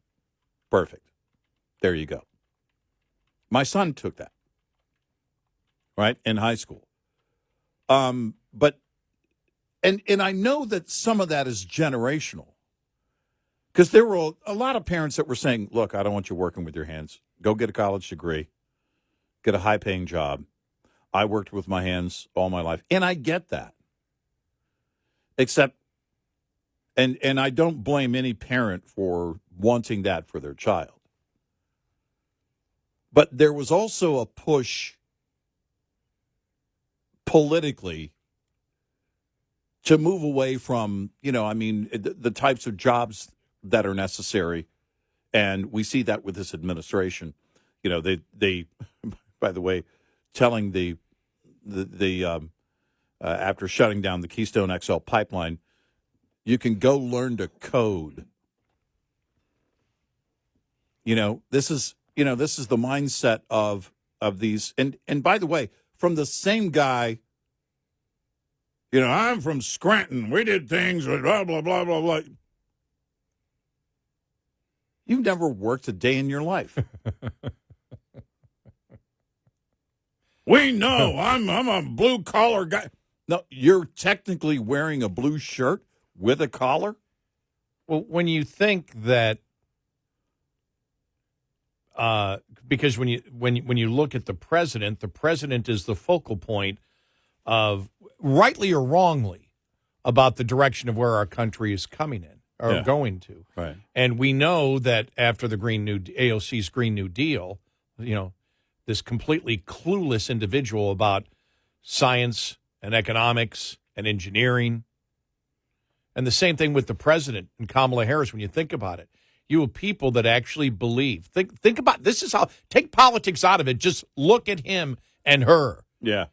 Perfect. There you go. My son took that, right, in high school. But I know that some of that is generational, because there were a lot of parents that were saying, look, I don't want you working with your hands. Go get a college degree, get a high-paying job. I worked with my hands all my life, and I get that. Except, and I don't blame any parent for wanting that for their child. But there was also a push politically to move away from, the types of jobs that are necessary. And we see that with this administration. They by the way, telling the after shutting down the Keystone XL pipeline, you can go learn to code. This is the mindset of these. And by the way, from the same guy, I'm from Scranton. We did things with blah, blah, blah, blah, blah. You've never worked a day in your life. We know. I'm a blue-collar guy. No, you're technically wearing a blue shirt with a collar? Well, when you think that, because when you look at the president is the focal point of, rightly or wrongly, about the direction of where our country is coming in or going to. Right. And we know that after the AOC's Green New Deal, this completely clueless individual about science and economics and engineering. And the same thing with the president and Kamala Harris. When you think about it, you have people that actually believe. Think about this is how, take politics out of it. Just look at him and her. Yeah.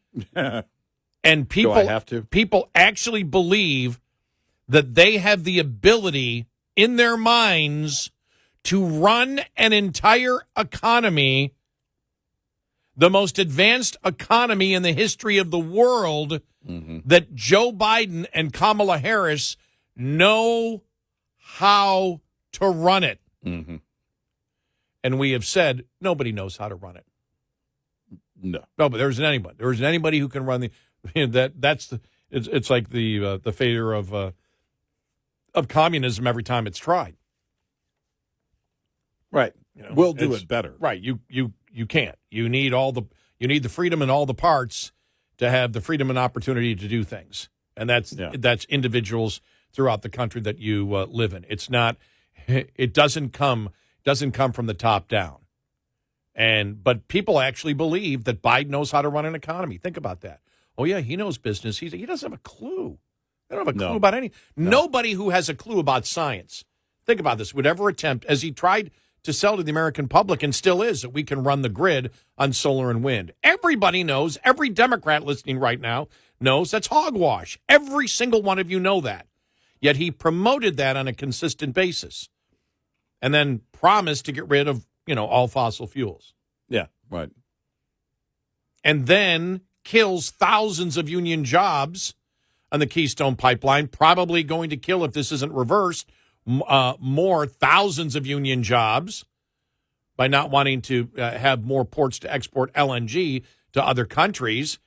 And people, Do I have to? People actually believe that they have the ability in their minds to run an entire economy, the most advanced economy in the history of the world, that Joe Biden and Kamala Harris know how to run it. Mm-hmm. And we have said nobody knows how to run it. No, but there isn't anybody. There isn't anybody who can run the. It's like the failure of communism every time it's tried. Right. We'll do it better. Right. You can't. You need the freedom and all the parts to have the freedom and opportunity to do things. And that's individuals throughout the country that you live in. It's not. It doesn't come from the top down. But people actually believe that Biden knows how to run an economy. Think about that. Oh yeah, he knows business. He doesn't have a clue. They don't have a clue about any. No. Nobody who has a clue about science. Think about this. Would ever attempt, as he tried to sell to the American public and still is, that we can run the grid on solar and wind. Everybody knows. Every Democrat listening right now knows that's hogwash. Every single one of you know that. Yet he promoted that on a consistent basis, and then promised to get rid of all fossil fuels. Yeah, right. And then kills thousands of union jobs on the Keystone Pipeline, probably going to kill, if this isn't reversed, more thousands of union jobs by not wanting to have more ports to export LNG to other countries.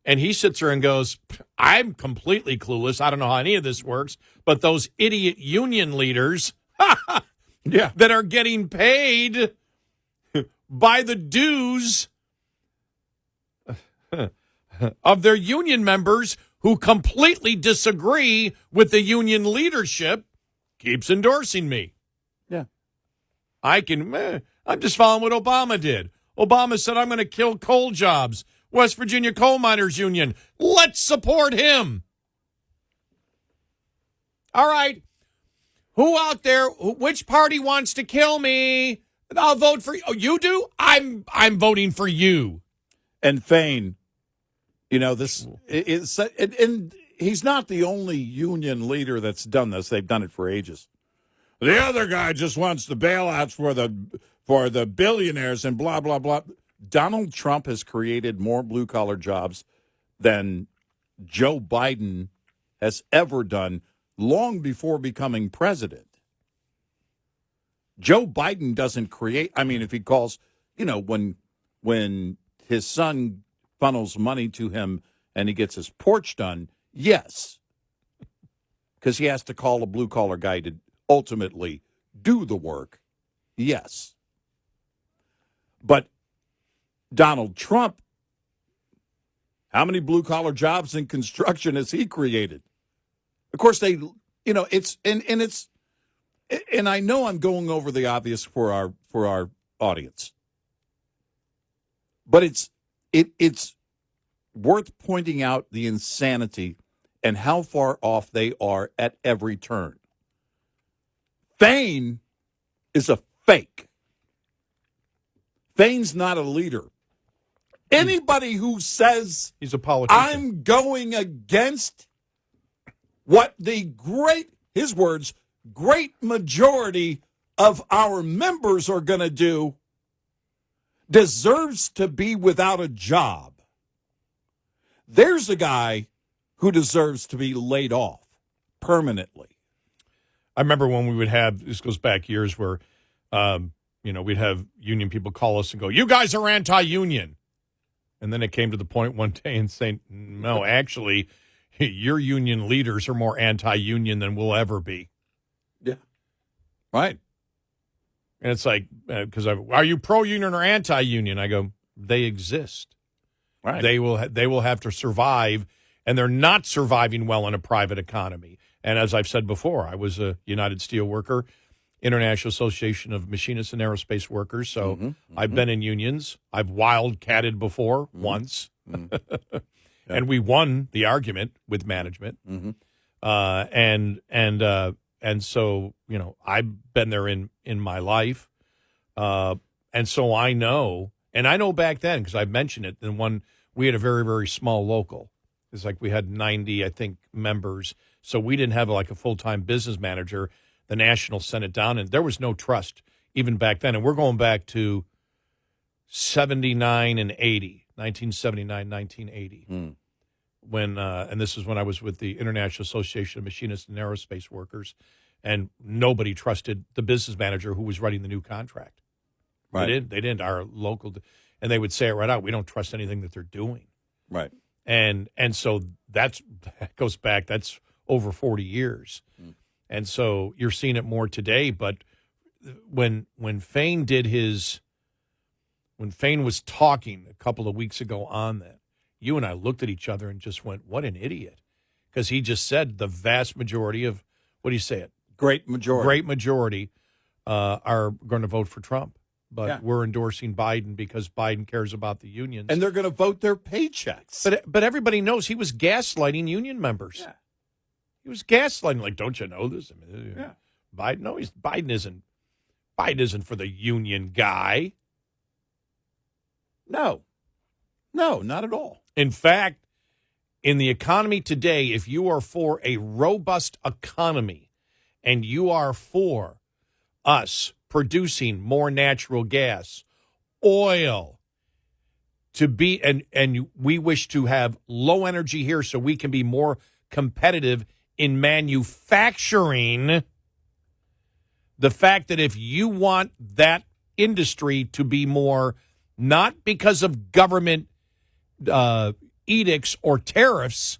And he sits there and goes, I'm completely clueless. I don't know how any of this works. But those idiot union leaders that are getting paid by the dues of their union members who completely disagree with the union leadership keeps endorsing me. Yeah. I'm just following what Obama did. Obama said, I'm going to kill coal jobs. West Virginia Coal Miners Union. Let's support him. All right. Who out there, which party wants to kill me? I'll vote for you. Oh, you do? I'm voting for you. And Fain, this is, and he's not the only union leader that's done this. They've done it for ages. The other guy just wants the bailouts for the billionaires and blah, blah, blah. Donald Trump has created more blue-collar jobs than Joe Biden has ever done long before becoming president. Joe Biden doesn't create, if he calls, when his son funnels money to him and he gets his porch done, yes. Because he has to call a blue-collar guy to ultimately do the work, yes. But Donald Trump, how many blue-collar jobs in construction has he created? Of course, and I know I'm going over the obvious for our audience, but it's worth pointing out the insanity and how far off they are at every turn. Fain is a fake. Fain's not a leader. Anybody who says he's a politician, I'm going against what his words, great majority of our members are going to do, deserves to be without a job. There's a guy who deserves to be laid off permanently. I remember when we would have, this goes back years, where, we'd have union people call us and go, you guys are anti-union. And then it came to the point one day and saying, no, actually, your union leaders are more anti-union than we'll ever be. Yeah. Right. And it's like, because are you pro-union or anti-union? I go, they exist. Right. They will have to survive, and they're not surviving well in a private economy. And as I've said before, I was a United Steelworker, International Association of Machinists and Aerospace Workers. So I've been in unions. I've wildcatted before once. And we won the argument with management. And so, I've been there in my life. And so I know back then, because I've mentioned it, we had a very, very small local. It's like we had 90, I think, members. So we didn't have like a full-time business manager. The National sent it down, and there was no trust even back then. And we're going back to 79 and 80, 1979, 1980. When and this is when I was with the International Association of Machinists and Aerospace Workers, and nobody trusted the business manager who was writing the new contract. Right. They didn't. Our local, and they would say it right out. We don't trust anything that they're doing. Right. And so that goes back. That's over 40 years. And so you're seeing it more today. But when Fain was talking a couple of weeks ago on that, you and I looked at each other and just went, what an idiot. Because he just said the vast majority of, what do you say it? Great majority are going to vote for Trump. But we're endorsing Biden because Biden cares about the unions. And they're going to vote their paychecks. But everybody knows he was gaslighting union members. Yeah. He was gaslighting. Like, don't you know this? Biden isn't for the union guy. No, not at all. In fact, in the economy today, if you are for a robust economy and you are for us producing more natural gas, oil, to be and we wish to have low energy here so we can be more competitive in manufacturing, the fact that if you want that industry to be more, not because of government edicts or tariffs,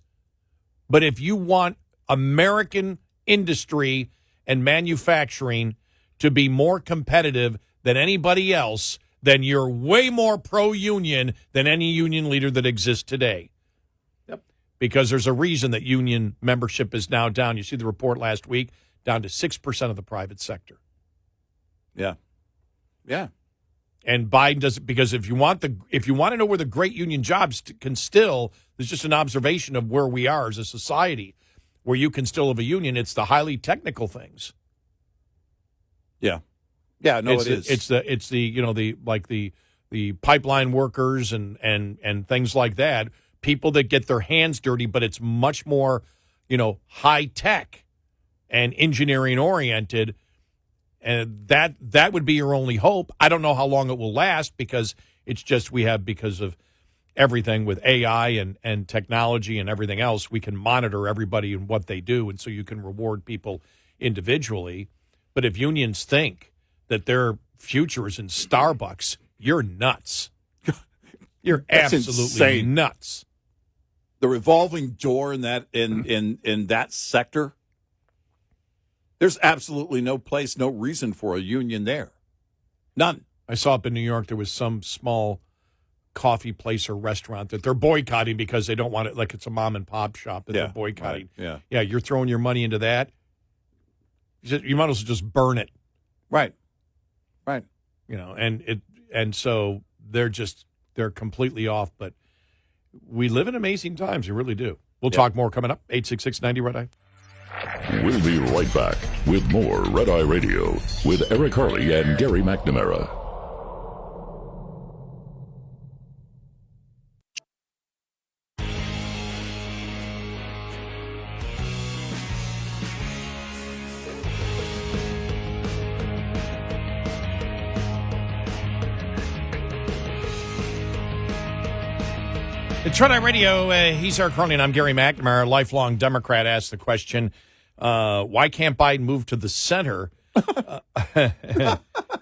but if you want American industry and manufacturing to be more competitive than anybody else, then you're way more pro-union than any union leader that exists today. Yep. Because there's a reason that union membership is now down. You see the report last week, down to 6% of the private sector. Yeah. Yeah. And Biden does it because if you want to know where the great union jobs can still, there's just an observation of where we are as a society, where you can still have a union. It's the highly technical things. Yeah. Yeah, no, it is. It's the pipeline workers and things like that. People that get their hands dirty, but it's much more, high tech and engineering oriented. And that would be your only hope. I don't know how long it will last because it's just because of everything with AI and technology and everything else, we can monitor everybody and what they do, and so you can reward people individually. But if unions think that their future is in Starbucks, you're nuts. You're absolutely insane. Nuts. The revolving door in that sector, there's absolutely no place, no reason for a union there. None. I saw up in New York there was some small coffee place or restaurant that they're boycotting because they don't want it, like it's a mom and pop shop that they're boycotting. Right. Yeah, you're throwing your money into that. You might as well just burn it. Right. And so they're completely off. But we live in amazing times. You really do. We'll talk more coming up. 866-90 Red Eye. We'll be right back with more Red Eye Radio with Eric Harley and Gary McNamara. It's Red Eye Radio. He's Eric Harley, and I'm Gary McNamara. Lifelong Democrat asked the question, why can't Biden move to the center?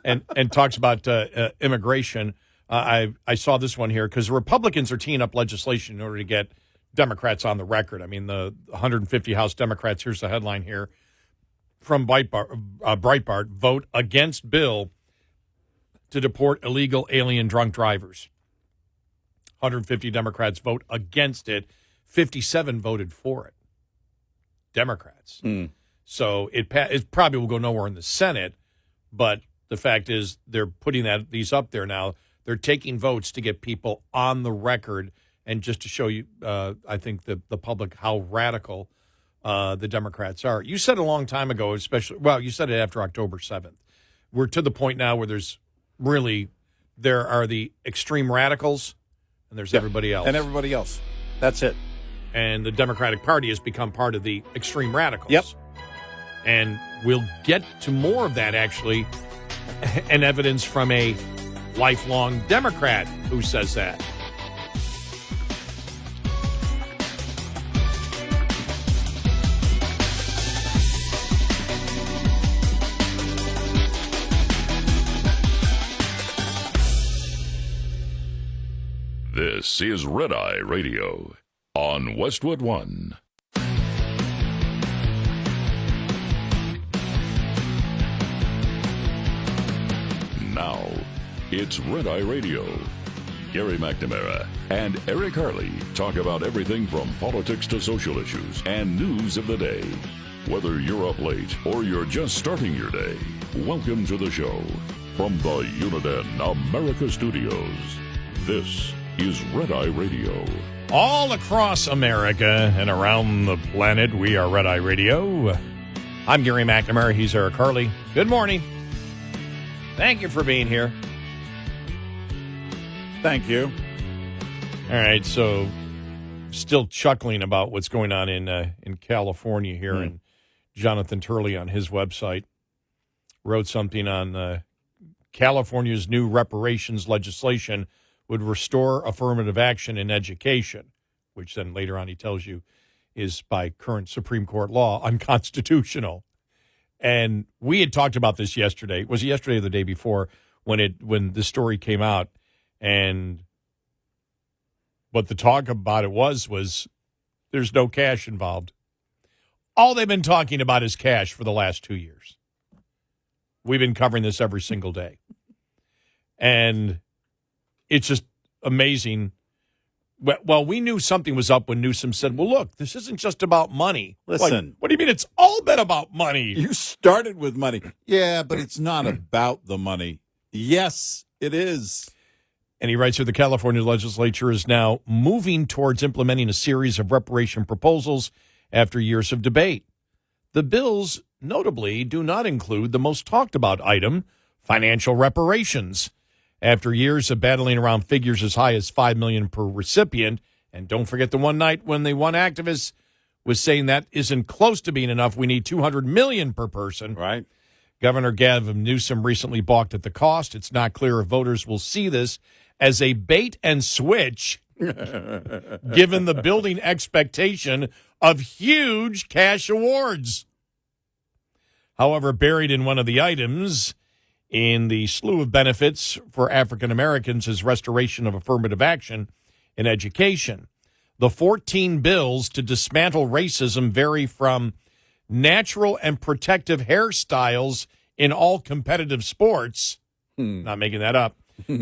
And talks about immigration. I saw this one here because the Republicans are teeing up legislation in order to get Democrats on the record. I mean, the 150 House Democrats, here's the headline here from Breitbart, vote against bill to deport illegal alien drunk drivers. 150 Democrats vote against it. 57 voted for it. Democrats. So it probably will go nowhere in the Senate, but the fact is they're putting these up there now. They're taking votes to get people on the record and just to show you, I think, the public how radical the Democrats are. You said a long time ago, you said it after October 7th. We're to the point now where there are the extreme radicals, and there's everybody else. And everybody else. That's it. And the Democratic Party has become part of the extreme radicals. Yep. And we'll get to more of that, actually, and evidence from a lifelong Democrat who says that. This is Red Eye Radio on Westwood One. Now, it's Red Eye Radio. Gary McNamara and Eric Harley talk about everything from politics to social issues and news of the day. Whether you're up late or you're just starting your day, welcome to the show. From the Uniden America Studios, this is Red Eye Radio. All across America and around the planet, we are Red Eye Radio. I'm Gary McNamara. He's Eric Harley. Good morning. Thank you for being here. Thank you. All right, so still chuckling about what's going on in California here, and Jonathan Turley on his website wrote something on California's new reparations legislation would restore affirmative action in education, which then later on he tells you is by current Supreme Court law unconstitutional. And we had talked about this yesterday. Was it yesterday or the day before when the story came out? And what the talk about it was there's no cash involved. All they've been talking about is cash for the last 2 years. We've been covering this every single day. And it's just amazing. Well, we knew something was up when Newsom said, well, look, this isn't just about money. Listen. Like, what do you mean it's all been about money? You started with money. Yeah, but it's not about the money. Yes, it is. And he writes here, the California legislature is now moving towards implementing a series of reparation proposals after years of debate. The bills, notably, do not include the most talked about item, financial reparations. After years of battling around figures as high as $5 million per recipient, and don't forget the one night when the one activist was saying that isn't close to being enough, we need $200 million per person. Right. Governor Gavin Newsom recently balked at the cost. It's not clear if voters will see this as a bait and switch, given the building expectation of huge cash awards. However, buried in one of the items in the slew of benefits for African Americans is restoration of affirmative action in education. The 14 bills to dismantle racism vary from natural and protective hairstyles in all competitive sports, not making that up,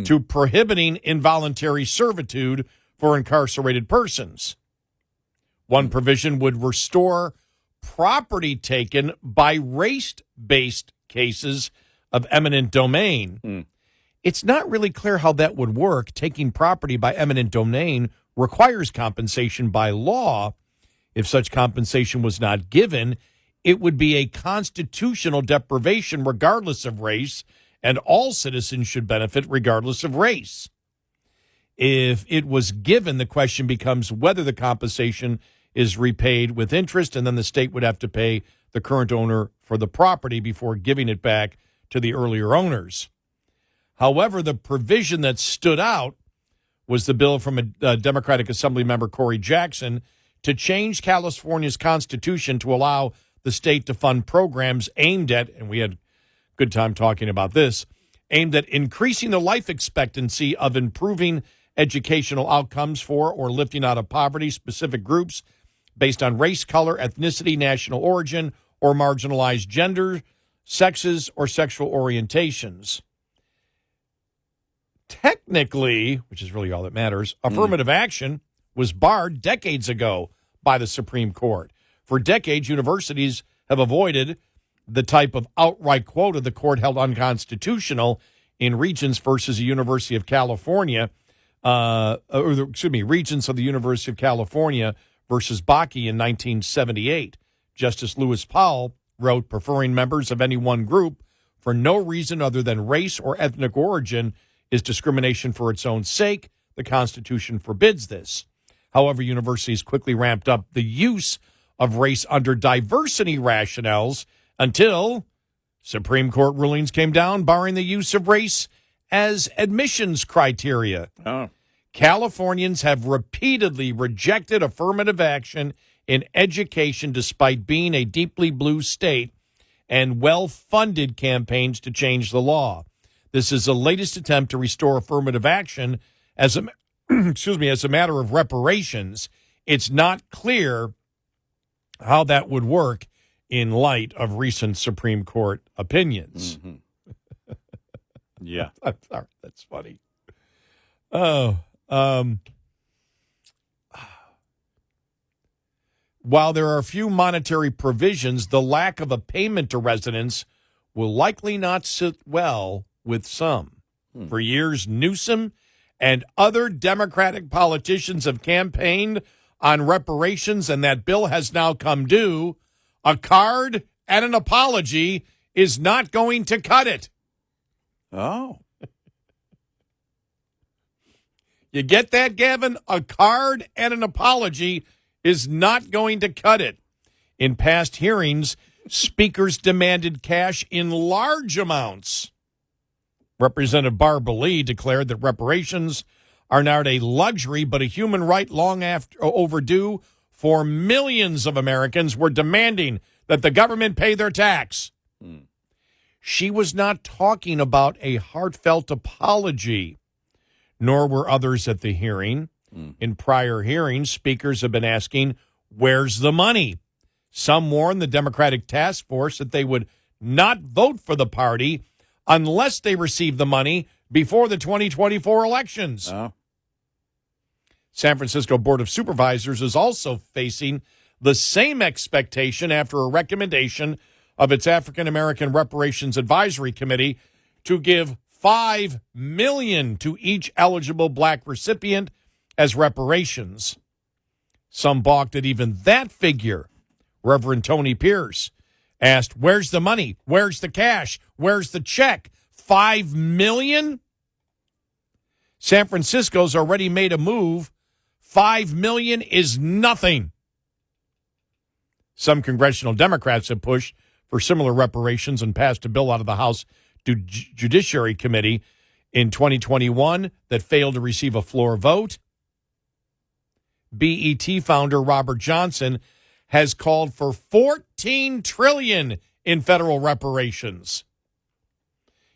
to prohibiting involuntary servitude for incarcerated persons. One provision would restore property taken by race-based cases of eminent domain. It's not really clear how that would work. Taking property by eminent domain requires compensation by law. If such compensation was not given, it would be a constitutional deprivation regardless of race, and all citizens should benefit regardless of race. If it was given, the question becomes whether the compensation is repaid with interest, and then the state would have to pay the current owner for the property before giving it back to the earlier owners. However, the provision that stood out was the bill from a Democratic Assembly member, Corey Jackson, to change California's constitution to allow the state to fund programs aimed at, and we had a good time talking about this, aimed at increasing the life expectancy of improving educational outcomes for or lifting out of poverty specific groups based on race, color, ethnicity, national origin, or marginalized gender, sexes, or sexual orientations. Technically, which is really all that matters, affirmative action was barred decades ago by the Supreme Court. For decades, universities have avoided the type of outright quota the court held unconstitutional in Regents versus the University of California, Regents of the University of California versus Bakke in 1978. Justice Lewis Powell wrote, preferring members of any one group for no reason other than race or ethnic origin is discrimination for its own sake. The Constitution forbids this. However, universities quickly ramped up the use of race under diversity rationales until Supreme Court rulings came down barring the use of race as admissions criteria. Oh. Californians have repeatedly rejected affirmative action in education despite being a deeply blue state and well-funded campaigns to change the law. This is the latest attempt to restore affirmative action as a as a matter of reparations. It's not clear how that would work in light of recent Supreme Court opinions. Mm-hmm. Yeah. I'm sorry, that's funny. Oh, while there are a few monetary provisions, the lack of a payment to residents will likely not sit well with some. For years, Newsom and other Democratic politicians have campaigned on reparations, and that bill has now come due. A card and an apology is not going to cut it. Oh. You get that, Gavin? A card and an apology is not going to cut it. In past hearings, speakers demanded cash in large amounts. Representative Barbara Lee declared that reparations are not a luxury but a human right long overdue for millions of Americans were demanding that the government pay their tax. She was not talking about a heartfelt apology, nor were others at the hearing. In prior hearings, speakers have been asking, where's the money? Some warned the Democratic task force that they would not vote for the party unless they received the money before the 2024 elections. San Francisco Board of Supervisors is also facing the same expectation after a recommendation of its African American Reparations Advisory Committee to give $5 million to each eligible black recipient as reparations. Some balked at even that figure. Reverend Tony Pierce asked, "Where's the money? Where's the cash? Where's the check? $5 million?" San Francisco's already made a move. $5 million is nothing. Some congressional Democrats have pushed for similar reparations and passed a bill out of the House Judiciary Committee in 2021 that failed to receive a floor vote. BET founder Robert Johnson has called for $14 trillion in federal reparations.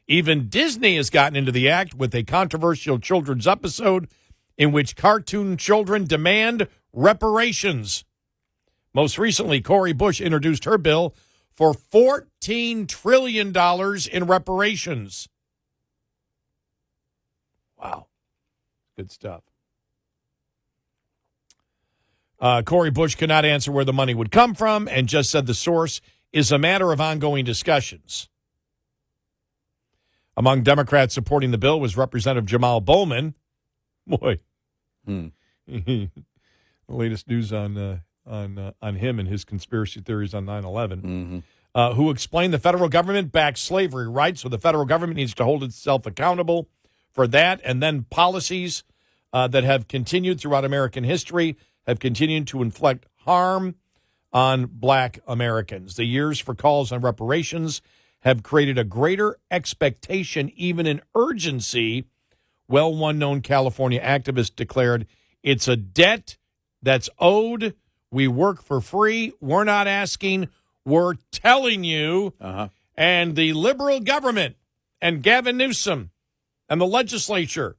Even Disney has gotten into the act with a controversial children's episode in which cartoon children demand reparations. Most recently, Cori Bush introduced her bill for $14 trillion in reparations. Wow. Good stuff. Cori Bush cannot answer where the money would come from and just said the source is a matter of ongoing discussions. Among Democrats supporting the bill was Representative Jamal Bowman. Boy. The latest news on him and his conspiracy theories on 9/11, who explained the federal government backs slavery rights, so the federal government needs to hold itself accountable for that, and then policies that have continued throughout American history have continued to inflict harm on black Americans. The years for calls on reparations have created a greater expectation, even an urgency. Well, one known California activist declared, "It's a debt that's owed. We work for free. We're not asking. We're telling you." And the liberal government and Gavin Newsom and the legislature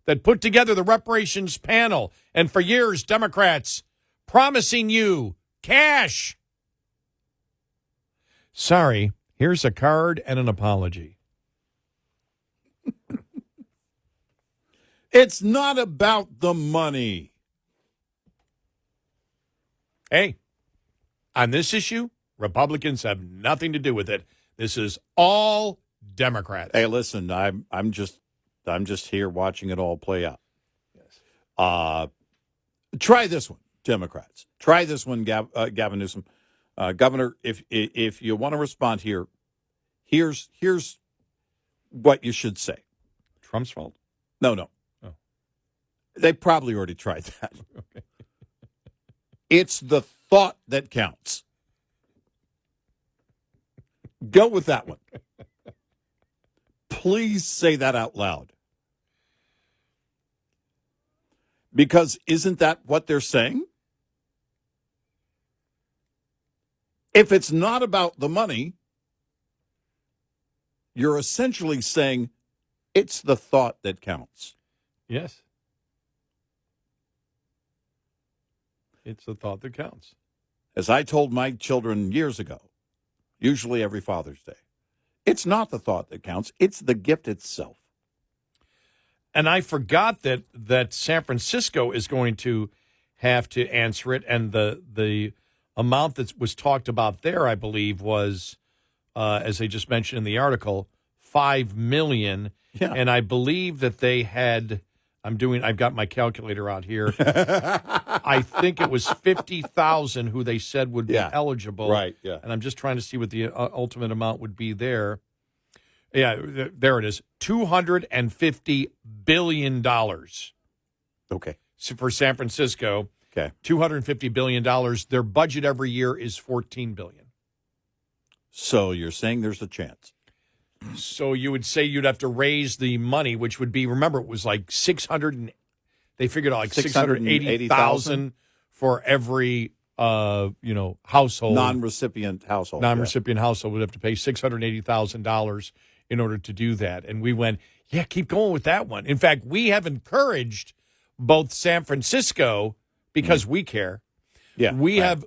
that put together the reparations panel, and for years, Democrats promising you cash. Sorry, here's a card and an apology. It's not about the money. Hey, on this issue, Republicans have nothing to do with it. This is all Democrats. Hey, listen, I'm just here watching it all play out. Yes. Try this one, Democrats. Try this one, Gavin Newsom. Governor, if you want to respond here, here's what you should say. Trump's fault? No. Oh. They probably already tried that. Okay. It's the thought that counts. Go with that one. Please say that out loud. Because isn't that what they're saying? If it's not about the money, you're essentially saying it's the thought that counts. Yes. It's the thought that counts. As I told my children years ago, usually every Father's Day, it's not the thought that counts, it's the gift itself. And I forgot that San Francisco is going to have to answer it, and the amount that was talked about there, I believe, was, as they just mentioned in the article, $5 million. Yeah. And I believe that they had, I've got my calculator out here. I think it was 50,000 who they said would be eligible. Right, yeah. And I'm just trying to see what the ultimate amount would be there. Yeah, there it is. $250 billion. Okay. For San Francisco. Okay. $250 billion. Their budget every year is $14 billion. So you're saying there's a chance. So you would say you'd have to raise the money, which would be, remember, it was like they figured out like 680,000 for every household. Non-recipient household. Non-recipient household would have to pay $680,000 in order to do that. And we went, yeah, keep going with that one. In fact, we have encouraged both San Francisco, because we care. Yeah. We have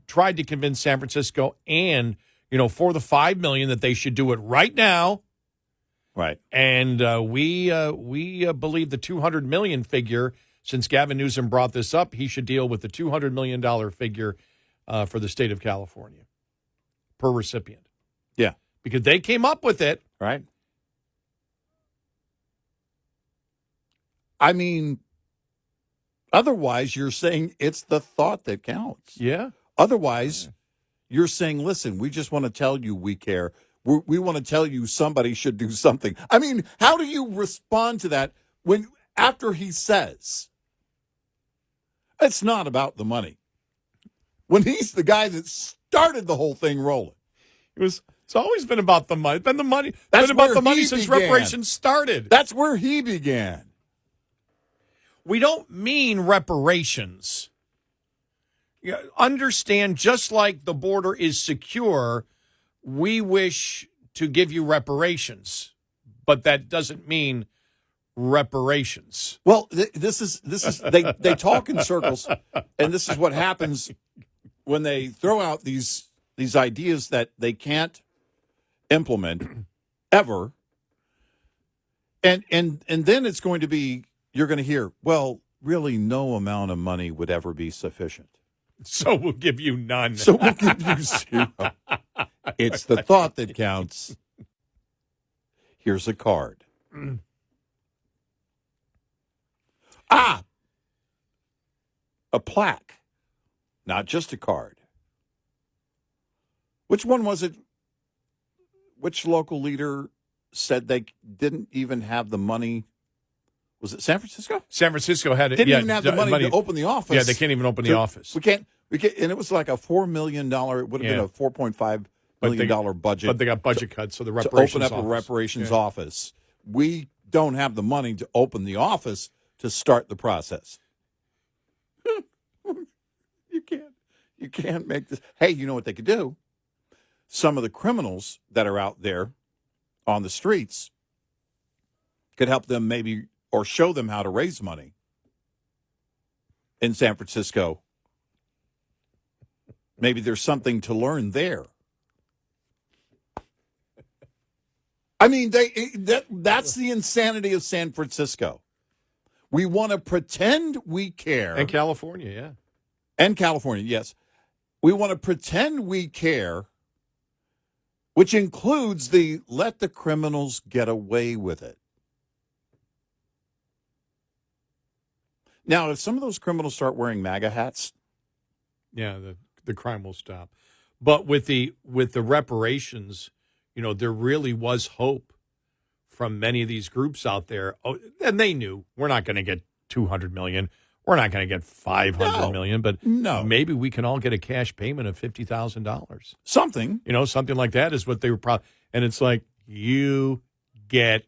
tried to convince San Francisco and, for the $5 million that they should do it right now. Right. And we believe the $200 million figure. Since Gavin Newsom brought this up, he should deal with the $200 million figure for the state of California per recipient. Yeah. Because they came up with it. Right. I mean, otherwise you're saying it's the thought that counts. Yeah. Otherwise, you're saying, listen, we just want to tell you we care. We want to tell you somebody should do something. I mean, how do you respond to that when after he says it's not about the money? When he's the guy that started the whole thing rolling. It's always been about the money. Been the money. That's been about where the money he since began. reparations started. That's where he began. We don't mean reparations. You understand, just like the border is secure, we wish to give you reparations, but that doesn't mean reparations. Well, this is they talk in circles, and this is what happens when they throw out these ideas that they can't implement ever. And then it's going to be, you're going to hear, well, really no amount of money would ever be sufficient. So we'll give you none. So we'll give you zero. It's the thought that counts. Here's a card. A plaque, not just a card. Which one was it? Which local leader said they didn't even have the money? Was it San Francisco? San Francisco had it. Didn't even have the money to open the office. Yeah, they can't even open the office. We can't, and it was like a $4 million. It would have been a $4.5 million budget. But they got budget cuts, so the reparations to open up a reparations office. We don't have the money to open the office to start the process. You can't make this. Hey, you know what they could do? Some of the criminals that are out there on the streets could help them maybe, or show them how to raise money in San Francisco. Maybe there's something to learn there. I mean, that's the insanity of San Francisco. We want to pretend we care. And California, yeah. And California, yes. We want to pretend we care, which includes the let the criminals get away with it. Now, if some of those criminals start wearing MAGA hats, yeah, the crime will stop. But with the reparations, there really was hope from many of these groups out there. Oh, and they knew we're not going to get $200 million. We're not going to get $500 million, but maybe we can all get a cash payment of $50,000. Something. Something like that is what they were probably. And it's like, you get,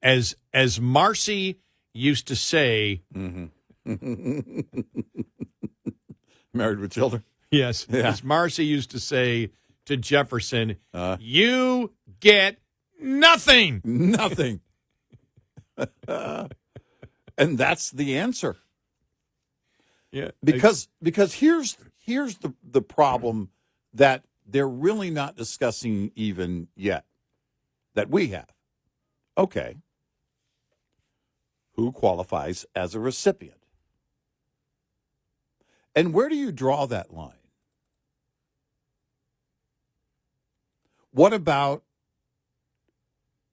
as Marcy used to say. Married with Children? Yes. Yeah. As Marcy used to say to Jefferson, you get nothing. Nothing. And that's the answer. Yeah. Because here's the problem that they're really not discussing even yet, that we have. Okay. Who qualifies as a recipient? And where do you draw that line? What about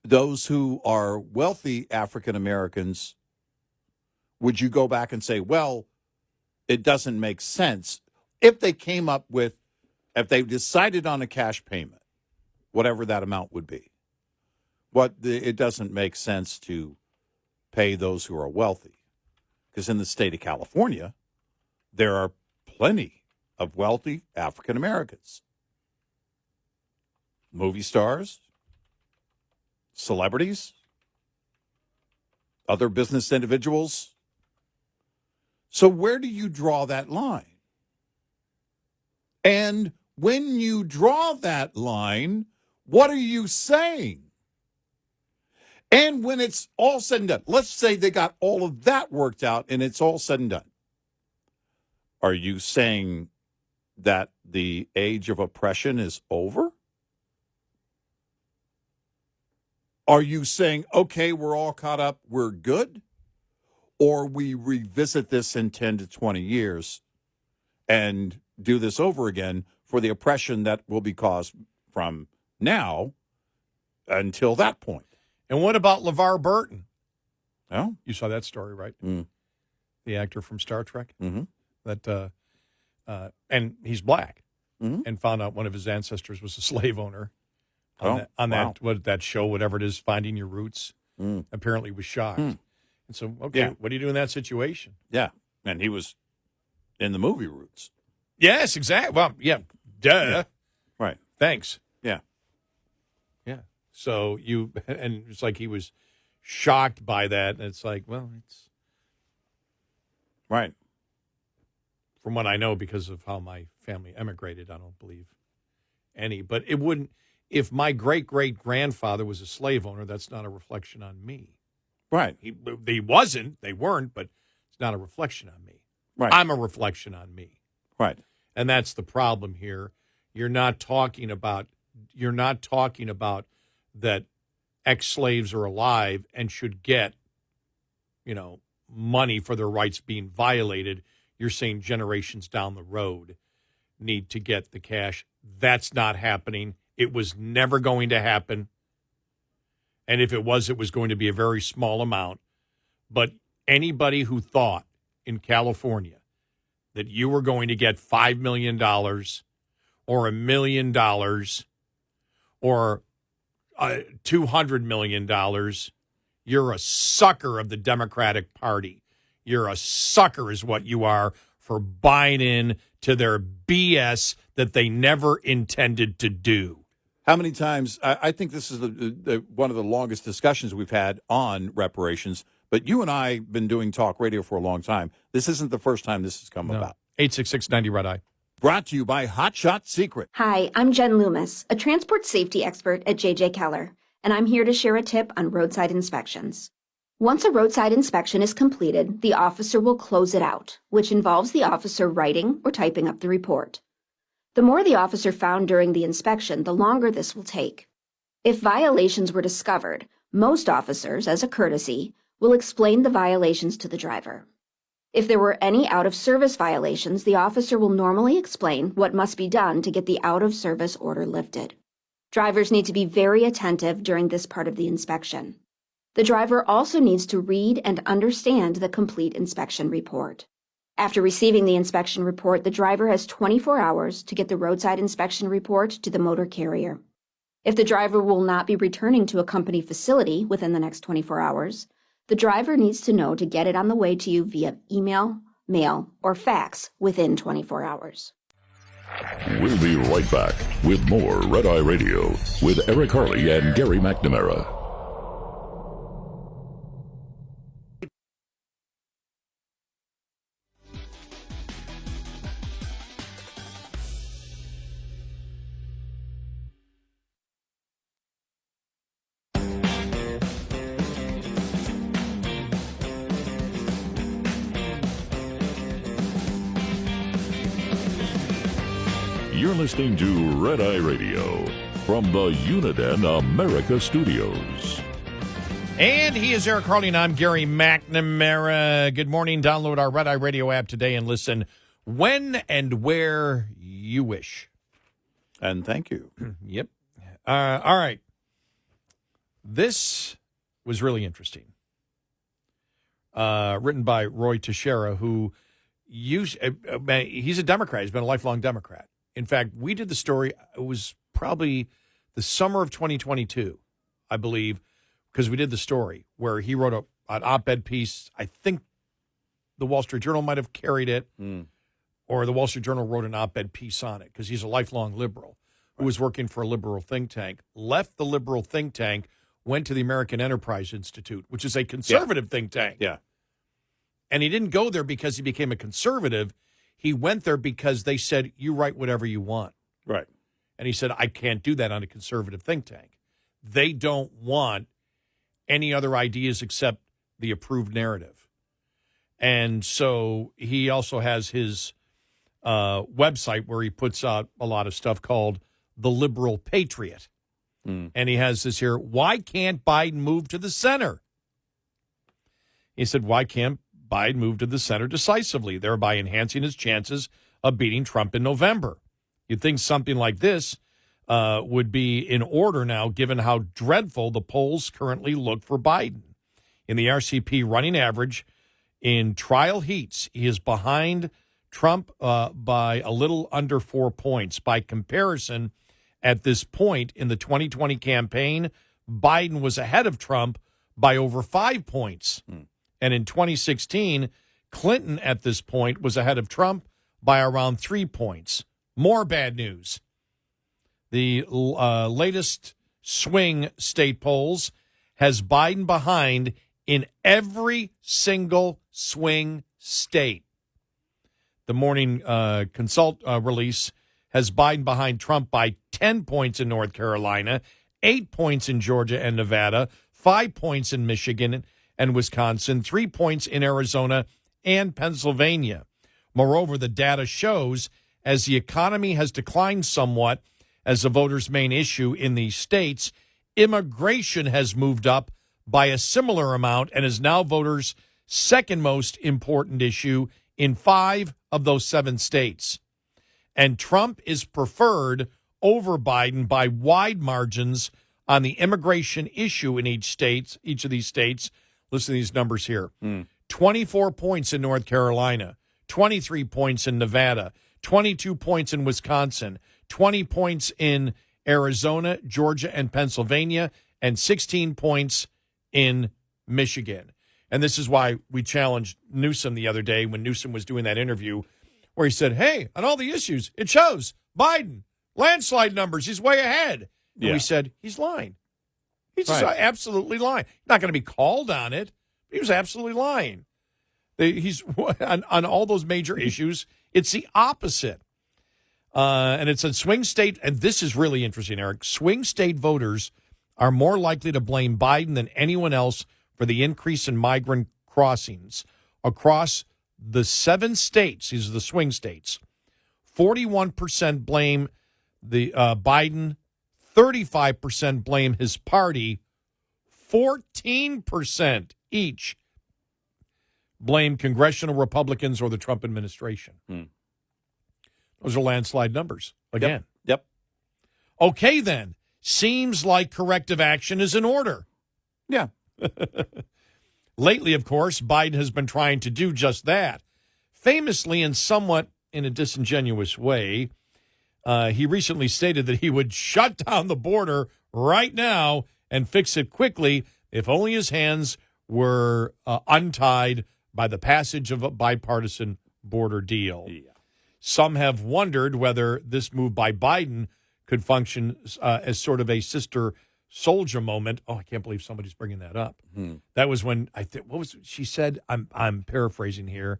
those who are wealthy African Americans? Would you go back and say, well, it doesn't make sense if they came up with, if they decided on a cash payment, whatever that amount would be, it doesn't make sense to pay those who are wealthy? Because in the state of California, there are plenty of wealthy African Americans. Movie stars, celebrities, other business individuals. So where do you draw that line? And when you draw that line, what are you saying? And when it's all said and done, let's say they got all of that worked out and it's all said and done. Are you saying that the age of oppression is over? Are you saying, okay, we're all caught up, we're good? Or we revisit this in 10 to 20 years and do this over again for the oppression that will be caused from now until that point? And what about LeVar Burton? Oh, You saw that story, right? Mm. The actor from Star Trek. Mm-hmm. That and he's black, Mm-hmm. and found out one of his ancestors was a slave owner. On wow. that show, whatever it is, Finding Your Roots. Mm. Apparently was shocked. Mm. And so, okay, Yeah. what do you do in that situation? Yeah. And he was in the movie Roots. Yes, exactly. Well, yeah, duh. Yeah. Right. Thanks. Yeah. Yeah. So and it's like he was shocked by that. And it's like, well, it's Right. from what I know, because of how my family emigrated, I don't believe any. But it wouldn't, if my great-great-grandfather was a slave owner, that's not a reflection on me. Right. They weren't, but it's not a reflection on me. Right. I'm a reflection on me. Right. And that's the problem here. You're not talking about that ex-slaves are alive and should get, money for their rights being violated. You're saying generations down the road need to get the cash. That's not happening. It was never going to happen. And if it was going to be a very small amount. But anybody who thought in California that you were going to get $5 million or $1 million or $200 million, you're a sucker of the Democratic Party. You're a sucker is what you are for buying in to their BS that they never intended to do. How many times? I think this is one of the longest discussions we've had on reparations. But you and I have been doing talk radio for a long time. This isn't the first time this has come about. 866-90 Red Eye. Brought to you by Hot Shot Secret. Hi, I'm Jen Loomis, a transport safety expert at JJ Keller, and I'm here to share a tip on roadside inspections. Once a roadside inspection is completed, the officer will close it out, which involves the officer writing or typing up the report. The more the officer found during the inspection, the longer this will take. If violations were discovered, most officers, as a courtesy, will explain the violations to the driver. If there were any out-of-service violations, the officer will normally explain what must be done to get the out-of-service order lifted. Drivers need to be very attentive during this part of the inspection. The driver also needs to read and understand the complete inspection report. After receiving the inspection report, the driver has 24 hours to get the roadside inspection report to the motor carrier. If the driver will not be returning to a company facility within the next 24 hours, the driver needs to know to get it on the way to you via email, mail, or fax within 24 hours. We'll be right back with more Red Eye Radio with Eric Harley and Gary McNamara. You're listening to Red Eye Radio from the Uniden America Studios. And he is Eric Harley, and I'm Gary McNamara. Good morning. Download our Red Eye Radio app today and listen when and where you wish. And thank you. Yep. All right. This was really interesting. Written by Roy Teixeira, who he's a Democrat. He's been a lifelong Democrat. In fact, we did the story, it was probably the summer of 2022, I believe, because we did the story where he wrote an op-ed piece. I think the Wall Street Journal might have carried it, or the Wall Street Journal wrote an op-ed piece on it, because he's a lifelong liberal who was working for a liberal think tank, left the liberal think tank, went to the American Enterprise Institute, which is a conservative think tank. Yeah. And he didn't go there because he became a conservative. He went there because they said, you write whatever you want. Right. And he said, I can't do that on a conservative think tank. They don't want any other ideas except the approved narrative. And so he also has his website where he puts out a lot of stuff called The Liberal Patriot. And he has this here, why can't Biden move to the center? He said, why can't Biden move to the center decisively, thereby enhancing his chances of beating Trump in November? You'd think something like this would be in order now, given how dreadful the polls currently look for Biden. In the RCP running average in trial heats, he is behind Trump by a little under 4 points. By comparison, at this point in the 2020 campaign, Biden was ahead of Trump by over 5 points. And in 2016, Clinton at this point was ahead of Trump by around 3 points. More bad news. The latest swing state polls has Biden behind in every single swing state. The morning consult release has Biden behind Trump by 10 points in North Carolina, 8 points in Georgia and Nevada, 5 points in Michigan and Wisconsin, 3 points in Arizona and Pennsylvania. Moreover, the data shows as the economy has declined somewhat as the voters' main issue in these states, immigration has moved up by a similar amount and is now voters' second most important issue in 5 of those 7 states. And Trump is preferred over Biden by wide margins on the immigration issue in each of these states. Listen to these numbers here. 24 points in North Carolina, 23 points in Nevada, 22 points in Wisconsin, 20 points in Arizona, Georgia, and Pennsylvania, and 16 points in Michigan. And this is why we challenged Newsom the other day when Newsom was doing that interview where he said, hey, on all the issues, it shows Biden, landslide numbers, he's way ahead. And we said, he's lying. He's just absolutely lying. Not going to be called on it. He was absolutely lying. He's on all those major issues. It's the opposite. And it's a swing state. And this is really interesting, Eric. Swing state voters are more likely to blame Biden than anyone else for the increase in migrant crossings across the 7 states. These are the swing states. 41% blame the Biden. 35% blame his party. 14% each blame congressional Republicans or the Trump administration. Those are landslide numbers again. Yep. Okay, then. Seems like corrective action is in order. Yeah. Lately, of course, Biden has been trying to do just that. Famously and somewhat in a disingenuous way, he recently stated that he would shut down the border right now and fix it quickly if only his hands were untied by the passage of a bipartisan border deal. Yeah. Some have wondered whether this move by Biden could function as sort of a sister soldier moment. Oh, I can't believe somebody's bringing that up. That was when what was she said? I'm paraphrasing here.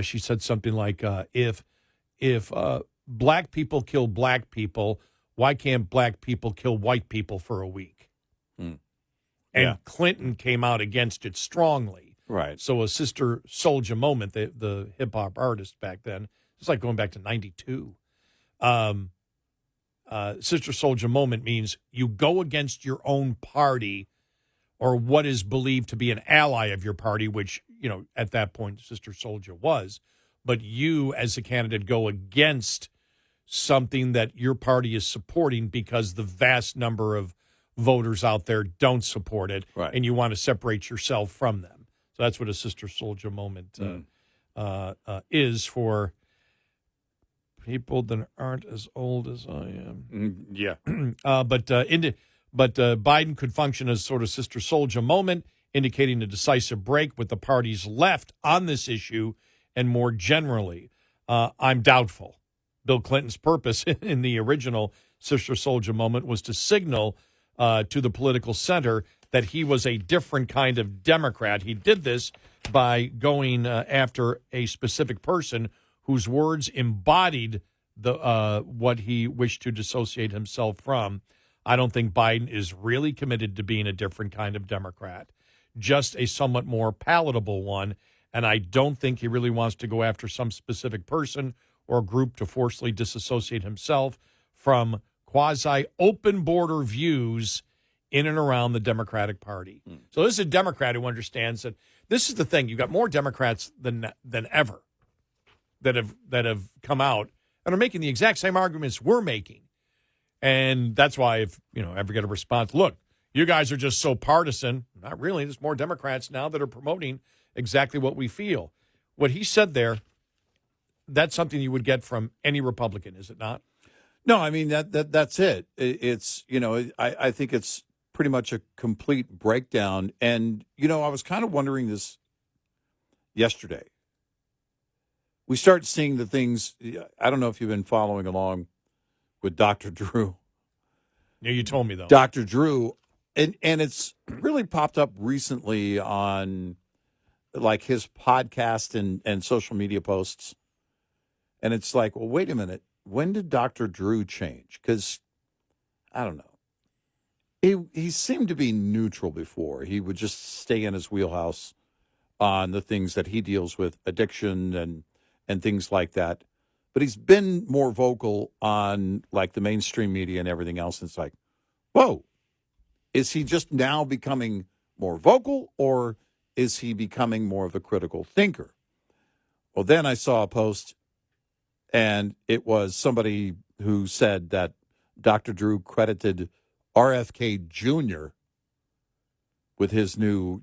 She said something like, "If black people kill black people, why can't black people kill white people for a week?" And Clinton came out against it strongly. Right. So a sister soldier moment. The hip hop artist back then. It's like going back to '92. Sister soldier moment means you go against your own party or what is believed to be an ally of your party, which, at that point, Sister Soldier was. But you, as a candidate, go against something that your party is supporting because the vast number of voters out there don't support it, and you want to separate yourself from them. So that's what a Sister Soldier moment is for people that aren't as old as I am. But Biden could function as sort of Sister Soldier moment, indicating a decisive break with the party's left on this issue, and more generally, I'm doubtful. Bill Clinton's purpose in the original Sister Soldier moment was to signal to the political center that he was a different kind of Democrat. He did this by going after a specific person whose words embodied what he wished to dissociate himself from. I don't think Biden is really committed to being a different kind of Democrat, just a somewhat more palatable one. And I don't think he really wants to go after some specific person or group to forcibly disassociate himself from, quasi-open border views in and around the Democratic Party. So this is a Democrat who understands that this is the thing. You've got more Democrats than ever that have come out and are making the exact same arguments we're making. And that's why if, ever get a response, look, you guys are just so partisan. Not really. There's more Democrats now that are promoting exactly what we feel. What he said there, that's something you would get from any Republican, is it not? No, I mean, that's it. It's, I think it's pretty much a complete breakdown. And, I was kind of wondering this yesterday. We start seeing the things, I don't know if you've been following along with Dr. Drew. Yeah, you told me, though. Dr. Drew, and it's really popped up recently on, like, his podcast and social media posts. And it's like, well, wait a minute. When did Dr. Drew change? Because, I don't know. He seemed to be neutral before. He would just stay in his wheelhouse on the things that he deals with, addiction and things like that. But he's been more vocal on, like, the mainstream media and everything else. And it's like, whoa, is he just now becoming more vocal, or is he becoming more of a critical thinker? Well, then I saw a post, and it was somebody who said that Dr. Drew credited RFK Jr. with his new,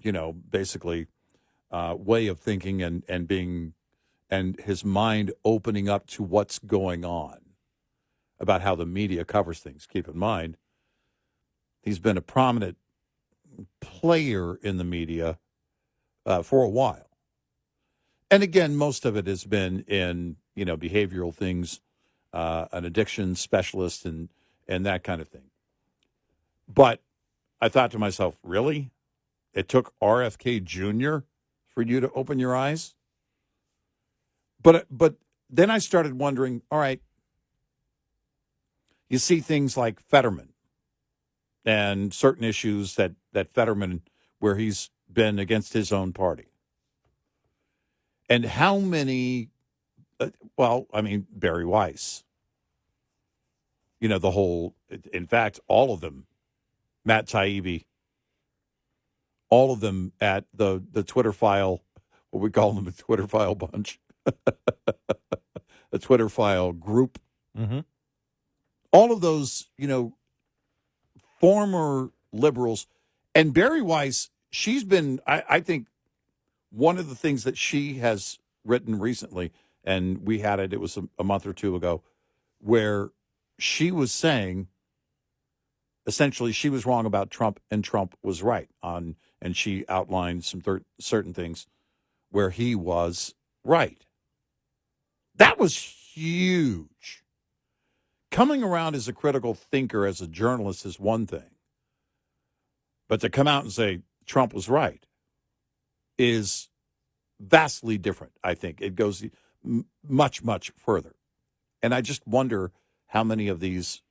basically way of thinking and being, and his mind opening up to what's going on about how the media covers things. Keep in mind, he's been a prominent player in the media for a while. And again, most of it has been in, behavioral things, an addiction specialist and that kind of thing. But I thought to myself, really? It took RFK Jr. for you to open your eyes? But then I started wondering, all right, you see things like Fetterman and certain issues that Fetterman, where he's been against his own party. And how many, Barry Weiss, the whole, in fact, all of them, Matt Taibbi, all of them at the Twitter file, what we call them, the Twitter file bunch, the Twitter file group. Mm-hmm. All of those, former liberals. And Barry Weiss, she's been, I think, one of the things that she has written recently, and we had it was a month or two ago, where she was saying, essentially, she was wrong about Trump and Trump was right on, and she outlined some certain things where he was right. That was huge. Coming around as a critical thinker, as a journalist, is one thing. But to come out and say Trump was right is vastly different, I think. It goes much, much further. And I just wonder how many of these,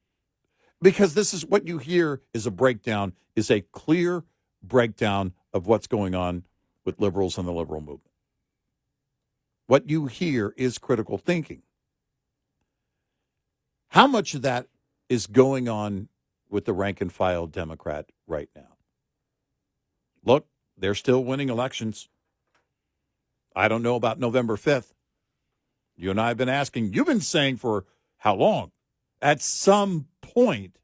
because this is what you hear is a breakdown, is a clear breakdown of what's going on with liberals and the liberal movement. What you hear is critical thinking. How much of that is going on with the rank and file Democrat right now? Look, they're still winning elections. I don't know about November 5th. You and I have been asking, you've been saying for how long? At some point,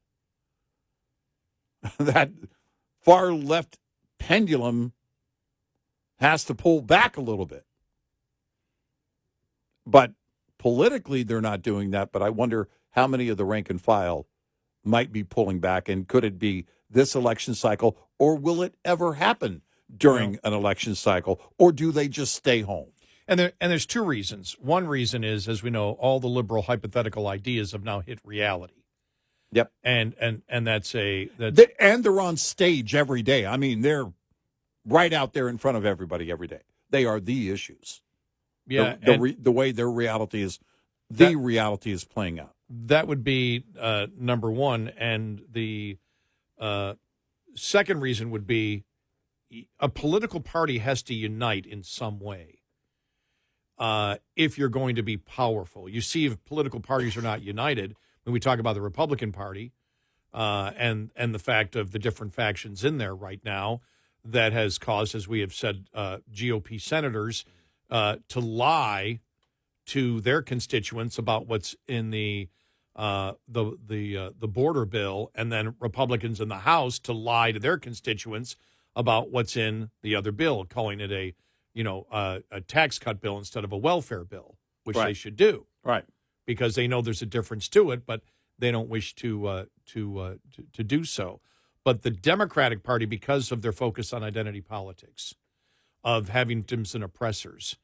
that far left pendulum has to pull back a little bit. But politically, they're not doing that. But I wonder how many of the rank and file might be pulling back, and could it be this election cycle, or will it ever happen during an election cycle, or do they just stay home? And there's two reasons. One reason is, as we know, all the liberal hypothetical ideas have now hit reality. Yep. And that's and they're on stage every day. I mean, they're right out there in front of everybody every day. They are the issues. Yeah. The way their reality is, reality is playing out. That would be number one. And the second reason would be a political party has to unite in some way if you're going to be powerful. You see, if political parties are not united, when we talk about the Republican Party and the fact of the different factions in there right now that has caused, as we have said, GOP senators to lie to their constituents about what's in the border bill, and then Republicans in the House to lie to their constituents about what's in the other bill, calling it a tax cut bill instead of a welfare bill, which they should do, right? Because they know there's a difference to it, but they don't wish to do so. But the Democratic Party, because of their focus on identity politics, of having victims and oppressors,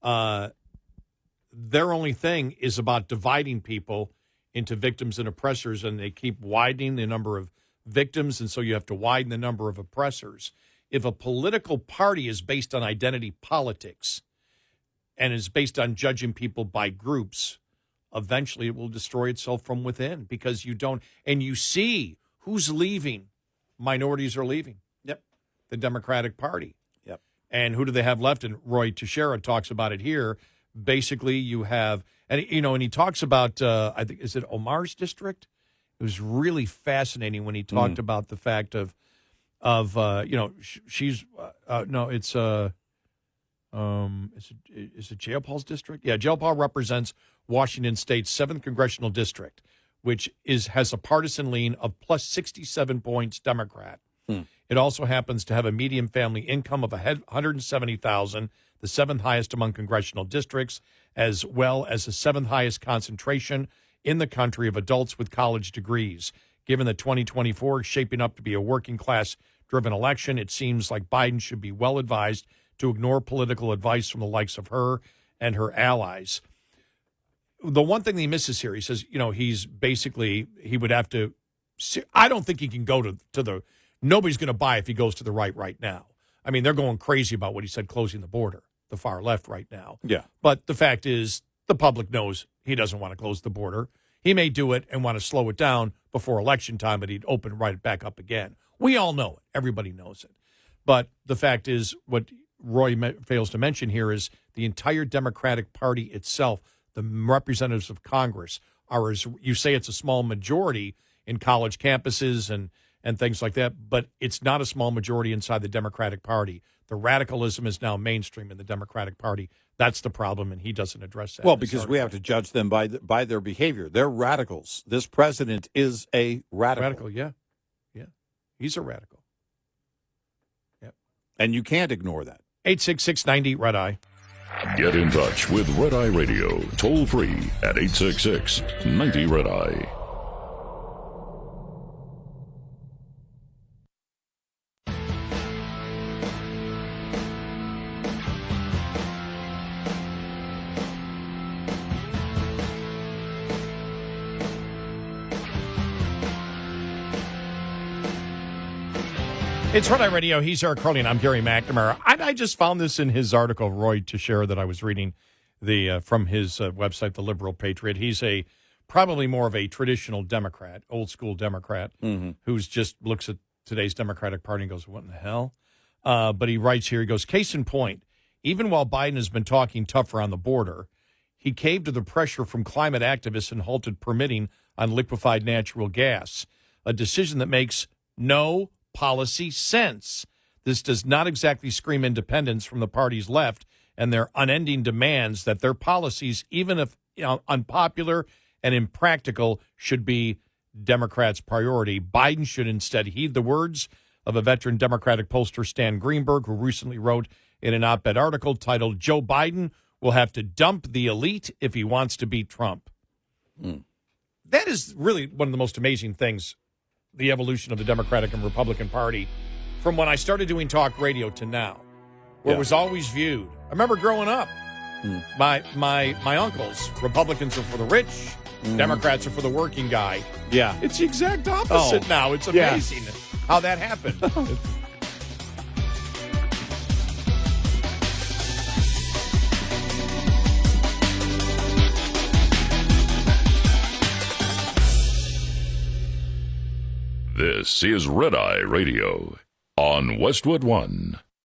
their only thing is about dividing people into victims and oppressors, and they keep widening the number of victims, and so you have to widen the number of oppressors. If a political party is based on identity politics and is based on judging people by groups, eventually it will destroy itself from within, because you don't, and you see who's leaving. Minorities are leaving. Yep. The Democratic Party. Yep. And who do they have left? And Roy Teixeira talks about it here. Basically, you have, and he talks about, I think, is it Omar's district? It was really fascinating when he talked about the fact of she's no, it's is it Jayapal's district? Yeah, Jayapal represents Washington State's 7th congressional district, which has a partisan lean of plus 67 points Democrat. It also happens to have a median family income of $170,000, the 7th highest among congressional districts, as well as the 7th highest concentration in the country of adults with college degrees. Given that 2024 is shaping up to be a working-class-driven election, it seems like Biden should be well advised to ignore political advice from the likes of her and her allies. The one thing that he misses here, he says, he's basically, he would have to, I don't think he can go to the, nobody's going to buy if he goes to the right now. I mean, they're going crazy about what he said, closing the border, the far left right now. Yeah. But the fact is, the public knows he doesn't want to close the border. He may do it and want to slow it down before election time, but he'd open right back up again. We all know it. Everybody knows it. But the fact is, what Roy fails to mention here is the entire Democratic Party itself, the representatives of Congress, are, as you say, it's a small majority in college campuses and things like that, but it's not a small majority inside the Democratic Party. The radicalism is now mainstream in the Democratic Party. That's the problem, and he doesn't address that. Well, because we have to judge them by their behavior. They're radicals. This president is a radical. Yeah. He's a radical. Yep. And you can't ignore that. 866-90 Red Eye. Get in touch with Red Eye Radio, toll free at 866-90 Red Eye. It's Red Eye Radio. He's Eric Carly, and I'm Gary McNamara. I just found this in his article, Roy Teixeira, that I was reading from his website, The Liberal Patriot. He's probably more of a traditional Democrat, old school Democrat, who's just looks at today's Democratic Party and goes, what in the hell? But he writes here, he goes, case in point, even while Biden has been talking tougher on the border, he caved to the pressure from climate activists and halted permitting on liquefied natural gas, a decision that makes no policy sense. This does not exactly scream independence from the party's left and their unending demands that their policies, even if unpopular and impractical, should be Democrats' priority. Biden should instead heed the words of a veteran Democratic pollster, Stan Greenberg, who recently wrote in an op-ed article titled, Joe Biden will have to dump the elite if he wants to beat Trump. That is really one of the most amazing things, the evolution of the Democratic and Republican Party, from when I started doing talk radio to now, where it was always viewed. I remember growing up, my uncles, Republicans are for the rich, Democrats are for the working guy. Yeah. It's the exact opposite now. It's amazing how that happened. This is Red Eye Radio on Westwood One.